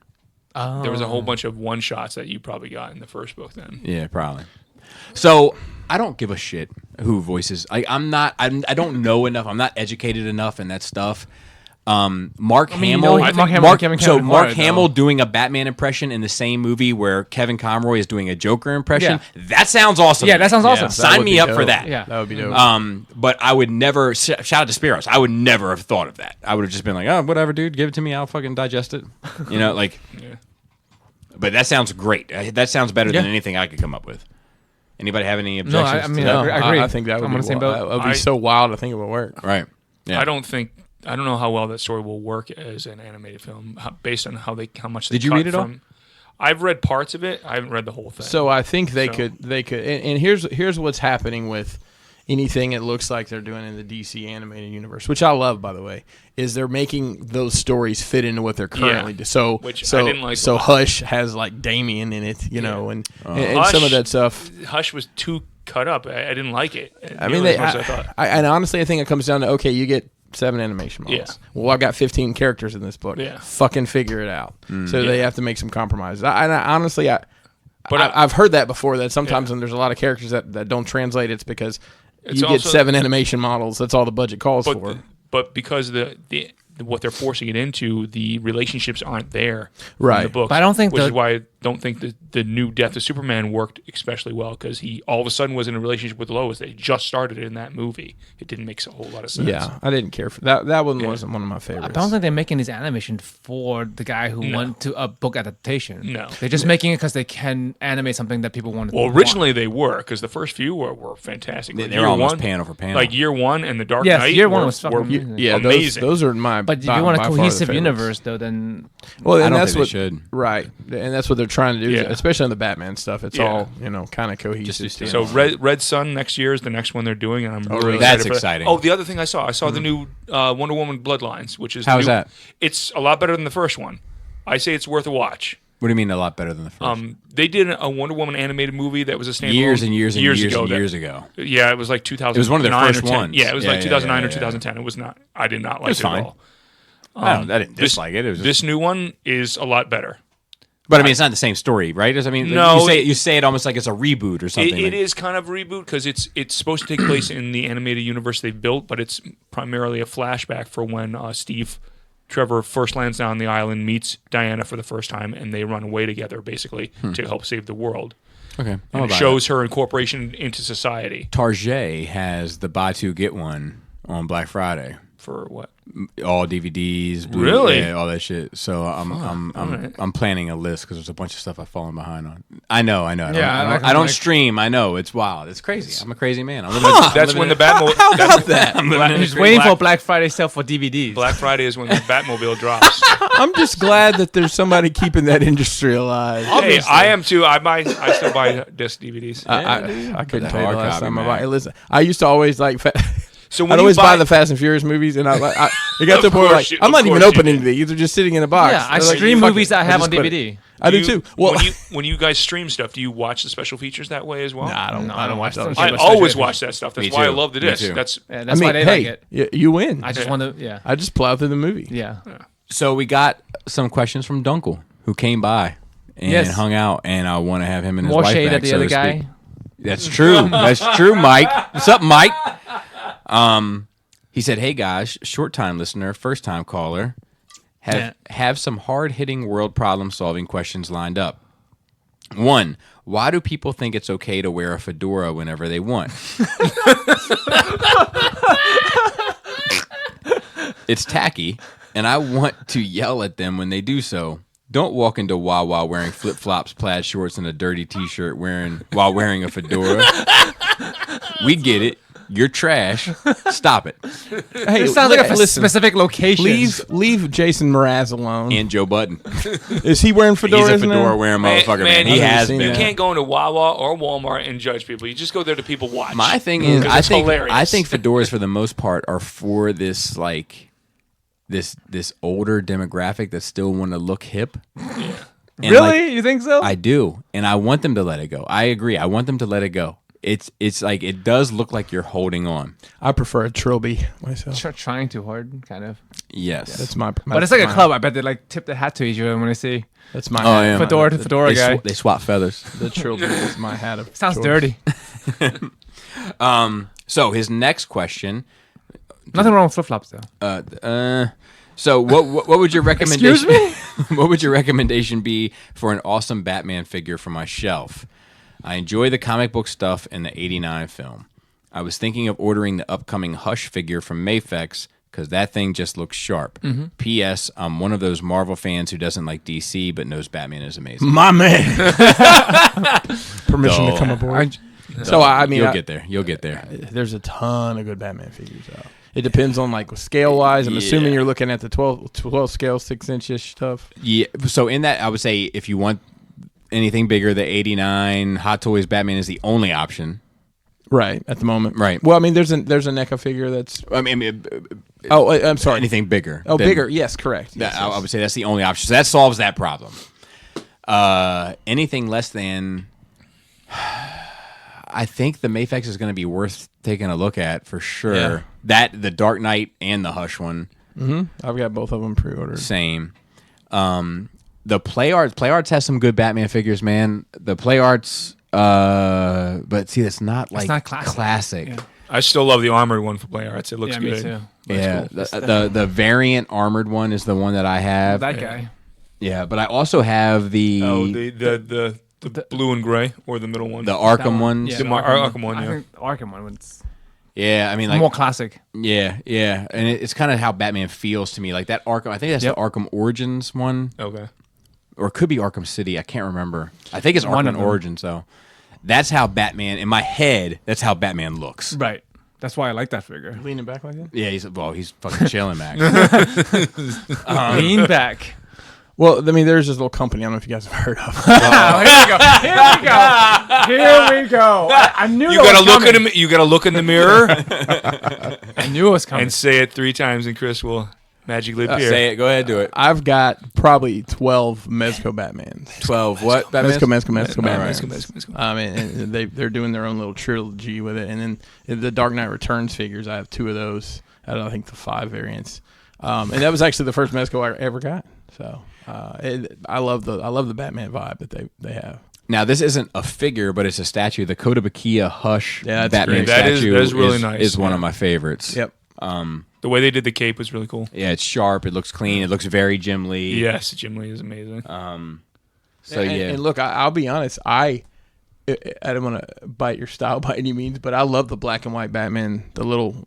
there was a whole bunch of one-shots that you probably got in the first book. Then Yeah, probably. So I don't give a shit who voices. I don't know enough. I'm not educated enough in that stuff. Mark Hamill. Mark Hamill and Kevin So Mark Conroy, Hamill though. doing a Batman impression in the same movie where Kevin Conroy is doing a Joker impression. Yeah. That sounds awesome. Yeah, that sounds awesome. Sign me up for that. Yeah. That would be dope. But I would never. Shout out to Spiros. I would never have thought of that. I would have just been like, oh, whatever, dude. Give it to me. I'll fucking digest it. You know, like. Yeah. But that sounds great. That sounds better than Yeah. anything I could come up with. Anybody have any No, objections? I mean, to I that? agree. I think that would I'm on be the same wild. boat. That would be so wild. I think it would work. Right. Yeah. I don't know how well that story will work as an animated film based on how much they Did you cut read it all? from. I've read parts of it. I haven't read the whole thing. So I think they could, and here's what's happening with anything it looks like they're doing in the DC animated universe, which I love, by the way, is they're making those stories fit into what they're currently doing. So, Which I didn't like so a lot. Hush has like Damien in it, you know, and Hush- some of that stuff. Hush was too cut up. I didn't like it. I mean, nearly as much as I thought. and honestly, I think it comes down to, okay, you get 7 animation models. Yeah. Well, I got 15 characters in this book. Yeah. Fucking figure it out. So they have to make some compromises. Honestly, But I've heard that before, that sometimes when there's a lot of characters that don't translate, it's because It's you get also- 7 animation models. That's all the budget calls for. But because what they're forcing it into, the relationships aren't there in Right. the book. But I don't think which the- is why I don't think the new Death of Superman worked especially well, because he all of a sudden was in a relationship with Lois that he just started in that movie. It didn't make a whole lot of sense. Yeah, I didn't care for that. That one wasn't one of my favorites. I don't think they're making these animation for the guy who went to a book adaptation. No. They're just making it because they can animate something that people want to Well, originally they were, because the first few were fantastic. They Like were year almost one- panel for panel. Like year one and the Dark Yes, Knight. year one were- was fucking were amazing. Yeah, amazing. those are my. But if by- you want a by far the cohesive favorites. universe, though, then Well, and I don't that's think what they should. right, and that's what they're trying to do. Yeah. Especially on the Batman stuff, it's Yeah. all kind of cohesive. Just do So Yeah. Red Sun next year is the next one they're doing, and I'm really really? excited That's for that. exciting. Oh, the other thing I saw the new Wonder Woman Bloodlines, which is How's new. that? It's a lot better than the first one. I say it's worth a watch. What do you mean a lot better than the first? They did a Wonder Woman animated movie that was a standalone years and years ago. ago. Yeah, it was like 2009. It was one of their first or 10. ones. Yeah, it was like 2009 or yeah. 2010. It was not. I did not like was it fine. at all. I didn't dislike it. It was just, This new one is a lot better. but I mean, it's not the same story, right? No, you say it almost like it's a reboot or something. It is kind of a reboot because it's supposed to take place in the animated universe they've built, but it's primarily a flashback for when Steve Trevor first lands down the island, meets Diana for the first time, and they run away together, basically, to help save the world. Okay. And it shows her incorporation into society. Target has the buy two get one on Black Friday. For what? All DVDs, Really? yeah, all that shit. So I'm planning a list because there's a bunch of stuff I've fallen behind on. I know. I don't stream. I know it's wild. It's crazy. I'm a crazy man. That's when the Batmobile. How about that? I'm just waiting for Black Friday sale for DVDs. Black Friday is when the Batmobile drops. I'm just glad that there's somebody keeping that industry alive. Hey, I am too. I still buy disc DVDs. I couldn't tell you the hard last copy, time I man. bought. Hey, listen, I used to always like. So when I'd you always buy the Fast and Furious movies, and it got to the point where like, I'm not even opening these; they're just sitting in a box. Yeah, I They're like, stream fuck movies it. I have just on put it. DVD. I do too. Well, when you guys stream stuff, do you watch the special features that way as well? nah, I don't watch those. I always watch that stuff. That's Me why I too. love the Me disc. too. That's Yeah, that's why they like it. You win. I just want to, yeah. I just plow through the movie. Yeah. So we got some questions from Dunkel, who came by and Yes. hung out, and I want to have him and his More wife shade back, at the so other to guy. speak. That's true. That's true, Mike. What's up, Mike? He said, "Hey guys, short time listener, first time caller. Have some hard hitting world problem solving questions lined up. 1. Why do people think it's okay to wear a fedora whenever they want? It's tacky, and I want to yell at them when they do so. Don't walk into Wawa wearing flip flops, plaid shorts, and a dirty T-shirt while wearing a fedora. We get it. You're trash. Stop it." Hey, It sounds like a listen, specific location. leave Jason Mraz alone. And Joe Budden. Is he wearing fedoras? He's a fedora now? wearing motherfucker, man. He I've never has seen been. You that. can't go into Wawa or Walmart and judge people. You just go there to people watch. My thing is, Because it's hilarious. I think fedoras for the most part are for this like this older demographic that still want to look hip. And Really? like, You think so? I do, and I want them to let it go. I agree. I want them to let it go. It's like it does look like you're holding on. I prefer a trilby myself. Trying too hard, kind of. Yes, That's my. But it's like a club. I bet they like tip the hat to each other when they see That's my. Oh, yeah. fedora to fedora They, guy. they swap feathers. The trilby is my hat of. Sounds choice. dirty. So his next question. Nothing wrong with flip flops though. So what would your recommendation? Excuse me? What would your recommendation be for an awesome Batman figure for my shelf? I enjoy the comic book stuff and the '89 film. I was thinking of ordering the upcoming Hush figure from Mayfex because that thing just looks sharp. P.S. I'm one of those Marvel fans who doesn't like DC but knows Batman is amazing. My man. Permission to So- come aboard. So I mean, You'll get there. You'll get there. There's a ton of good Batman figures out. It depends on like scale wise. I'm assuming you're looking at the 12 scale 6-inch stuff. Yeah. So in that, I would say if you want anything bigger, the '89 Hot Toys Batman is the only option. Right at the moment. Right. Well, I mean, there's a NECA figure that's. I mean, Oh, I'm sorry. anything bigger. Oh, than- bigger. Yes, correct. That, Yes, I yes. would say that's the only option. So that solves that problem. Anything less than, I think the Mayfex is going to be worth taking a look at for sure. Yeah. That the Dark Knight and the Hush one, I've got both of them pre-ordered. same. The Play Arts has some good Batman figures, man. The Play Arts, but see, that's not like not classic. I still love the armored one for Play Arts. It looks Yeah, good. me too. Yeah, the variant armored one is the one that I have. That guy. Yeah, but I also have the Oh, the blue and gray or the middle one. the Arkham ones. Yeah, The Arkham one, I yeah. think the Arkham one was Yeah, I mean, like, more classic. yeah, and it's kind of how Batman feels to me. Like that Arkham, I think that's Yep. the Arkham Origins one, Okay. or it could be Arkham City. I can't remember. I think it's One of Arkham them. Origins, though. That's how Batman, in my head, that's how Batman looks. Right. That's why I like that figure. Leaning back like that. Yeah, he's fucking chilling, Max. Lean back. Well, I mean, there's this little company. I don't know if you guys have heard of. Here we go. I knew You gotta look at him. You gotta look in the mirror I knew it was coming. and say it 3 times, and Chris will Magic Lip here. Say it. Go ahead, do it. I've got probably 12 Mezco Batmans. 12 what? Batman? Mezco Batman. Mezco. And they're doing their own little trilogy with it. And then the Dark Knight Returns figures, I have 2 of those out of, I think, the 5 variants. And that was actually the first Mezco I ever got. So I love the Batman vibe that they have. Now, this isn't a figure, but it's a statue. The Kotobukiya Hush Yeah, that's Batman great. That statue is really nice, is one yeah. of my favorites. Yep. The way they did the cape was really cool. Yeah, it's sharp. It looks clean. It looks very Jim Lee. Yes, Jim Lee is amazing. And look, I'll be honest. I don't want to bite your style by any means, but I love the black and white Batman, the little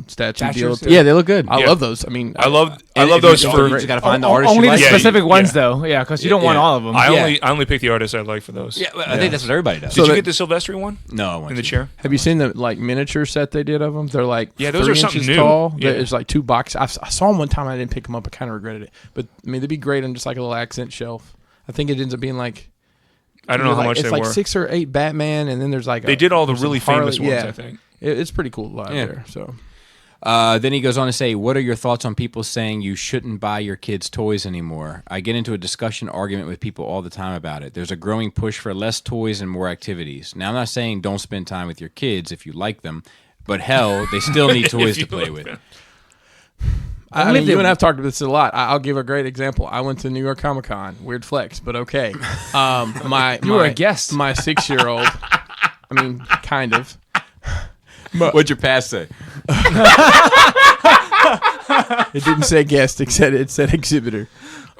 statue deal. Statues, Yeah, they look good. I love those. I mean, I love And if those you for. don't, you got to find the artist Only you the like. specific ones, yeah. though. Yeah, because you don't want all of them. I only pick the artists I like for those. Yeah, I think that's what everybody does. Did you that- get the Silvestri one No, I want in the to. chair? have you seen the miniature set they did of them? They're like Yeah, those 3 are something inches new. tall. Yeah. It's like 2 boxes. I saw them one time. I didn't pick them up. I kind of regretted it. But I mean, they'd be great on just like a little accent shelf. I think it ends up being like I don't know how much it's they like were. 6 or 8 Batman, and then there's like They did all the some really Harley- famous ones, yeah. I think. It's pretty cool live Yeah. there. So Then he goes on to say, what are your thoughts on people saying you shouldn't buy your kids toys anymore? I get into a discussion argument with people all the time about it. There's a growing push for less toys and more activities. Now, I'm not saying don't spend time with your kids if you like them, but hell, they still need toys to play with. I mean, you and I've talked about this a lot. I'll give a great example. I went to New York Comic Con. Weird flex, but okay. You were a guest. My 6-year-old. I mean, kind of. What'd your pass say? It didn't say guest. It said exhibitor.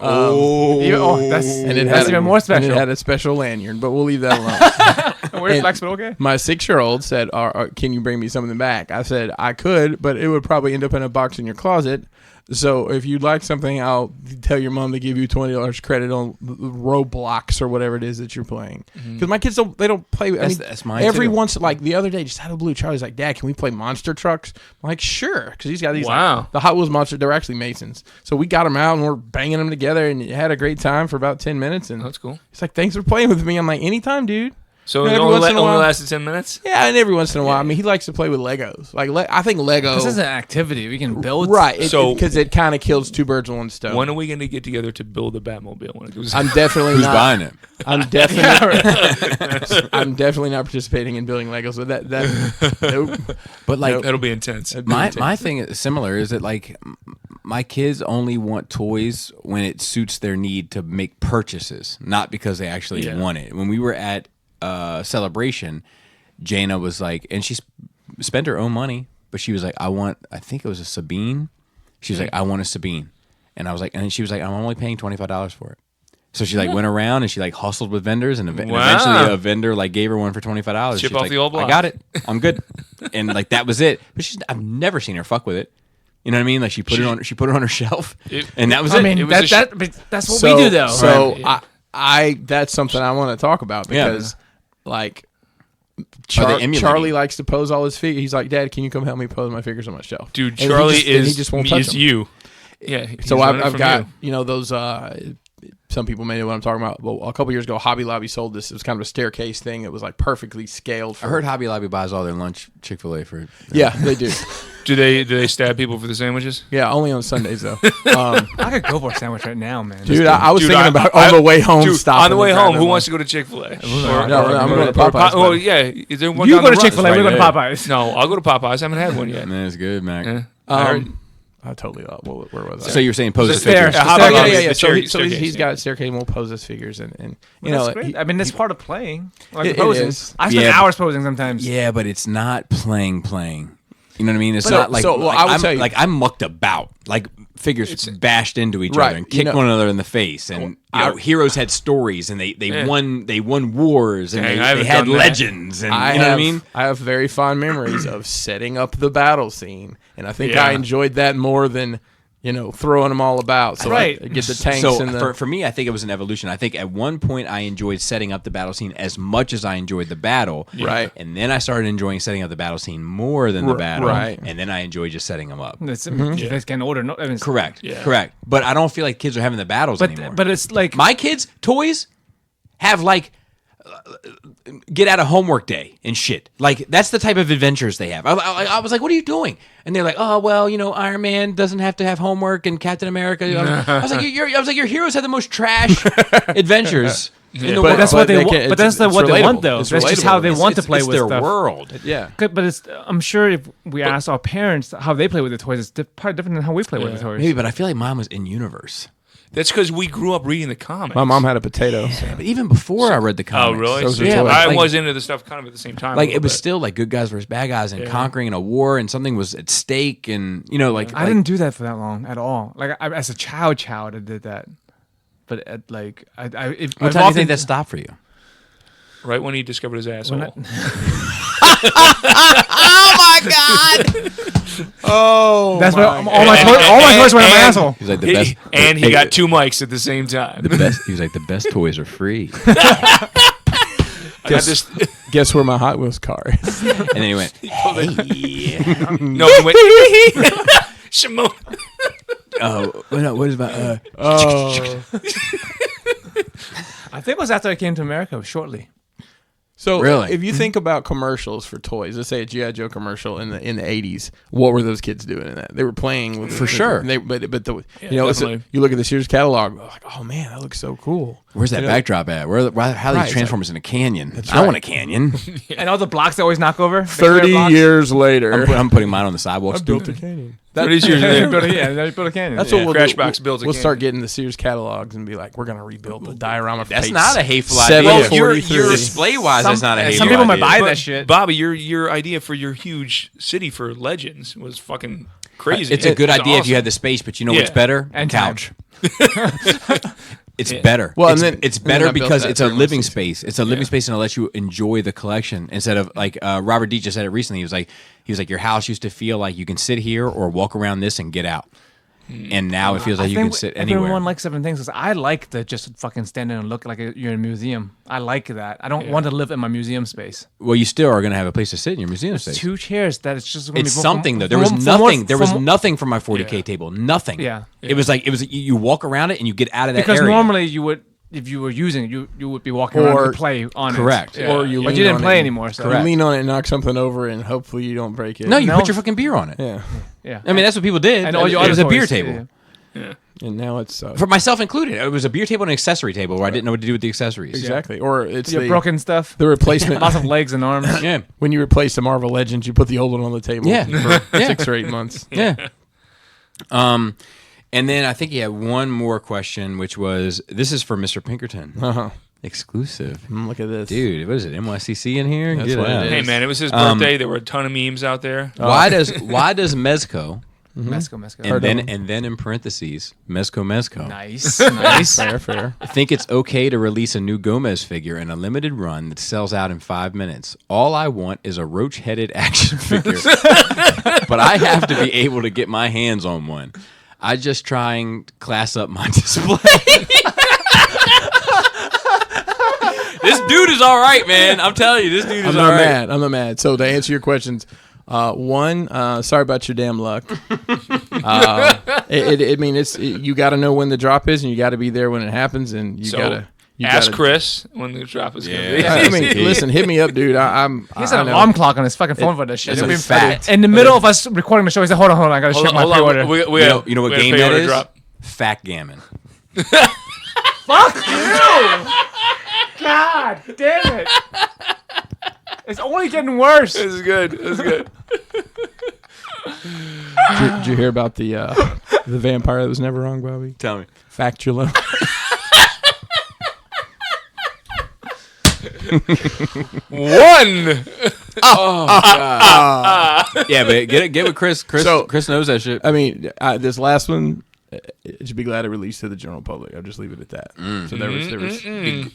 That's And it that's had even more And special. it had a special lanyard, but we'll leave that alone. Weird and- flex, but okay. My 6-year-old said, "Can you bring me something back?" I said, "I could, but it would probably end up in a box in your closet. So if you'd like something, I'll tell your mom to give you $20 credit on Roblox or whatever it is that you're playing." Because my kids don't play. That's mine every too. once like the other day, just out of the blue, Charlie's like, "Dad, can we play monster trucks?" I'm like, "Sure," because he's got these. Wow. Like, the Hot Wheels monster. They're actually Masons. So we got them out and we're banging them together and had a great time for about 10 minutes. And That's cool. he's like, "Thanks for playing with me." I'm like, "Anytime, dude." So Yeah, it every only, once in a only while. lasted 10 minutes? Yeah, and every once in a while, I mean, he likes to play with Legos. Like, I think Lego, This is an activity we can build. right? So- Because it kind of kills 2 birds with 1 stone. When are we going to get together to build a Batmobile? When it goes I'm definitely Who's not buying it? I'm definitely, I'm definitely not participating in building Legos. But that nope. But like, That'll be intense. That'd be my intense. thing is similar. Is that like my kids only want toys when it suits their need to make purchases, not because they actually Yeah. want it. When we were at Celebration, Jaina was like, and she spent her own money, but she was like, I think it was a Sabine. She was like, I want a Sabine. And I was like, and she was like, I'm only paying $25 for it. So she like went around and she like hustled with vendors and Wow. eventually a vendor like gave her one for $25. Chip She's off like, the old block. I got it. I'm good. And like that was it. But I've never seen her fuck with it. You know what I mean? Like she put it on her shelf, and that was I it. mean, It was a that's what we do, though. So Right. I that's something I want to talk about because like emulating? Charlie likes to pose all his figures. He's like, "Dad, can you come help me pose my figures on my shelf?" Dude, And he Charlie just- and he is just won't touch is them. you. Yeah. he's So learning I've from got you. those. Some people may know what I'm talking about. Well, a couple years ago, Hobby Lobby sold this. It was kind of a staircase thing. It was like perfectly scaled. For, I heard Hobby Lobby buys all their lunch Chick-fil-A for. Yeah, they do. Do they stab people for the sandwiches? Yeah, only on Sundays though. I could go for a sandwich right now, man. Dude, I was Dude, thinking about on the way home. Dude, stopping on the way and home, grabbing who one. wants to go to Chick-fil-A? No, I'm going to Popeyes. Oh, buddy. yeah. Is there one you down go the to road? Chick-fil-A, we go to right Popeyes. No, I'll go to Popeyes. I haven't had one yet. Man, it's good, Mac. Yeah. I heard- I totally where was I? So you're saying pose the Stair- figures? Yeah, Oh, Hobby yeah, Lobby, yeah, yeah. the So, staircase, he's yeah. got staircase and we'll pose his figures and you That's know great. he- I mean, it's part of playing. Like It posing. is. I spend Yeah. hours posing sometimes. Yeah, but it's not playing. You know what I mean? It's But no, not like, so, well, like I will I'm, tell you- like I'm mucked about. Like figures bashed into each Right, other and you kicked know- one another in the face, and heroes had stories, and they won wars, and Dang, I they haven't had done that. legends, and you know what I mean? I have very fond memories of setting up the battle scene, and I think Yeah. I enjoyed that more than throwing them all about. So Right. I get the tanks So and the for me, I think it was an evolution. I think at one point I enjoyed setting up the battle scene as much as I enjoyed the battle. Right. And then I started enjoying setting up the battle scene more than the battle. right. And then I enjoyed just setting them up. It's, You guys can order. No, I mean, it's- Correct. Yeah. Correct. But I don't feel like kids are having the battles anymore. But it's like My kids' toys have like get out of homework day and shit. Like that's the type of adventures they have. I was like, what are you doing? And they're like, oh well, Iron Man doesn't have to have homework, and Captain America. I was like, your heroes have the most trash adventures. But that's what they want. But that's what they want, though. That's just how they want to play with their stuff. world. Yeah. But I'm sure if we ask our parents how they play with the toys, it's probably different than how we play with the toys. Maybe, but I feel like mine was in universe. That's because we grew up reading the comics. My mom had a potato. Yeah, but even before I read the comics. Oh, really? Those are Yeah, toys. I was into the stuff kind of at the same time. Like it was still like good guys versus bad guys and conquering a war, and something was at stake, and I didn't do that for that long at all. Like as a child, I did that. But what time do you think that stopped for you? right when he discovered his asshole. Oh my god! Oh, that's what all my toys were in my asshole. He's like the best, and he got 2 mics at the same time. the best. He was like the best toys are free. Guess where my Hot Wheels car is? And then he went, No, he went. Shimon. oh, no, what is my? Oh. I think it was after I came to America shortly. So Really? if you think about commercials for toys, let's say a G.I. Joe commercial in the 80s, what were those kids doing in that? They were playing with sure. But you definitely. look at the Sears catalog, like, oh man, that looks so cool. Where's that backdrop at? How are these Transformers in a canyon? I want a canyon. And all the blocks they always knock over. 30 years later, I'm putting mine on the sidewalk. I built a canyon. What is yours? They built a canyon. That's what we'll Crashbox do. builds a We'll canyon. start getting the Sears catalogs and be like, we're gonna rebuild the diorama. For That's page not a hateful 7, idea. Well, 43. you're Display-wise, that's not a hateful Some people might idea. buy But, that shit. Bobby, your idea for your huge city for Legends was fucking crazy. It's a good It was idea if you awesome. had the space, but you know what's Yeah. better? And couch. It's better. Well, it's, and then- it's and then better I built because that it's a during my living season. space. It's a living space, and it lets you enjoy the collection instead of like Robert D just said it recently. He was like, your house used to feel like you can sit here or walk around this and get out, and now it feels like you can sit anywhere. Everyone likes certain things. 'Cause I like to just fucking stand there and look like you're in a museum. I like that. I don't want to live in my museum space. Well, you still are going to have a place to sit in your museum space. 2 chairs that it's just gonna It's be something though. There was nothing. There was nothing from my 40K Yeah. table. Nothing. Yeah. It was like you walk around it and you get out of that because area. normally you would. If you were using it, you would be walking around and play on correct. it. Or you but lean you didn't on play it. anymore. So. You lean on it and knock something over, and hopefully you don't break it. No, you No. put your fucking beer on it. Yeah. Yeah. I mean, that's what people did. And all your it was other a beer toys, table. yeah. And now it's For myself included. It was a beer table and an accessory table where I didn't know what to do with the accessories. exactly. Or it's Your the broken stuff. the replacement. Lots of legs and arms. Yeah. When you replace the Marvel Legends, you put the old one on the table. Yeah. For Yeah. 6 or 8 months. Yeah. And then I think he had one more question, which was, this is for Mr. Pinkerton. Uh-huh. Exclusive. Look at this. Dude, what is it, NYCC in here? That's Get what it out. is. Hey man, it was his birthday. There were a ton of memes out there. Why does Mezco, Mezco. and then in parentheses, Mezco, Nice. Nice. Fair. think it's okay to release a new Gomez figure in a limited run that sells out in 5 minutes. All I want is a roach-headed action figure, but I have to be able to get my hands on one. I just try and class up my display. This dude is all right, man. I'm telling you, this dude is I'm all not right. mad. I'm not mad. So to answer your questions, one, sorry about your damn luck. You got to know when the drop is, and you got to be there when it happens, and you So, got to. Ask Chris when the drop is going to be. I mean, listen, hit me up, dude. He's an alarm clock on his fucking phone for this shit. It's a It'll be fact. in the middle of us recording the show, he said, hold on, I gotta check my pre-order. You know what game that is? Fact gammon. Fuck you! God damn it! It's only getting worse. This is good. This is good. Did you hear about the vampire that was never wrong, Bobby? Tell me. Factula. One. Yeah, but get with Chris. Chris knows that shit. I mean, this last one, it should be glad it released to the general public. I'll just leave it at that. So there was.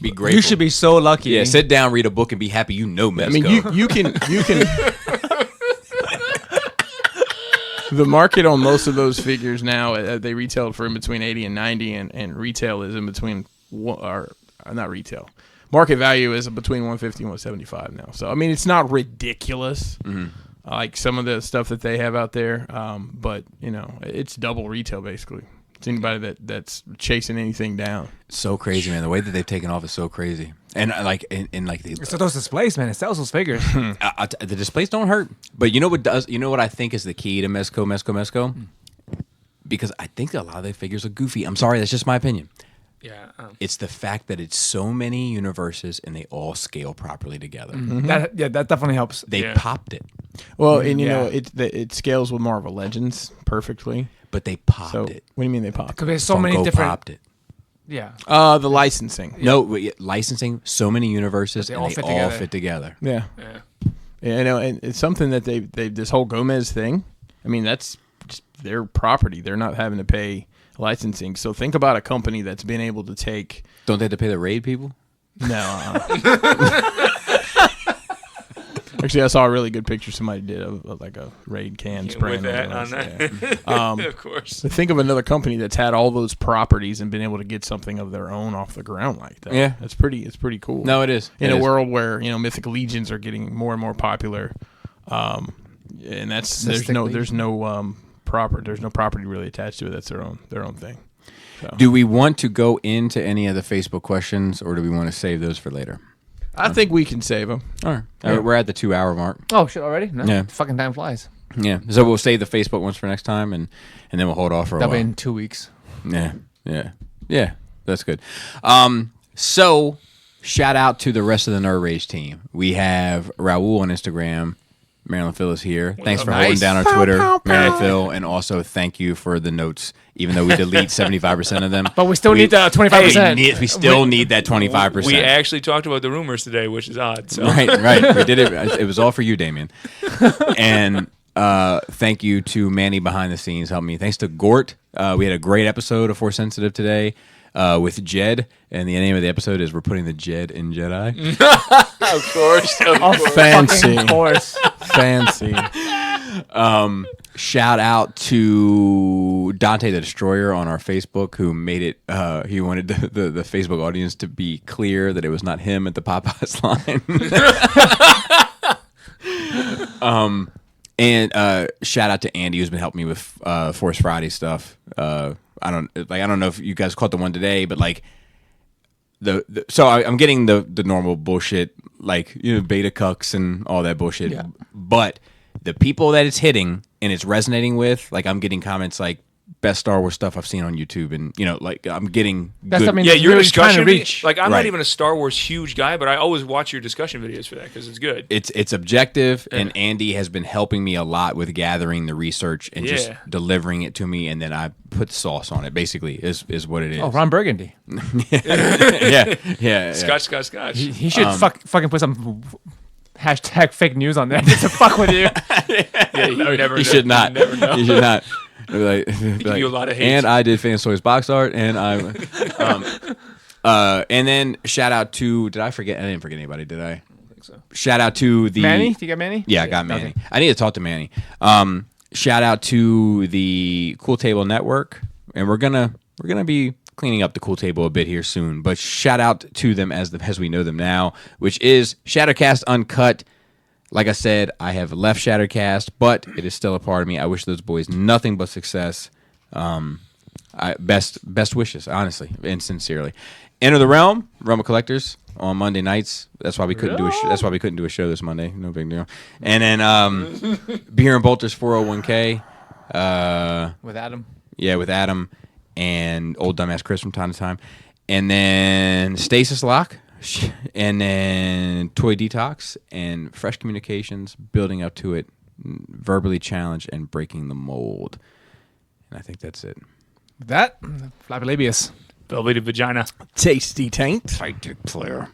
Be grateful. You should be so lucky. Yeah, sit down, read a book, and be happy. You know Mezco. I mean, you can. The market on most of those figures now, they retail for in between 80 and 90, and retail is in between, not retail. Market value is between 150 and 175 now. So, I mean, it's not ridiculous like some of the stuff that they have out there, but, it's double retail basically. It's anybody that's chasing anything down. So crazy, man. The way that they've taken off is so crazy. And like in like the So those displays, man, it sells those figures. the displays don't hurt. But you know what does? You know what I think is the key to Mezco? Because I think a lot of their figures are goofy. I'm sorry, that's just my opinion. Yeah. It's the fact that it's so many universes and they all scale properly together. That definitely helps. They popped it, Well, and you Yeah. know it scales with Marvel Legends perfectly. but they popped So it. what do you mean they popped? Because there's so many Funko different. popped it. Yeah. The licensing. No, licensing so many universes They and all they fit all together. fit together. Yeah. Yeah. Yeah, I know, and it's something that they this whole Gomez thing. I mean, that's just their property. They're not having to pay licensing. So think about a company that's been able to take. Don't they have to pay the raid people? No. Actually, I saw a really good picture somebody did of like a Raid can spraying With that those. on that. Yeah. Of course. But think of another company that's had all those properties and been able to get something of their own off the ground like that. Yeah. It's pretty cool. No, it is. In It a is. world where, Mythic Legions are getting more and more popular. And there's Mystic no Legion. there's no property really attached to it. That's their own thing. So. Do we want to go into any of the Facebook questions, or do we want to save those for later? I think we can save them. All right. We're at the 2-hour mark. Oh shit! Already? No. Yeah. Fucking time flies. Yeah. So we'll save the Facebook ones for next time, and then we'll hold off for a That'll be while. in 2 weeks. Yeah. That's good. So shout out to the rest of the Nerd Rage team. We have Raul on Instagram. Marilyn Phil is here. Thanks for holding Nice. down our Twitter, Marilyn Phil, and also thank you for the notes. Even though we delete 75% of them, But we still need the 25%. We still need that 25%. We actually talked about the rumors today, which is odd. So. Right. We did it. It was all for you, Damien. And thank you to Manny behind the scenes, helped me. Thanks to Gort. We had a great episode of Force Sensitive today with Jed, and the name of the episode is "We're Putting the Jed in Jedi." Of course. Fancy. Of course. Fancy. Shout out to Dante the Destroyer on our Facebook, who made it. He wanted the Facebook audience to be clear that it was not him at the Popeyes line. And shout out to Andy, who's been helping me with Force Friday stuff. I don't know if you guys caught the one today, but like so I'm getting the normal bullshit, like beta cucks and all that bullshit. Yeah. But the people that it's hitting and it's resonating with, like I'm getting comments like best Star Wars stuff I've seen on YouTube, and like I'm getting That's good. I mean, Yeah, your really trying to discussion. reach. Like I'm Right. not even a Star Wars huge guy, but I always watch your discussion videos for that because it's good. It's objective, and Andy has been helping me a lot with gathering the research and just Yeah. delivering it to me, and then I put sauce on it. Basically, is what it is. Oh, Ron Burgundy. yeah. Scotch. He should fucking put some hashtag fake news on there just to fuck with you. Yeah, you never. He know. should not. You never know. He should not. Like, give you a lot of hate. And I did Fansoy's box art, and and then shout out to. Did I forget? I didn't forget anybody, did I? think so. Shout out to the Manny? Do you get Manny? Yeah, I got Manny. Okay. I need to talk to Manny. Shout out to the Cool Table Network, and we're gonna be cleaning up the Cool Table a bit here soon. But shout out to them as we know them now, which is Shattercast Uncut. Like I said, I have left Shattercast, but it is still a part of me. I wish those boys nothing but success. Best wishes, honestly and sincerely. Enter the Realm of Collectors on Monday nights. That's why we couldn't do a show this Monday. No big deal. And then Beer and Bolters 401k. With Adam. Yeah, with Adam and old dumbass Chris from time to time. And then Stasis Lock. And then Toy Detox and Fresh Communications, building up to it, Verbally Challenged, and Breaking the Mold. And I think that's it. That, Flappy Labius. Velvety vagina. Tasty taint. Tight dick player.